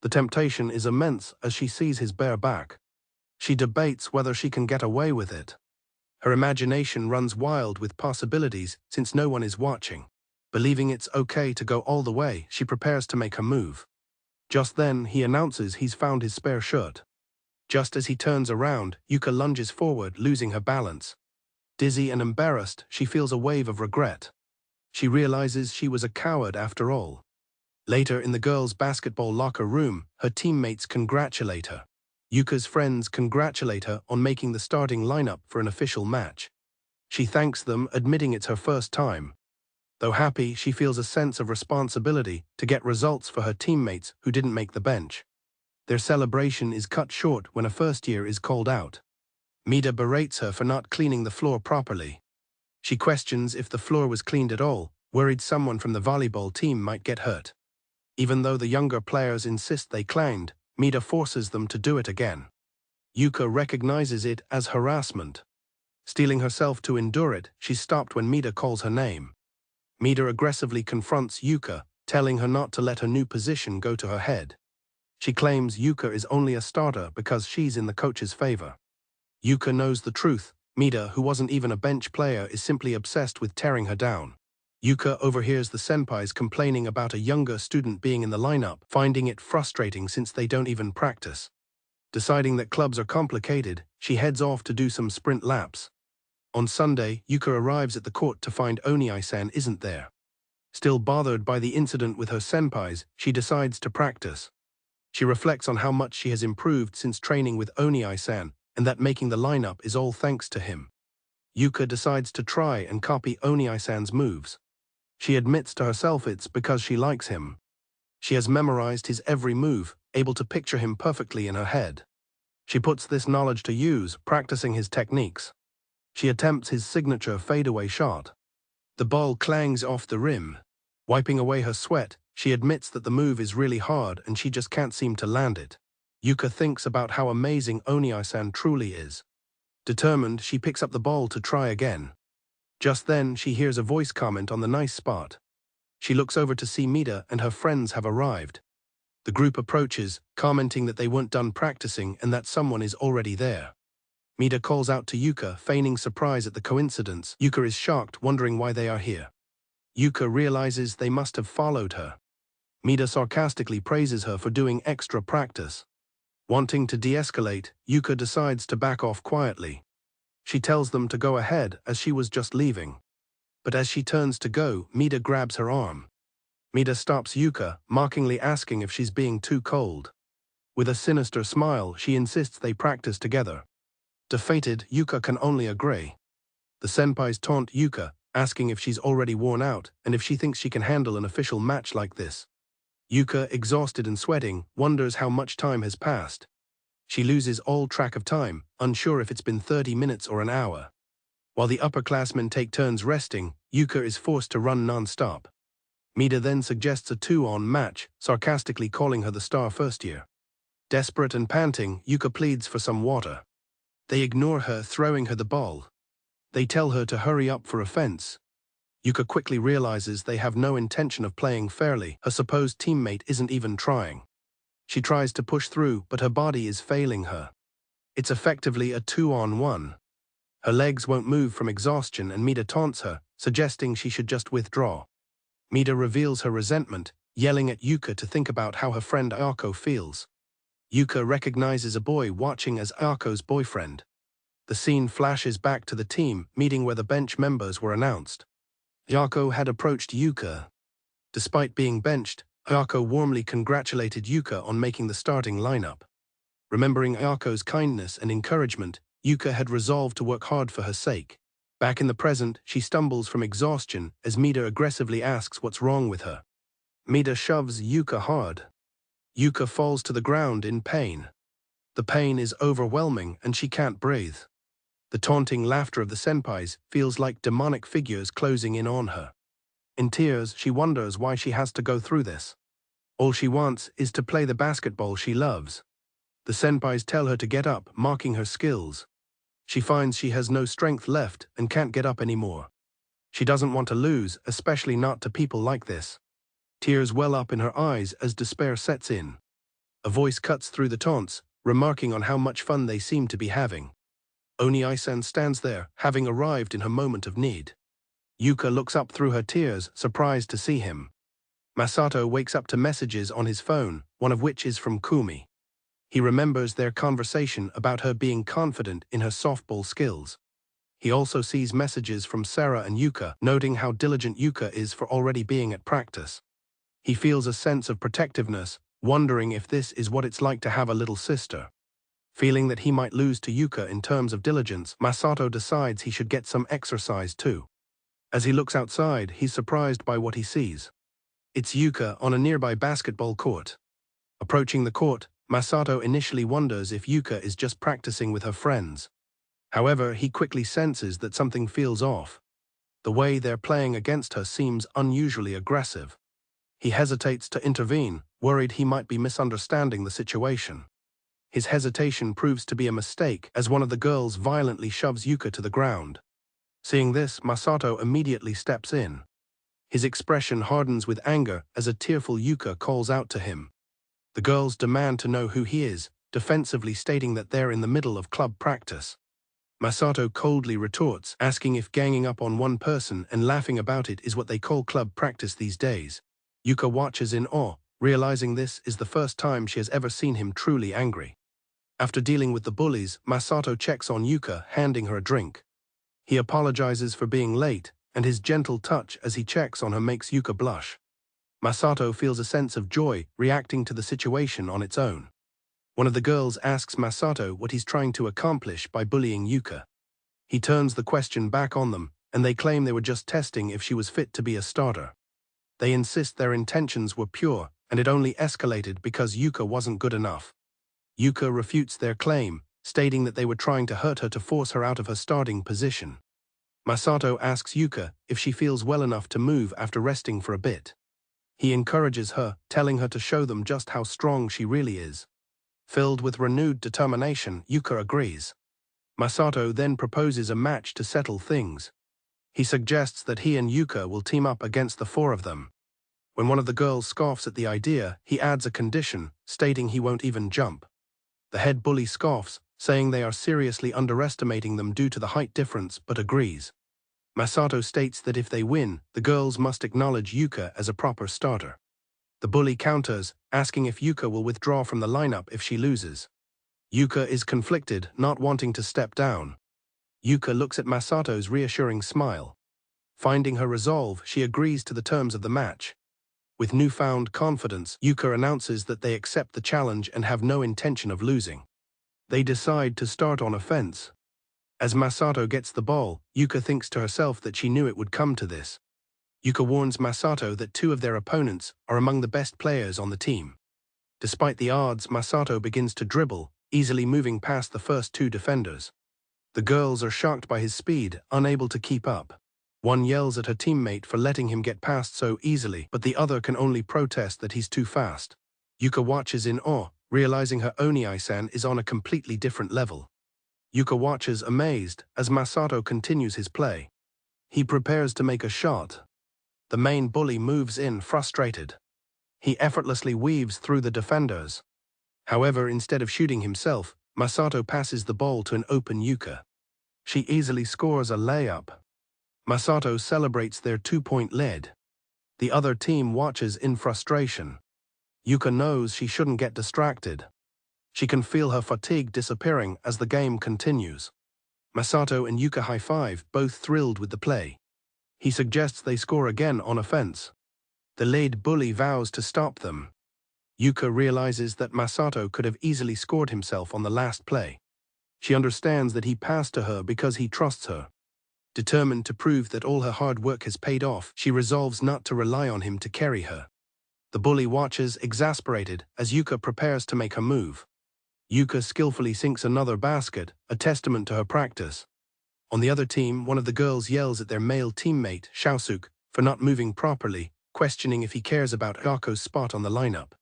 S1: The temptation is immense as she sees his bare back. She debates whether she can get away with it. Her imagination runs wild with possibilities since no one is watching. Believing it's okay to go all the way, she prepares to make her move. Just then, he announces he's found his spare shirt. Just as he turns around, Yuka lunges forward, losing her balance. Dizzy and embarrassed, she feels a wave of regret. She realizes she was a coward after all. Later in the girls' basketball locker room, her teammates congratulate her. Yuka's friends congratulate her on making the starting lineup for an official match. She thanks them, admitting it's her first time. Though happy, she feels a sense of responsibility to get results for her teammates who didn't make the bench. Their celebration is cut short when a first year is called out. Mida berates her for not cleaning the floor properly. She questions if the floor was cleaned at all, worried someone from the volleyball team might get hurt. Even though the younger players insist they cleaned, Mida forces them to do it again. Yuka recognizes it as harassment. Steeling herself to endure it, she's stopped when Mida calls her name. Mida aggressively confronts Yuka, telling her not to let her new position go to her head. She claims Yuka is only a starter because she's in the coach's favor. Yuka knows the truth. Mida, who wasn't even a bench player, is simply obsessed with tearing her down. Yuka overhears the senpais complaining about a younger student being in the lineup, finding it frustrating since they don't even practice. Deciding that clubs are complicated, she heads off to do some sprint laps. On Sunday, Yuka arrives at the court to find Oni-san isn't there. Still bothered by the incident with her senpais, she decides to practice. She reflects on how much she has improved since training with Oni-san, and that making the lineup is all thanks to him. Yuka decides to try and copy Oni-san's moves. She admits to herself it's because she likes him. She has memorized his every move, able to picture him perfectly in her head. She puts this knowledge to use, practicing his techniques. She attempts his signature fadeaway shot. The ball clangs off the rim. Wiping away her sweat, she admits that the move is really hard and she just can't seem to land it. Yuka thinks about how amazing Oni-san truly is. Determined, she picks up the ball to try again. Just then, she hears a voice comment on the nice spot. She looks over to see Mida and her friends have arrived. The group approaches, commenting that they weren't done practicing and that someone is already there. Mida calls out to Yuka, feigning surprise at the coincidence. Yuka is shocked, wondering why they are here. Yuka realizes they must have followed her. Mida sarcastically praises her for doing extra practice. Wanting to de-escalate, Yuka decides to back off quietly. She tells them to go ahead as she was just leaving. But as she turns to go, Mida grabs her arm. Mida stops Yuka, mockingly asking if she's being too cold. With a sinister smile, she insists they practice together. Defeated, Yuka can only agree. The senpais taunt Yuka, asking if she's already worn out and if she thinks she can handle an official match like this. Yuka, exhausted and sweating, wonders how much time has passed. She loses all track of time, unsure if it's been 30 minutes or an hour. While the upperclassmen take turns resting, Yuka is forced to run non-stop. Mida then suggests a 2-on match, sarcastically calling her the star first year. Desperate and panting, Yuka pleads for some water. They ignore her, throwing her the ball. They tell her to hurry up for offense. Yuka quickly realizes they have no intention of playing fairly. Her supposed teammate isn't even trying. She tries to push through, but her body is failing her. It's effectively a 2-on-1. Her legs won't move from exhaustion and Mida taunts her, suggesting she should just withdraw. Mida reveals her resentment, yelling at Yuka to think about how her friend Ayako feels. Yuka recognizes a boy watching as Ayako's boyfriend. The scene flashes back to the team meeting where the bench members were announced. Ayako had approached Yuka. Despite being benched, Ayako warmly congratulated Yuka on making the starting lineup. Remembering Ayako's kindness and encouragement, Yuka had resolved to work hard for her sake. Back in the present, she stumbles from exhaustion as Mida aggressively asks what's wrong with her. Mida shoves Yuka hard. Yuka falls to the ground in pain. The pain is overwhelming and she can't breathe. The taunting laughter of the senpais feels like demonic figures closing in on her. In tears, she wonders why she has to go through this. All she wants is to play the basketball she loves. The senpais tell her to get up, mocking her skills. She finds she has no strength left and can't get up anymore. She doesn't want to lose, especially not to people like this. Tears well up in her eyes as despair sets in. A voice cuts through the taunts, remarking on how much fun they seem to be having. Oni-san stands there, having arrived in her moment of need. Yuka looks up through her tears, surprised to see him. Masato wakes up to messages on his phone, one of which is from Kumi. He remembers their conversation about her being confident in her softball skills. He also sees messages from Sarah and Yuka, noting how diligent Yuka is for already being at practice. He feels a sense of protectiveness, wondering if this is what it's like to have a little sister. Feeling that he might lose to Yuka in terms of diligence, Masato decides he should get some exercise too. As he looks outside, he's surprised by what he sees. It's Yuka on a nearby basketball court. Approaching the court, Masato initially wonders if Yuka is just practicing with her friends. However, he quickly senses that something feels off. The way they're playing against her seems unusually aggressive. He hesitates to intervene, worried he might be misunderstanding the situation. His hesitation proves to be a mistake as one of the girls violently shoves Yuka to the ground. Seeing this, Masato immediately steps in. His expression hardens with anger as a tearful Yuka calls out to him. The girls demand to know who he is, defensively stating that they're in the middle of club practice. Masato coldly retorts, asking if ganging up on one person and laughing about it is what they call club practice these days. Yuka watches in awe, realizing this is the first time she has ever seen him truly angry. After dealing with the bullies, Masato checks on Yuka, handing her a drink. He apologizes for being late, and his gentle touch as he checks on her makes Yuka blush. Masato feels a sense of joy, reacting to the situation on its own. One of the girls asks Masato what he's trying to accomplish by bullying Yuka. He turns the question back on them, and they claim they were just testing if she was fit to be a starter. They insist their intentions were pure, and it only escalated because Yuka wasn't good enough. Yuka refutes their claim, stating that they were trying to hurt her to force her out of her starting position. Masato asks Yuka if she feels well enough to move after resting for a bit. He encourages her, telling her to show them just how strong she really is. Filled with renewed determination, Yuka agrees. Masato then proposes a match to settle things. He suggests that he and Yuka will team up against the four of them. When one of the girls scoffs at the idea, he adds a condition, stating he won't even jump. The head bully scoffs, saying they are seriously underestimating them due to the height difference, but agrees. Masato states that if they win, the girls must acknowledge Yuka as a proper starter. The bully counters, asking if Yuka will withdraw from the lineup if she loses. Yuka is conflicted, not wanting to step down. Yuka looks at Masato's reassuring smile. Finding her resolve, she agrees to the terms of the match. With newfound confidence, Yuka announces that they accept the challenge and have no intention of losing. They decide to start on offense. As Masato gets the ball, Yuka thinks to herself that she knew it would come to this. Yuka warns Masato that two of their opponents are among the best players on the team. Despite the odds, Masato begins to dribble, easily moving past the first two defenders. The girls are shocked by his speed, unable to keep up. One yells at her teammate for letting him get past so easily, but the other can only protest that he's too fast. Yuka watches in awe, realizing her Oni-san is on a completely different level. Yuka watches amazed as Masato continues his play. He prepares to make a shot. The main bully moves in frustrated. He effortlessly weaves through the defenders. However, instead of shooting himself, Masato passes the ball to an open Yuka. She easily scores a layup. Masato celebrates their 2-point lead. The other team watches in frustration. Yuka knows she shouldn't get distracted. She can feel her fatigue disappearing as the game continues. Masato and Yuka high-five, both thrilled with the play. He suggests they score again on offense. The lead bully vows to stop them. Yuka realizes that Masato could have easily scored himself on the last play. She understands that he passed to her because he trusts her. Determined to prove that all her hard work has paid off, she resolves not to rely on him to carry her. The bully watches, exasperated, as Yuka prepares to make her move. Yuka skillfully sinks another basket, a testament to her practice. On the other team, one of the girls yells at their male teammate, Shaosuke, for not moving properly, questioning if he cares about Gako's spot on the lineup.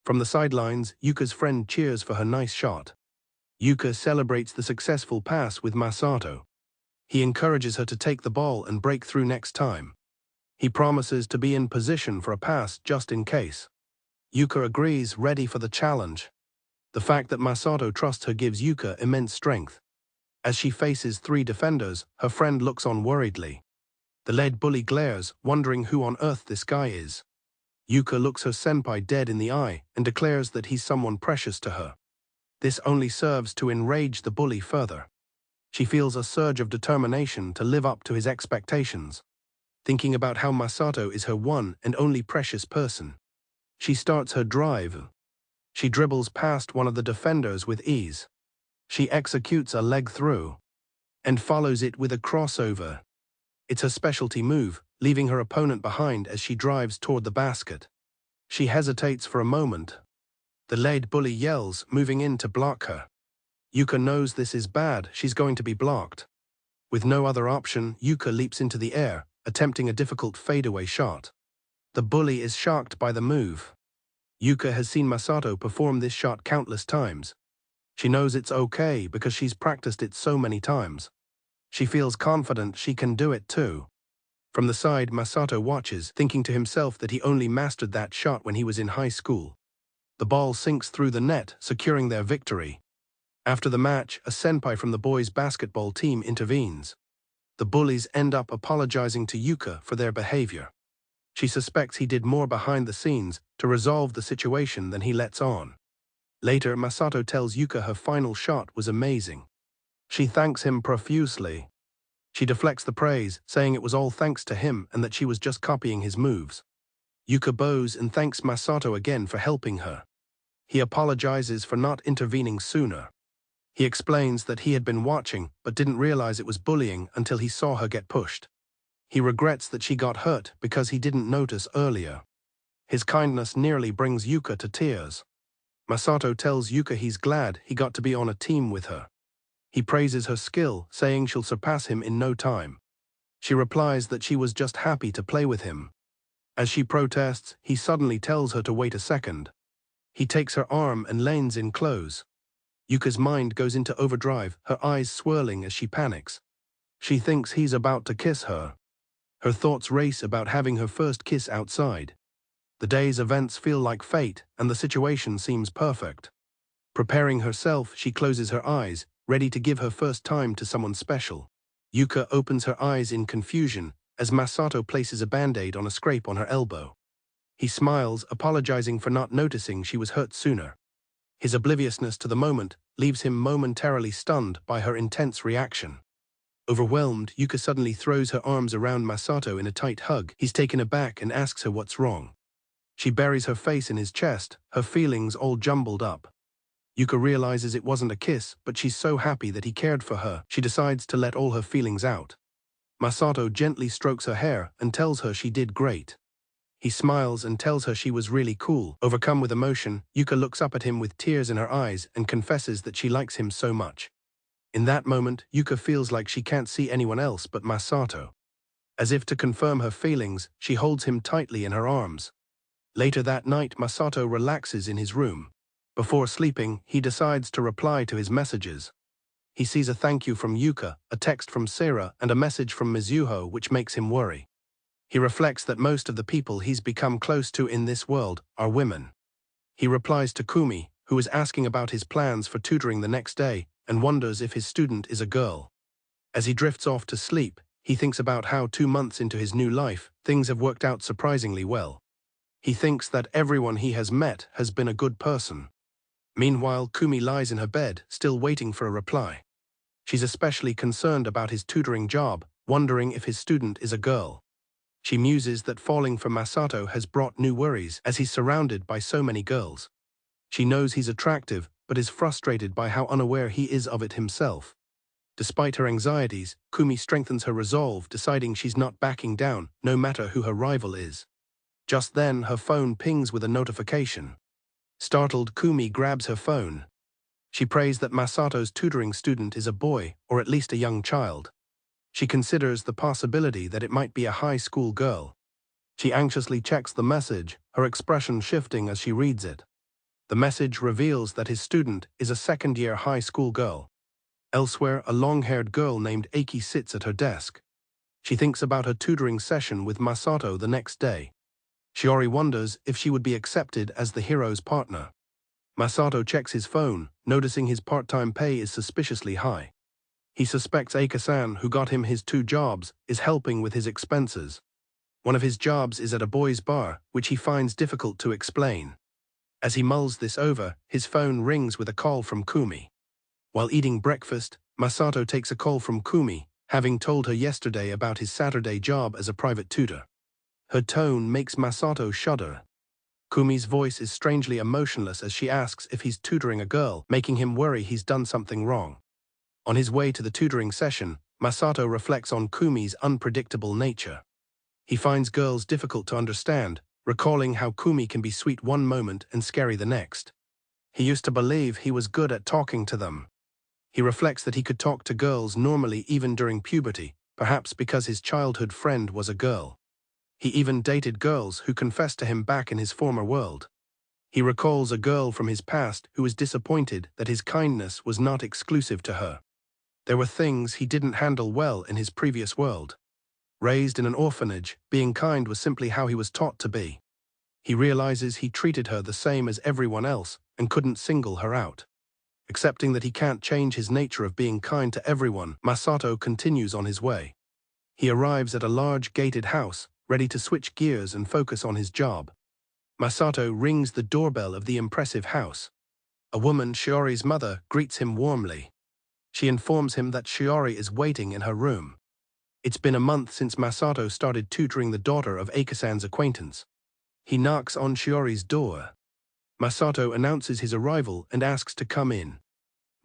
S1: From the sidelines, Yuka's friend cheers for her nice shot. Yuka celebrates the successful pass with Masato. He encourages her to take the ball and break through next time. He promises to be in position for a pass just in case. Yuka agrees, ready for the challenge. The fact that Masato trusts her gives Yuka immense strength. As she faces three defenders, her friend looks on worriedly. The lead bully glares, wondering who on earth this guy is. Yuka looks her senpai dead in the eye and declares that he's someone precious to her. This only serves to enrage the bully further. She feels a surge of determination to live up to his expectations. Thinking about how Masato is her one and only precious person, she starts her drive. She dribbles past one of the defenders with ease. She executes a leg through and follows it with a crossover. It's her specialty move, leaving her opponent behind as she drives toward the basket. She hesitates for a moment. The lead bully yells, moving in to block her. Yuka knows this is bad, she's going to be blocked. With no other option, Yuka leaps into the air, attempting a difficult fadeaway shot. The bully is shocked by the move. Yuka has seen Masato perform this shot countless times. She knows it's okay because she's practiced it so many times. She feels confident she can do it too. From the side, Masato watches, thinking to himself that he only mastered that shot when he was in high school. The ball sinks through the net, securing their victory. After the match, a senpai from the boys' basketball team intervenes. The bullies end up apologizing to Yuka for their behavior. She suspects he did more behind the scenes to resolve the situation than he lets on. Later, Masato tells Yuka her final shot was amazing. She thanks him profusely. She deflects the praise, saying it was all thanks to him and that she was just copying his moves. Yuka bows and thanks Masato again for helping her. He apologizes for not intervening sooner. He explains that he had been watching but didn't realize it was bullying until he saw her get pushed. He regrets that she got hurt because he didn't notice earlier. His kindness nearly brings Yuka to tears. Masato tells Yuka he's glad he got to be on a team with her. He praises her skill, saying she'll surpass him in no time. She replies that she was just happy to play with him. As she protests, he suddenly tells her to wait a second. He takes her arm and leans in close. Yuka's mind goes into overdrive, her eyes swirling as she panics. She thinks he's about to kiss her. Her thoughts race about having her first kiss outside. The day's events feel like fate, and the situation seems perfect. Preparing herself, she closes her eyes, ready to give her first time to someone special. Yuka opens her eyes in confusion as Masato places a band-aid on a scrape on her elbow. He smiles, apologizing for not noticing she was hurt sooner. His obliviousness to the moment leaves him momentarily stunned by her intense reaction. Overwhelmed, Yuka suddenly throws her arms around Masato in a tight hug. He's taken aback and asks her what's wrong. She buries her face in his chest, her feelings all jumbled up. Yuka realizes it wasn't a kiss, but she's so happy that he cared for her, she decides to let all her feelings out. Masato gently strokes her hair and tells her she did great. He smiles and tells her she was really cool. Overcome with emotion, Yuka looks up at him with tears in her eyes and confesses that she likes him so much. In that moment, Yuka feels like she can't see anyone else but Masato. As if to confirm her feelings, she holds him tightly in her arms. Later that night, Masato relaxes in his room. Before sleeping, he decides to reply to his messages. He sees a thank you from Yuka, a text from Sarah, and a message from Mizuho, which makes him worry. He reflects that most of the people he's become close to in this world are women. He replies to Kumi, who is asking about his plans for tutoring the next day, and wonders if his student is a girl. As he drifts off to sleep, he thinks about how 2 months into his new life, things have worked out surprisingly well. He thinks that everyone he has met has been a good person. Meanwhile, Kumi lies in her bed, still waiting for a reply. She's especially concerned about his tutoring job, wondering if his student is a girl. She muses that falling for Masato has brought new worries as he's surrounded by so many girls. She knows he's attractive, but is frustrated by how unaware he is of it himself. Despite her anxieties, Kumi strengthens her resolve, deciding she's not backing down, no matter who her rival is. Just then, her phone pings with a notification. Startled, Kumi grabs her phone. She prays that Masato's tutoring student is a boy, or at least a young child. She considers the possibility that it might be a high school girl. She anxiously checks the message, her expression shifting as she reads it. The message reveals that his student is a second-year high school girl. Elsewhere, a long-haired girl named Aki sits at her desk. She thinks about her tutoring session with Masato the next day. Shiori wonders if she would be accepted as the hero's partner. Masato checks his phone, noticing his part-time pay is suspiciously high. He suspects Aika-san, who got him his 2 jobs, is helping with his expenses. One of his jobs is at a boys' bar, which he finds difficult to explain. As he mulls this over, his phone rings with a call from Kumi. While eating breakfast, Masato takes a call from Kumi, having told her yesterday about his Saturday job as a private tutor. Her tone makes Masato shudder. Kumi's voice is strangely emotionless as she asks if he's tutoring a girl, making him worry he's done something wrong. On his way to the tutoring session, Masato reflects on Kumi's unpredictable nature. He finds girls difficult to understand, recalling how Kumi can be sweet one moment and scary the next. He used to believe he was good at talking to them. He reflects that he could talk to girls normally even during puberty, perhaps because his childhood friend was a girl. He even dated girls who confessed to him back in his former world. He recalls a girl from his past who was disappointed that his kindness was not exclusive to her. There were things he didn't handle well in his previous world. Raised in an orphanage, being kind was simply how he was taught to be. He realizes he treated her the same as everyone else and couldn't single her out. Accepting that he can't change his nature of being kind to everyone, Masato continues on his way. He arrives at a large gated house, ready to switch gears and focus on his job. Masato rings the doorbell of the impressive house. A woman, Shiori's mother, greets him warmly. She informs him that Shiori is waiting in her room. It's been a month since Masato started tutoring the daughter of Aika-san's acquaintance. He knocks on Shiori's door. Masato announces his arrival and asks to come in.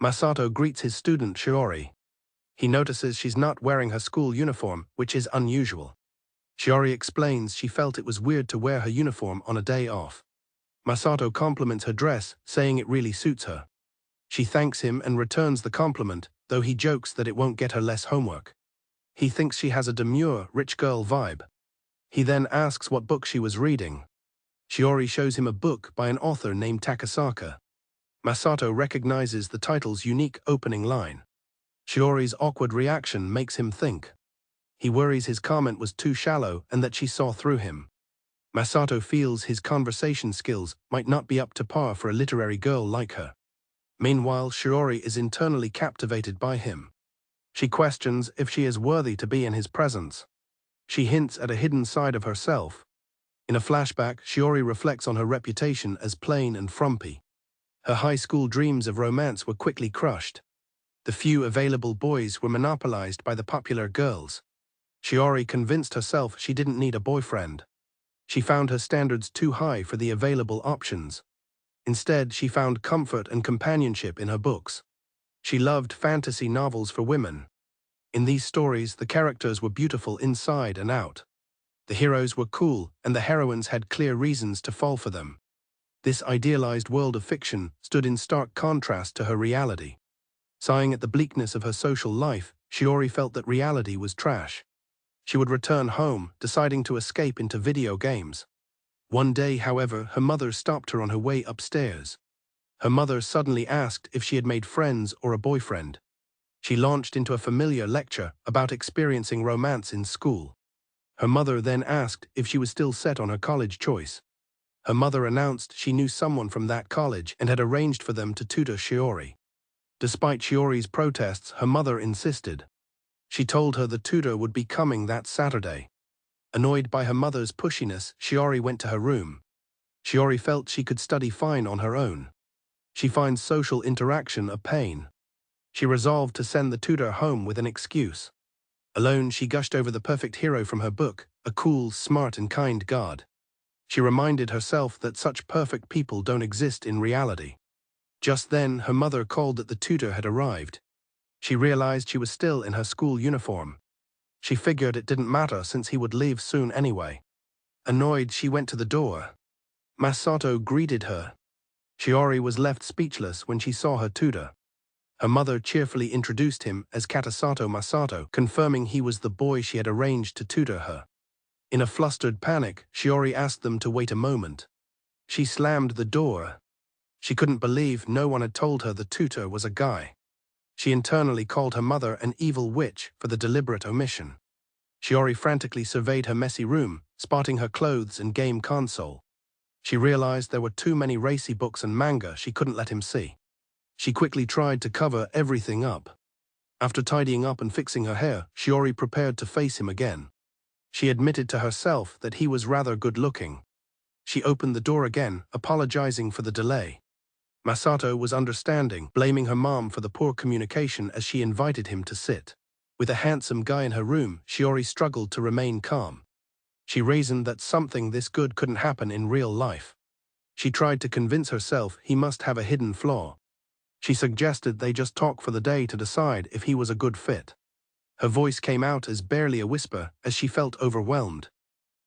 S1: Masato greets his student Shiori. He notices she's not wearing her school uniform, which is unusual. Shiori explains she felt it was weird to wear her uniform on a day off. Masato compliments her dress, saying it really suits her. She thanks him and returns the compliment, though he jokes that it won't get her less homework. He thinks she has a demure, rich girl vibe. He then asks what book she was reading. Shiori shows him a book by an author named Takasaka. Masato recognizes the title's unique opening line. Shiori's awkward reaction makes him think. He worries his comment was too shallow and that she saw through him. Masato feels his conversation skills might not be up to par for a literary girl like her. Meanwhile, Shiori is internally captivated by him. She questions if she is worthy to be in his presence. She hints at a hidden side of herself. In a flashback, Shiori reflects on her reputation as plain and frumpy. Her high school dreams of romance were quickly crushed. The few available boys were monopolized by the popular girls. Shiori convinced herself she didn't need a boyfriend. She found her standards too high for the available options. Instead, she found comfort and companionship in her books. She loved fantasy novels for women. In these stories, the characters were beautiful inside and out. The heroes were cool, and the heroines had clear reasons to fall for them. This idealized world of fiction stood in stark contrast to her reality. Sighing at the bleakness of her social life, Shiori felt that reality was trash. She would return home, deciding to escape into video games. One day, however, her mother stopped her on her way upstairs. Her mother suddenly asked if she had made friends or a boyfriend. She launched into a familiar lecture about experiencing romance in school. Her mother then asked if she was still set on her college choice. Her mother announced she knew someone from that college and had arranged for them to tutor Shiori. Despite Shiori's protests, her mother insisted. She told her the tutor would be coming that Saturday. Annoyed by her mother's pushiness, Shiori went to her room. Shiori felt she could study fine on her own. She finds social interaction a pain. She resolved to send the tutor home with an excuse. Alone, she gushed over the perfect hero from her book, a cool, smart and kind god. She reminded herself that such perfect people don't exist in reality. Just then, her mother called that the tutor had arrived. She realized she was still in her school uniform. She figured it didn't matter since he would leave soon anyway. Annoyed, she went to the door. Masato greeted her. Shiori was left speechless when she saw her tutor. Her mother cheerfully introduced him as Katasato Masato, confirming he was the boy she had arranged to tutor her. In a flustered panic, Shiori asked them to wait a moment. She slammed the door. She couldn't believe no one had told her the tutor was a guy. She internally called her mother an evil witch for the deliberate omission. Shiori frantically surveyed her messy room, spotting her clothes and game console. She realized there were too many racy books and manga she couldn't let him see. She quickly tried to cover everything up. After tidying up and fixing her hair, Shiori prepared to face him again. She admitted to herself that he was rather good-looking. She opened the door again, apologizing for the delay. Masato was understanding, blaming her mom for the poor communication as she invited him to sit. With a handsome guy in her room, Shiori struggled to remain calm. She reasoned that something this good couldn't happen in real life. She tried to convince herself he must have a hidden flaw. She suggested they just talk for the day to decide if he was a good fit. Her voice came out as barely a whisper as she felt overwhelmed.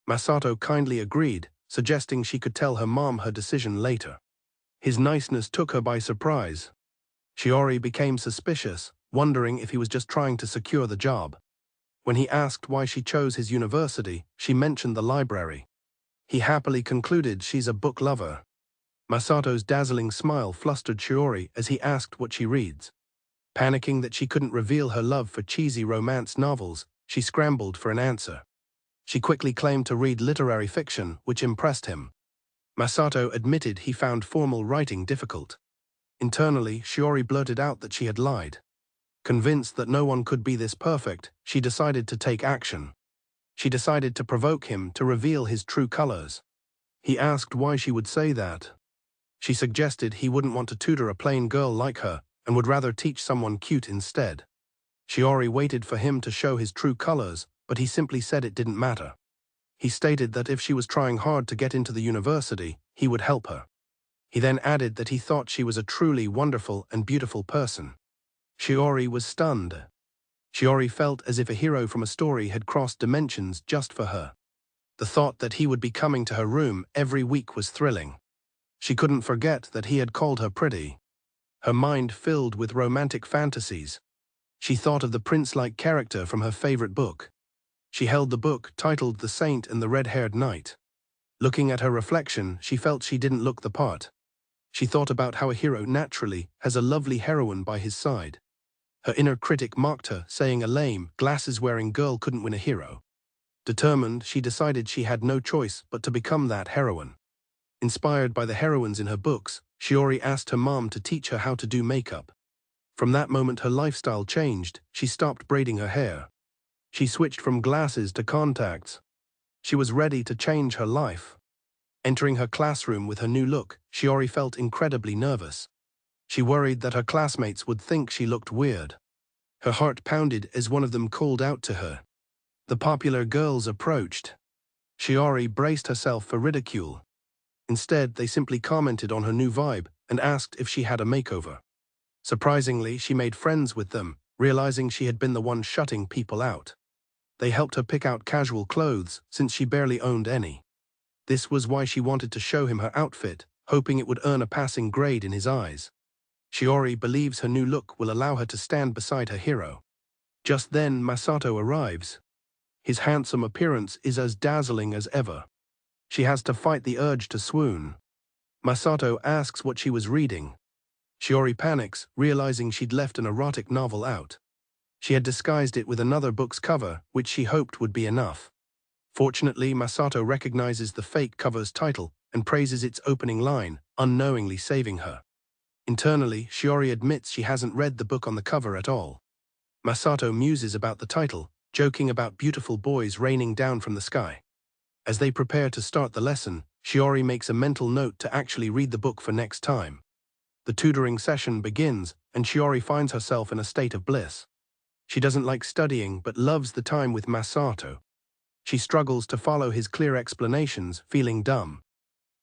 S1: Masato kindly agreed, suggesting she could tell her mom her decision later. His niceness took her by surprise. Shiori became suspicious, wondering if he was just trying to secure the job. When he asked why she chose his university, she mentioned the library. He happily concluded she's a book lover. Masato's dazzling smile flustered Shiori as he asked what she reads. Panicking that she couldn't reveal her love for cheesy romance novels, she scrambled for an answer. She quickly claimed to read literary fiction, which impressed him. Masato admitted he found formal writing difficult. Internally, Shiori blurted out that she had lied. Convinced that no one could be this perfect, she decided to take action. She decided to provoke him to reveal his true colors. He asked why she would say that. She suggested he wouldn't want to tutor a plain girl like her and would rather teach someone cute instead. Shiori waited for him to show his true colors, but he simply said it didn't matter. He stated that if she was trying hard to get into the university, he would help her. He then added that he thought she was a truly wonderful and beautiful person. Shiori was stunned. Shiori felt as if a hero from a story had crossed dimensions just for her. The thought that he would be coming to her room every week was thrilling. She couldn't forget that he had called her pretty. Her mind filled with romantic fantasies. She thought of the prince-like character from her favorite book. She held the book titled The Saint and the Red-Haired Knight. Looking at her reflection, she felt she didn't look the part. She thought about how a hero naturally has a lovely heroine by his side. Her inner critic mocked her, saying a lame, glasses-wearing girl couldn't win a hero. Determined, she decided she had no choice but to become that heroine. Inspired by the heroines in her books, Shiori asked her mom to teach her how to do makeup. From that moment her lifestyle changed. She stopped braiding her hair. She switched from glasses to contacts. She was ready to change her life. Entering her classroom with her new look, Shiori felt incredibly nervous. She worried that her classmates would think she looked weird. Her heart pounded as one of them called out to her. The popular girls approached. Shiori braced herself for ridicule. Instead, they simply commented on her new vibe and asked if she had a makeover. Surprisingly, she made friends with them, realizing she had been the one shutting people out. They helped her pick out casual clothes, since she barely owned any. This was why she wanted to show him her outfit, hoping it would earn a passing grade in his eyes. Shiori believes her new look will allow her to stand beside her hero. Just then, Masato arrives. His handsome appearance is as dazzling as ever. She has to fight the urge to swoon. Masato asks what she was reading. Shiori panics, realizing she'd left an erotic novel out. She had disguised it with another book's cover, which she hoped would be enough. Fortunately, Masato recognizes the fake cover's title and praises its opening line, unknowingly saving her. Internally, Shiori admits she hasn't read the book on the cover at all. Masato muses about the title, joking about beautiful boys raining down from the sky. As they prepare to start the lesson, Shiori makes a mental note to actually read the book for next time. The tutoring session begins, and Shiori finds herself in a state of bliss. She doesn't like studying but loves the time with Masato. She struggles to follow his clear explanations, feeling dumb.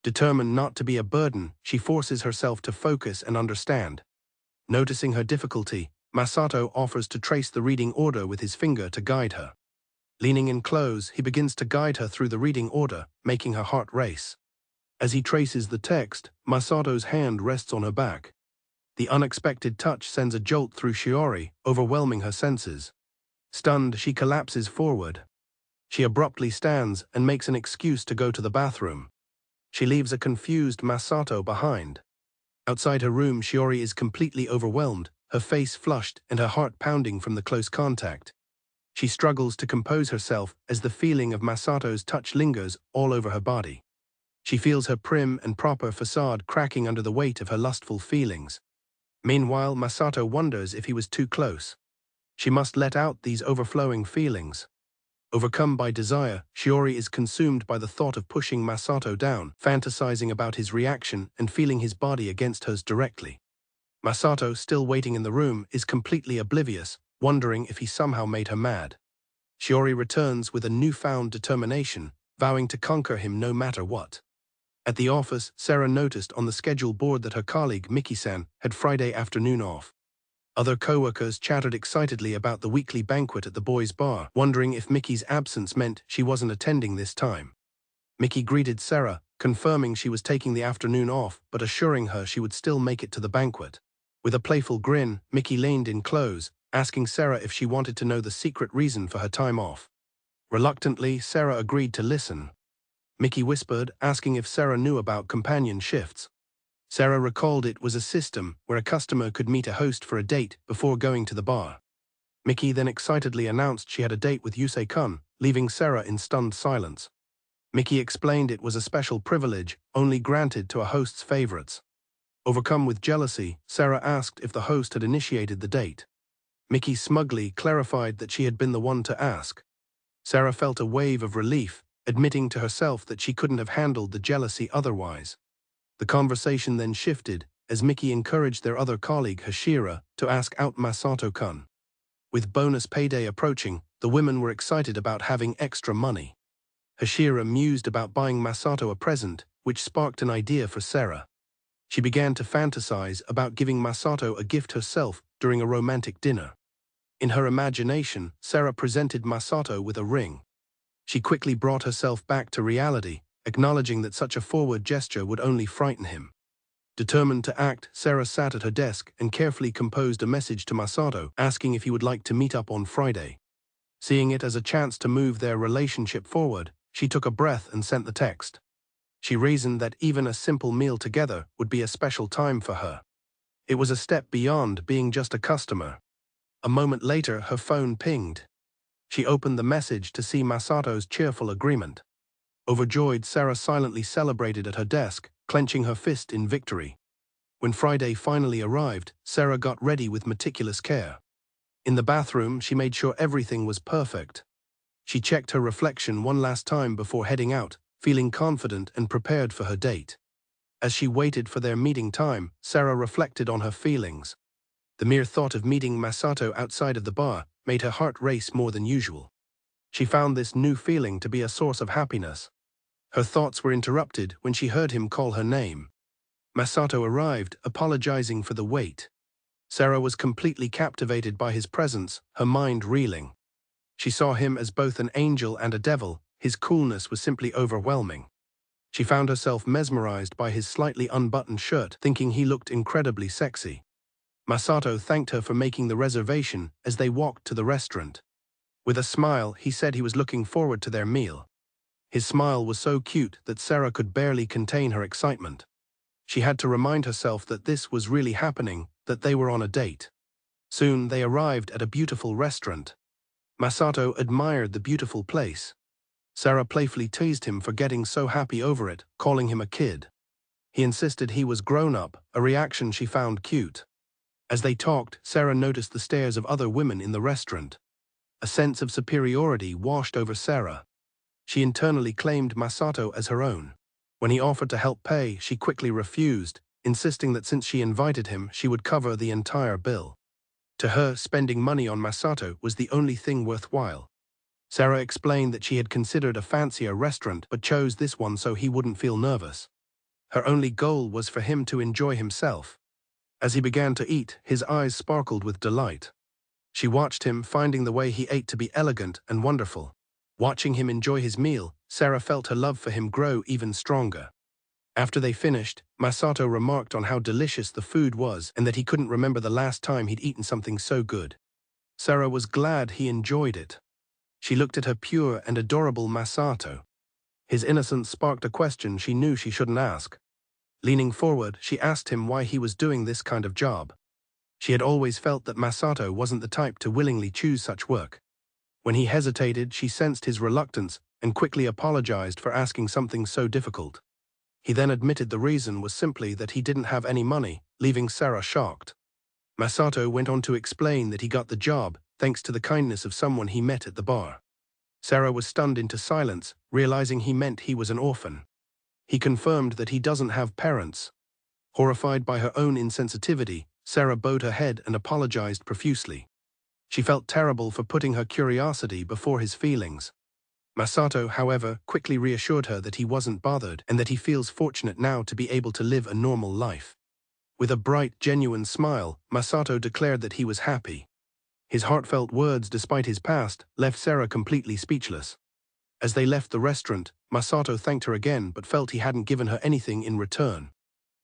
S1: Determined not to be a burden, she forces herself to focus and understand. Noticing her difficulty, Masato offers to trace the reading order with his finger to guide her. Leaning in close, he begins to guide her through the reading order, making her heart race. As he traces the text, Masato's hand rests on her back. The unexpected touch sends a jolt through Shiori, overwhelming her senses. Stunned, she collapses forward. She abruptly stands and makes an excuse to go to the bathroom. She leaves a confused Masato behind. Outside her room, Shiori is completely overwhelmed, her face flushed and her heart pounding from the close contact. She struggles to compose herself as the feeling of Masato's touch lingers all over her body. She feels her prim and proper facade cracking under the weight of her lustful feelings. Meanwhile, Masato wonders if he was too close. She must let out these overflowing feelings. Overcome by desire, Shiori is consumed by the thought of pushing Masato down, fantasizing about his reaction and feeling his body against hers directly. Masato, still waiting in the room, is completely oblivious, wondering if he somehow made her mad. Shiori returns with a newfound determination, vowing to conquer him no matter what. At the office, Sarah noticed on the schedule board that her colleague, Miki-san, had Friday afternoon off. Other co-workers chattered excitedly about the weekly banquet at the boys' bar, wondering if Miki's absence meant she wasn't attending this time. Miki greeted Sarah, confirming she was taking the afternoon off but assuring her she would still make it to the banquet. With a playful grin, Miki leaned in close, asking Sarah if she wanted to know the secret reason for her time off. Reluctantly, Sarah agreed to listen. Miki whispered, asking if Sarah knew about companion shifts. Sarah recalled it was a system where a customer could meet a host for a date before going to the bar. Miki then excitedly announced she had a date with Yusei-kun, leaving Sarah in stunned silence. Miki explained it was a special privilege, only granted to a host's favorites. Overcome with jealousy, Sarah asked if the host had initiated the date. Miki smugly clarified that she had been the one to ask. Sarah felt a wave of relief, admitting to herself that she couldn't have handled the jealousy otherwise. The conversation then shifted, as Miki encouraged their other colleague Hashira to ask out Masato-kun. With bonus payday approaching, the women were excited about having extra money. Hashira mused about buying Masato a present, which sparked an idea for Sarah. She began to fantasize about giving Masato a gift herself during a romantic dinner. In her imagination, Sarah presented Masato with a ring. She quickly brought herself back to reality, acknowledging that such a forward gesture would only frighten him. Determined to act, Sarah sat at her desk and carefully composed a message to Masato, asking if he would like to meet up on Friday. Seeing it as a chance to move their relationship forward, she took a breath and sent the text. She reasoned that even a simple meal together would be a special time for her. It was a step beyond being just a customer. A moment later, her phone pinged. She opened the message to see Masato's cheerful agreement. Overjoyed, Sarah silently celebrated at her desk, clenching her fist in victory. When Friday finally arrived, Sarah got ready with meticulous care. In the bathroom, she made sure everything was perfect. She checked her reflection one last time before heading out, feeling confident and prepared for her date. As she waited for their meeting time, Sarah reflected on her feelings. The mere thought of meeting Masato outside of the bar made her heart race more than usual. She found this new feeling to be a source of happiness. Her thoughts were interrupted when she heard him call her name. Masato arrived, apologizing for the wait. Sarah was completely captivated by his presence, her mind reeling. She saw him as both an angel and a devil. His coolness was simply overwhelming. She found herself mesmerized by his slightly unbuttoned shirt, thinking he looked incredibly sexy. Masato thanked her for making the reservation as they walked to the restaurant. With a smile, he said he was looking forward to their meal. His smile was so cute that Sarah could barely contain her excitement. She had to remind herself that this was really happening, that they were on a date. Soon they arrived at a beautiful restaurant. Masato admired the beautiful place. Sarah playfully teased him for getting so happy over it, calling him a kid. He insisted he was grown up, a reaction she found cute. As they talked, Sarah noticed the stares of other women in the restaurant. A sense of superiority washed over Sarah. She internally claimed Masato as her own. When he offered to help pay, she quickly refused, insisting that since she invited him, she would cover the entire bill. To her, spending money on Masato was the only thing worthwhile. Sarah explained that she had considered a fancier restaurant but chose this one so he wouldn't feel nervous. Her only goal was for him to enjoy himself. As he began to eat, his eyes sparkled with delight. She watched him, finding the way he ate to be elegant and wonderful. Watching him enjoy his meal, Sarah felt her love for him grow even stronger. After they finished, Masato remarked on how delicious the food was and that he couldn't remember the last time he'd eaten something so good. Sarah was glad he enjoyed it. She looked at her pure and adorable Masato. His innocence sparked a question she knew she shouldn't ask. Leaning forward, she asked him why he was doing this kind of job. She had always felt that Masato wasn't the type to willingly choose such work. When he hesitated, she sensed his reluctance and quickly apologized for asking something so difficult. He then admitted the reason was simply that he didn't have any money, leaving Sarah shocked. Masato went on to explain that he got the job thanks to the kindness of someone he met at the bar. Sarah was stunned into silence, realizing he meant he was an orphan. He confirmed that he doesn't have parents. Horrified by her own insensitivity, Sarah bowed her head and apologized profusely. She felt terrible for putting her curiosity before his feelings. Masato, however, quickly reassured her that he wasn't bothered and that he feels fortunate now to be able to live a normal life. With a bright, genuine smile, Masato declared that he was happy. His heartfelt words, despite his past, left Sarah completely speechless. As they left the restaurant, Masato thanked her again but felt he hadn't given her anything in return.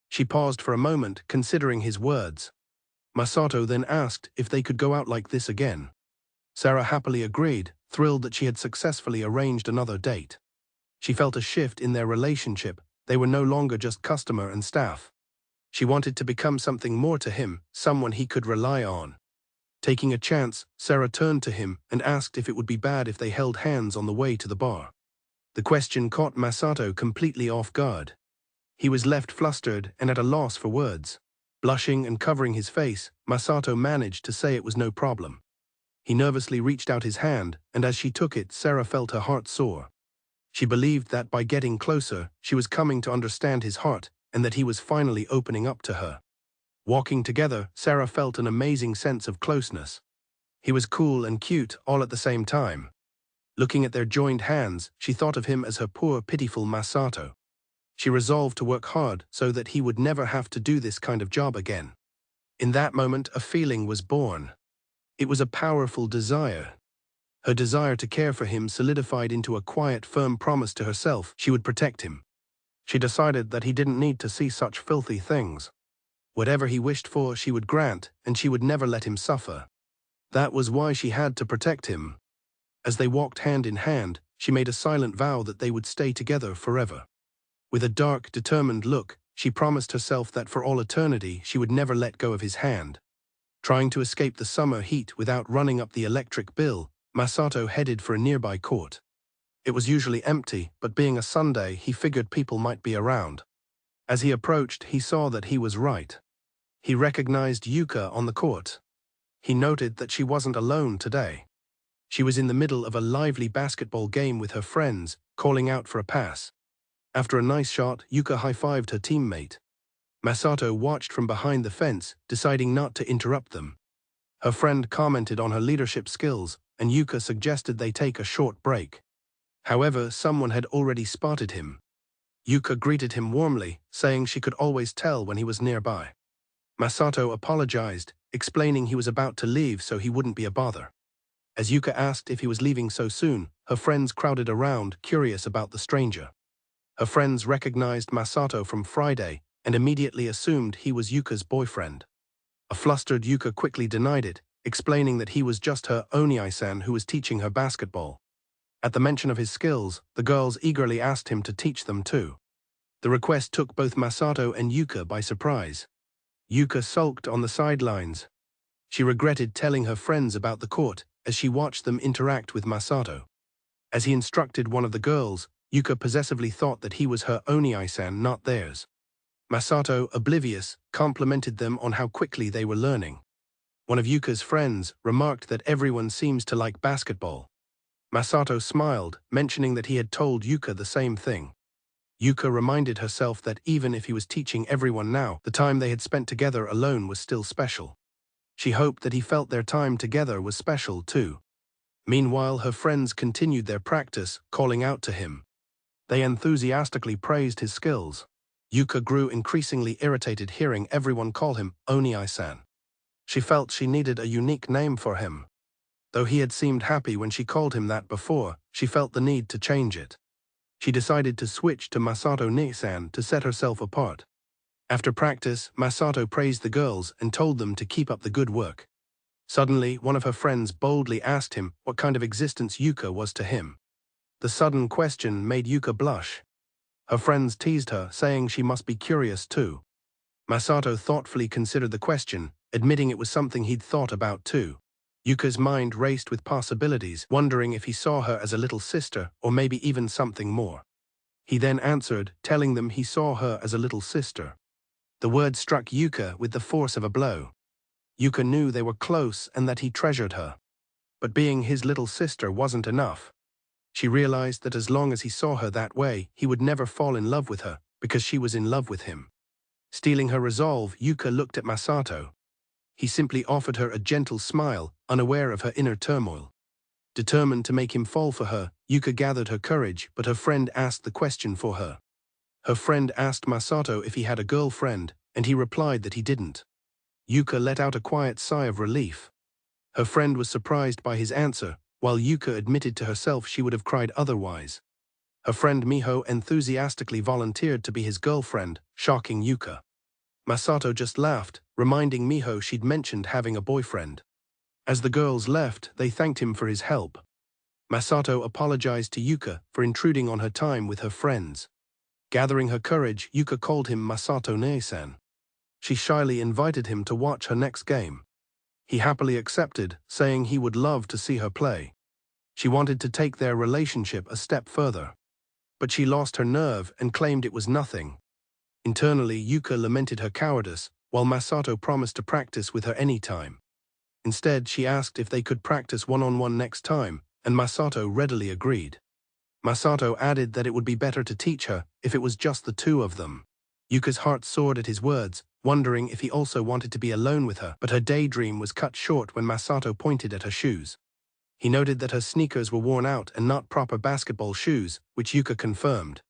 S1: She paused for a moment, considering his words. Masato then asked if they could go out like this again. Sarah happily agreed, thrilled that she had successfully arranged another date. She felt a shift in their relationship. They were no longer just customer and staff. She wanted to become something more to him, someone he could rely on. Taking a chance, Sarah turned to him and asked if it would be bad if they held hands on the way to the bar. The question caught Masato completely off guard. He was left flustered and at a loss for words. Blushing and covering his face, Masato managed to say it was no problem. He nervously reached out his hand, and as she took it, Sarah felt her heart soar. She believed that by getting closer, she was coming to understand his heart, and that he was finally opening up to her. Walking together, Sarah felt an amazing sense of closeness. He was cool and cute all at the same time. Looking at their joined hands, she thought of him as her poor, pitiful Masato. She resolved to work hard so that he would never have to do this kind of job again. In that moment, a feeling was born. It was a powerful desire. Her desire to care for him solidified into a quiet, firm promise to herself she would protect him. She decided that he didn't need to see such filthy things. Whatever he wished for, she would grant, and she would never let him suffer. That was why she had to protect him. As they walked hand in hand, she made a silent vow that they would stay together forever. With a dark, determined look, she promised herself that for all eternity she would never let go of his hand. Trying to escape the summer heat without running up the electric bill, Masato headed for a nearby court. It was usually empty, but being a Sunday, he figured people might be around. As he approached, he saw that he was right. He recognized Yuka on the court. He noted that she wasn't alone today. She was in the middle of a lively basketball game with her friends, calling out for a pass. After a nice shot, Yuka high-fived her teammate. Masato watched from behind the fence, deciding not to interrupt them. Her friend commented on her leadership skills, and Yuka suggested they take a short break. However, someone had already spotted him. Yuka greeted him warmly, saying she could always tell when he was nearby. Masato apologized, explaining he was about to leave so he wouldn't be a bother. As Yuka asked if he was leaving so soon, her friends crowded around, curious about the stranger. Her friends recognized Masato from Friday and immediately assumed he was Yuka's boyfriend. A flustered Yuka quickly denied it, explaining that he was just her Onii-san who was teaching her basketball. At the mention of his skills, the girls eagerly asked him to teach them too. The request took both Masato and Yuka by surprise. Yuka sulked on the sidelines. She regretted telling her friends about the court as she watched them interact with Masato. As he instructed one of the girls, Yuka possessively thought that he was her Onii-san, not theirs. Masato, oblivious, complimented them on how quickly they were learning. One of Yuka's friends remarked that everyone seems to like basketball. Masato smiled, mentioning that he had told Yuka the same thing. Yuka reminded herself that even if he was teaching everyone now, the time they had spent together alone was still special. She hoped that he felt their time together was special too. Meanwhile, her friends continued their practice, calling out to him. They enthusiastically praised his skills. Yuka grew increasingly irritated hearing everyone call him Onii-san. She felt she needed a unique name for him. Though he had seemed happy when she called him that before, she felt the need to change it. She decided to switch to Masato-ni-san to set herself apart. After practice, Masato praised the girls and told them to keep up the good work. Suddenly, one of her friends boldly asked him what kind of existence Yuka was to him. The sudden question made Yuka blush. Her friends teased her, saying she must be curious too. Masato thoughtfully considered the question, admitting it was something he'd thought about too. Yuka's mind raced with possibilities, wondering if he saw her as a little sister or maybe even something more. He then answered, telling them he saw her as a little sister. The word struck Yuka with the force of a blow. Yuka knew they were close and that he treasured her. But being his little sister wasn't enough. She realized that as long as he saw her that way, he would never fall in love with her, because she was in love with him. Stealing her resolve, Yuka looked at Masato. He simply offered her a gentle smile, unaware of her inner turmoil. Determined to make him fall for her, Yuka gathered her courage, but her friend asked the question for her. Her friend asked Masato if he had a girlfriend, and he replied that he didn't. Yuka let out a quiet sigh of relief. Her friend was surprised by his answer, while Yuka admitted to herself she would have cried otherwise. Her friend Miho enthusiastically volunteered to be his girlfriend, shocking Yuka. Masato just laughed, reminding Miho she'd mentioned having a boyfriend. As the girls left, they thanked him for his help. Masato apologized to Yuka for intruding on her time with her friends. Gathering her courage, Yuka called him Masato Ne-san. She shyly invited him to watch her next game. He happily accepted, saying he would love to see her play. She wanted to take their relationship a step further. But she lost her nerve and claimed it was nothing. Internally, Yuka lamented her cowardice, while Masato promised to practice with her anytime. Instead, she asked if they could practice one-on-one next time, and Masato readily agreed. Masato added that it would be better to teach her if it was just the two of them. Yuka's heart soared at his words, wondering if he also wanted to be alone with her, but her daydream was cut short when Masato pointed at her shoes. He noted that her sneakers were worn out and not proper basketball shoes, which Yuka confirmed.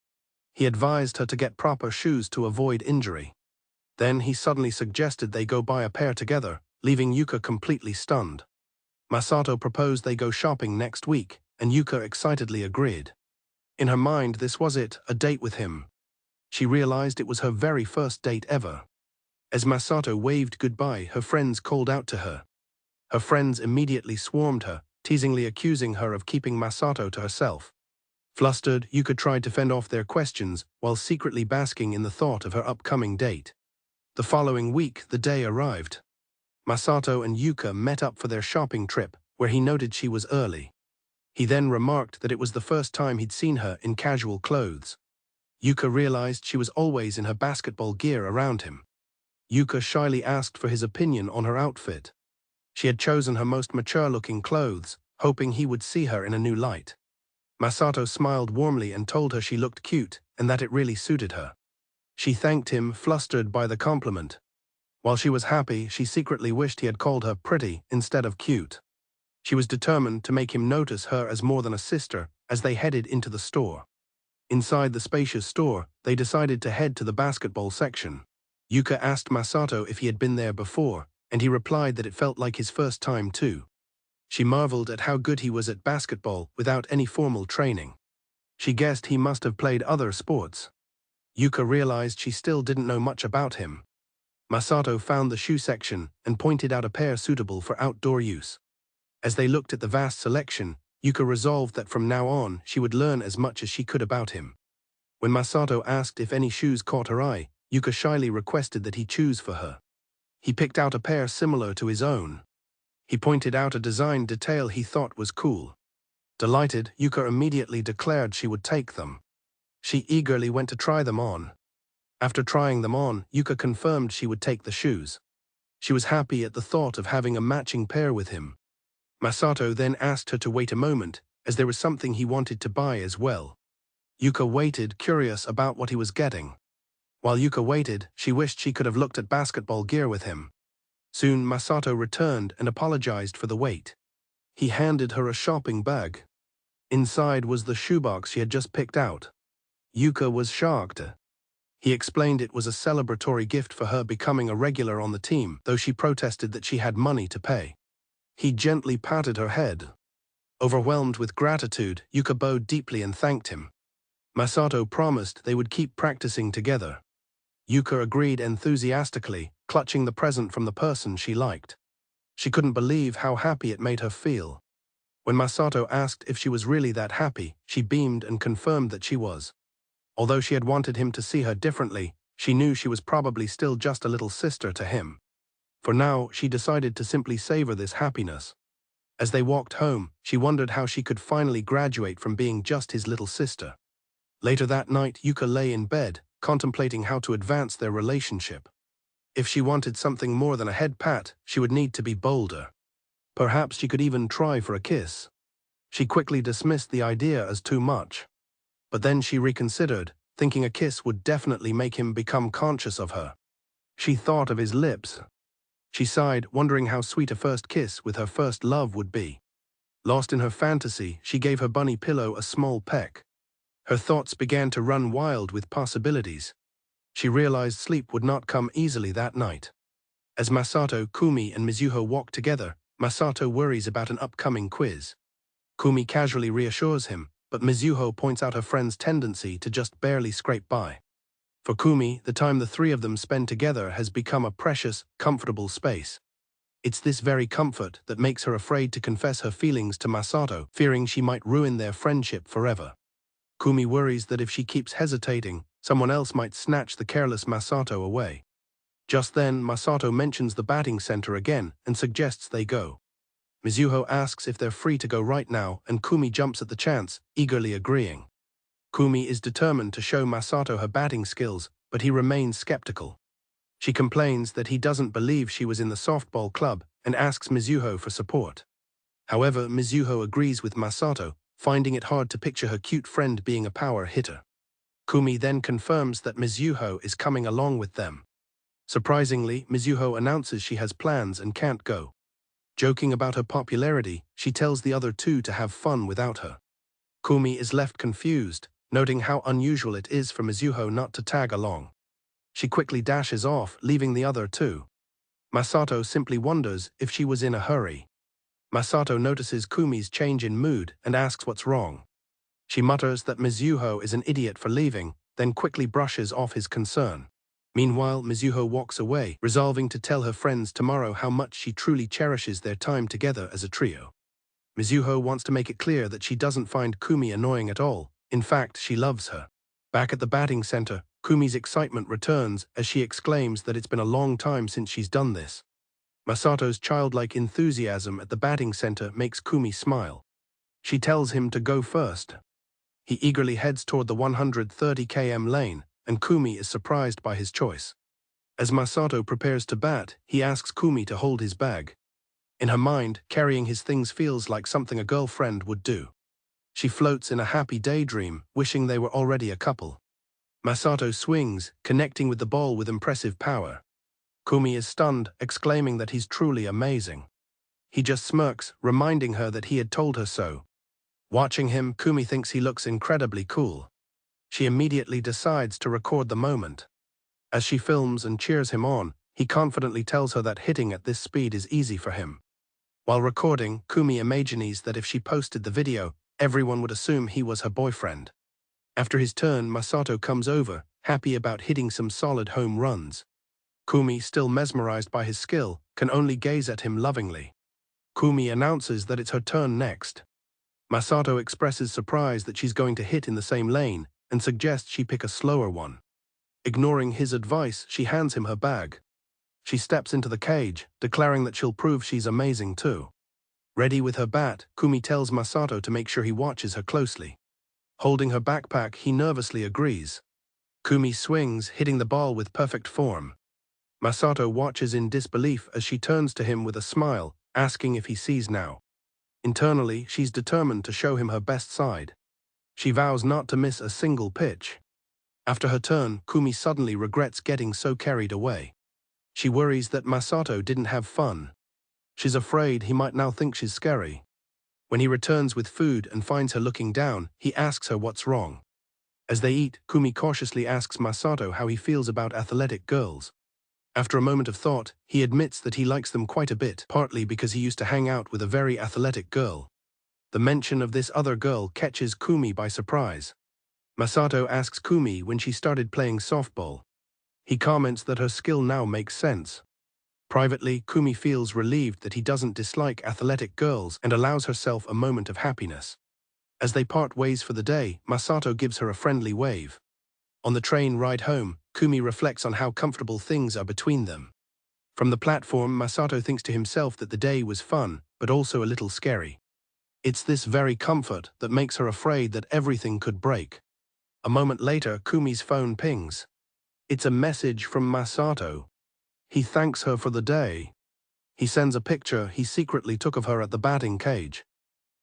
S1: He advised her to get proper shoes to avoid injury. Then he suddenly suggested they go buy a pair together, leaving Yuka completely stunned. Masato proposed they go shopping next week, and Yuka excitedly agreed. In her mind, this was it, a date with him. She realized it was her very first date ever. As Masato waved goodbye, her friends called out to her. Her friends immediately swarmed her, teasingly accusing her of keeping Masato to herself. Flustered, Yuka tried to fend off their questions while secretly basking in the thought of her upcoming date. The following week, the day arrived. Masato and Yuka met up for their shopping trip, where he noted she was early. He then remarked that it was the first time he'd seen her in casual clothes. Yuka realized she was always in her basketball gear around him. Yuka shyly asked for his opinion on her outfit. She had chosen her most mature-looking clothes, hoping he would see her in a new light. Masato smiled warmly and told her she looked cute and that it really suited her. She thanked him, flustered by the compliment. While she was happy, she secretly wished he had called her pretty instead of cute. She was determined to make him notice her as more than a sister as they headed into the store. Inside the spacious store, they decided to head to the basketball section. Yuka asked Masato if he had been there before, and he replied that it felt like his first time too. She marveled at how good he was at basketball without any formal training. She guessed he must have played other sports. Yuka realized she still didn't know much about him. Masato found the shoe section and pointed out a pair suitable for outdoor use. As they looked at the vast selection, Yuka resolved that from now on she would learn as much as she could about him. When Masato asked if any shoes caught her eye, Yuka shyly requested that he choose for her. He picked out a pair similar to his own. He pointed out a design detail he thought was cool. Delighted, Yuka immediately declared she would take them. She eagerly went to try them on. After trying them on, Yuka confirmed she would take the shoes. She was happy at the thought of having a matching pair with him. Masato then asked her to wait a moment, as there was something he wanted to buy as well. Yuka waited, curious about what he was getting. While Yuka waited, she wished she could have looked at basketball gear with him. Soon Masato returned and apologized for the wait. He handed her a shopping bag. Inside was the shoebox she had just picked out. Yuka was shocked. He explained it was a celebratory gift for her becoming a regular on the team, though she protested that she had money to pay. He gently patted her head. Overwhelmed with gratitude, Yuka bowed deeply and thanked him. Masato promised they would keep practicing together. Yuka agreed enthusiastically, clutching the present from the person she liked. She couldn't believe how happy it made her feel. When Masato asked if she was really that happy, she beamed and confirmed that she was. Although she had wanted him to see her differently, she knew she was probably still just a little sister to him. For now, she decided to simply savor this happiness. As they walked home, she wondered how she could finally graduate from being just his little sister. Later that night, Yuka lay in bed, contemplating how to advance their relationship. If she wanted something more than a head pat, she would need to be bolder. Perhaps she could even try for a kiss. She quickly dismissed the idea as too much. But then she reconsidered, thinking a kiss would definitely make him become conscious of her. She thought of his lips. She sighed, wondering how sweet a first kiss with her first love would be. Lost in her fantasy, she gave her bunny pillow a small peck. Her thoughts began to run wild with possibilities. She realized sleep would not come easily that night. As Masato, Kumi, and Mizuho walk together, Masato worries about an upcoming quiz. Kumi casually reassures him, but Mizuho points out her friend's tendency to just barely scrape by. For Kumi, the time the three of them spend together has become a precious, comfortable space. It's this very comfort that makes her afraid to confess her feelings to Masato, fearing she might ruin their friendship forever. Kumi worries that if she keeps hesitating, someone else might snatch the careless Masato away. Just then, Masato mentions the batting center again and suggests they go. Mizuho asks if they're free to go right now, and Kumi jumps at the chance, eagerly agreeing. Kumi is determined to show Masato her batting skills, but he remains skeptical. She complains that he doesn't believe she was in the softball club and asks Mizuho for support. However, Mizuho agrees with Masato, finding it hard to picture her cute friend being a power hitter. Kumi then confirms that Mizuho is coming along with them. Surprisingly, Mizuho announces she has plans and can't go. Joking about her popularity, she tells the other two to have fun without her. Kumi is left confused, noting how unusual it is for Mizuho not to tag along. She quickly dashes off, leaving the other two. Masato simply wonders if she was in a hurry. Masato notices Kumi's change in mood and asks what's wrong. She mutters that Mizuho is an idiot for leaving, then quickly brushes off his concern. Meanwhile, Mizuho walks away, resolving to tell her friends tomorrow how much she truly cherishes their time together as a trio. Mizuho wants to make it clear that she doesn't find Kumi annoying at all. In fact, she loves her. Back at the batting center, Kumi's excitement returns as she exclaims that it's been a long time since she's done this. Masato's childlike enthusiasm at the batting center makes Kumi smile. She tells him to go first. He eagerly heads toward the 130 km lane, and Kumi is surprised by his choice. As Masato prepares to bat, he asks Kumi to hold his bag. In her mind, carrying his things feels like something a girlfriend would do. She floats in a happy daydream, wishing they were already a couple. Masato swings, connecting with the ball with impressive power. Kumi is stunned, exclaiming that he's truly amazing. He just smirks, reminding her that he had told her so. Watching him, Kumi thinks he looks incredibly cool. She immediately decides to record the moment. As she films and cheers him on, he confidently tells her that hitting at this speed is easy for him. While recording, Kumi imagines that if she posted the video, everyone would assume he was her boyfriend. After his turn, Masato comes over, happy about hitting some solid home runs. Kumi, still mesmerized by his skill, can only gaze at him lovingly. Kumi announces that it's her turn next. Masato expresses surprise that she's going to hit in the same lane and suggests she pick a slower one. Ignoring his advice, she hands him her bag. She steps into the cage, declaring that she'll prove she's amazing too. Ready with her bat, Kumi tells Masato to make sure he watches her closely. Holding her backpack, he nervously agrees. Kumi swings, hitting the ball with perfect form. Masato watches in disbelief as she turns to him with a smile, asking if he sees now. Internally, she's determined to show him her best side. She vows not to miss a single pitch. After her turn, Kumi suddenly regrets getting so carried away. She worries that Masato didn't have fun. She's afraid he might now think she's scary. When he returns with food and finds her looking down, he asks her what's wrong. As they eat, Kumi cautiously asks Masato how he feels about athletic girls. After a moment of thought, he admits that he likes them quite a bit, partly because he used to hang out with a very athletic girl. The mention of this other girl catches Kumi by surprise. Masato asks Kumi when she started playing softball. He comments that her skill now makes sense. Privately, Kumi feels relieved that he doesn't dislike athletic girls and allows herself a moment of happiness. As they part ways for the day, Masato gives her a friendly wave. On the train ride home, Kumi reflects on how comfortable things are between them. From the platform, Masato thinks to himself that the day was fun, but also a little scary. It's this very comfort that makes her afraid that everything could break. A moment later, Kumi's phone pings. It's a message from Masato. He thanks her for the day. He sends a picture he secretly took of her at the batting cage.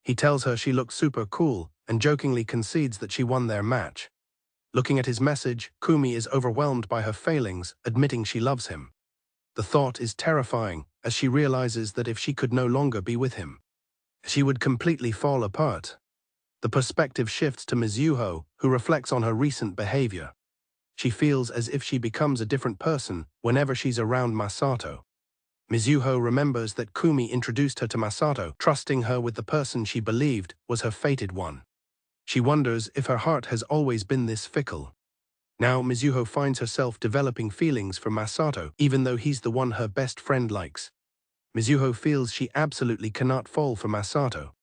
S1: He tells her she looks super cool and jokingly concedes that she won their match. Looking at his message, Kumi is overwhelmed by her failings, admitting she loves him. The thought is terrifying, as she realizes that if she could no longer be with him, she would completely fall apart. The perspective shifts to Mizuho, who reflects on her recent behavior. She feels as if she becomes a different person whenever she's around Masato. Mizuho remembers that Kumi introduced her to Masato, trusting her with the person she believed was her fated one. She wonders if her heart has always been this fickle. Now Mizuho finds herself developing feelings for Masato, even though he's the one her best friend likes. Mizuho feels she absolutely cannot fall for Masato.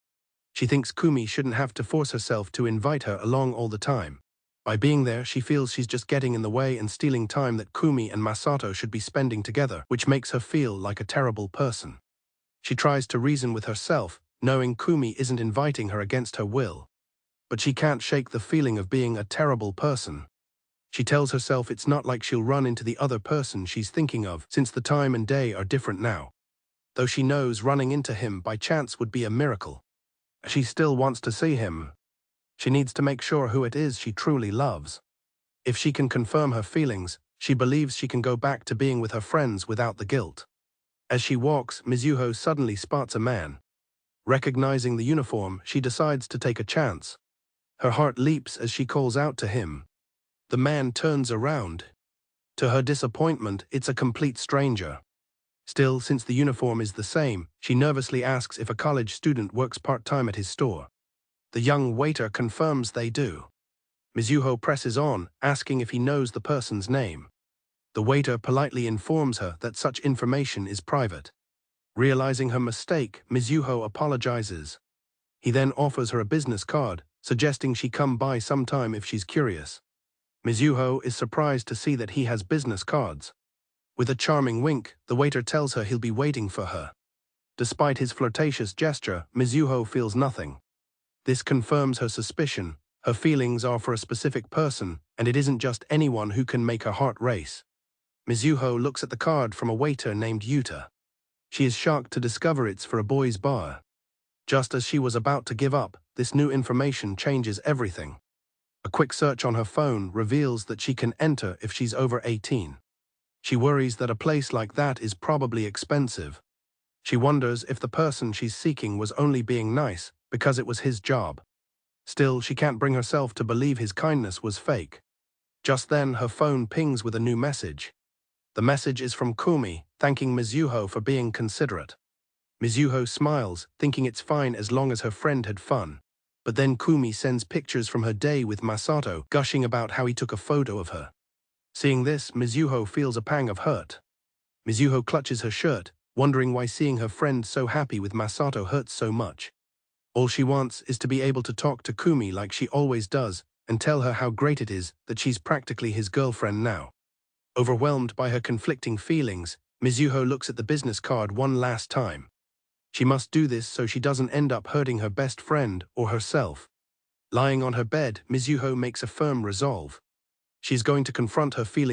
S1: She thinks Kumi shouldn't have to force herself to invite her along all the time. By being there, she feels she's just getting in the way and stealing time that Kumi and Masato should be spending together, which makes her feel like a terrible person. She tries to reason with herself, knowing Kumi isn't inviting her against her will. But she can't shake the feeling of being a terrible person. She tells herself it's not like she'll run into the other person she's thinking of, since the time and day are different now. Though she knows running into him by chance would be a miracle. She still wants to see him. She needs to make sure who it is she truly loves. If she can confirm her feelings, she believes she can go back to being with her friends without the guilt. As she walks, Mizuho suddenly spots a man. Recognizing the uniform, she decides to take a chance. Her heart leaps as she calls out to him. The man turns around. To her disappointment, it's a complete stranger. Still, since the uniform is the same, she nervously asks if a college student works part-time at his store. The young waiter confirms they do. Mizuho presses on, asking if he knows the person's name. The waiter politely informs her that such information is private. Realizing her mistake, Mizuho apologizes. He then offers her a business card, suggesting she come by sometime if she's curious. Mizuho is surprised to see that he has business cards. With a charming wink, the waiter tells her he'll be waiting for her. Despite his flirtatious gesture, Mizuho feels nothing. This confirms her suspicion. Her feelings are for a specific person, and it isn't just anyone who can make her heart race. Mizuho looks at the card from a waiter named Yuta. She is shocked to discover it's for a boys' bar. Just as she was about to give up, this new information changes everything. A quick search on her phone reveals that she can enter if she's over 18. She worries that a place like that is probably expensive. She wonders if the person she's seeking was only being nice because it was his job. Still, she can't bring herself to believe his kindness was fake. Just then, her phone pings with a new message. The message is from Kumi, thanking Mizuho for being considerate. Mizuho smiles, thinking it's fine as long as her friend had fun. But then Kumi sends pictures from her day with Masato, gushing about how he took a photo of her. Seeing this, Mizuho feels a pang of hurt. Mizuho clutches her shirt, wondering why seeing her friend so happy with Masato hurts so much. All she wants is to be able to talk to Kumi like she always does, and tell her how great it is that she's practically his girlfriend now. Overwhelmed by her conflicting feelings, Mizuho looks at the business card one last time. She must do this so she doesn't end up hurting her best friend or herself. Lying on her bed, Mizuho makes a firm resolve. She's going to confront her feelings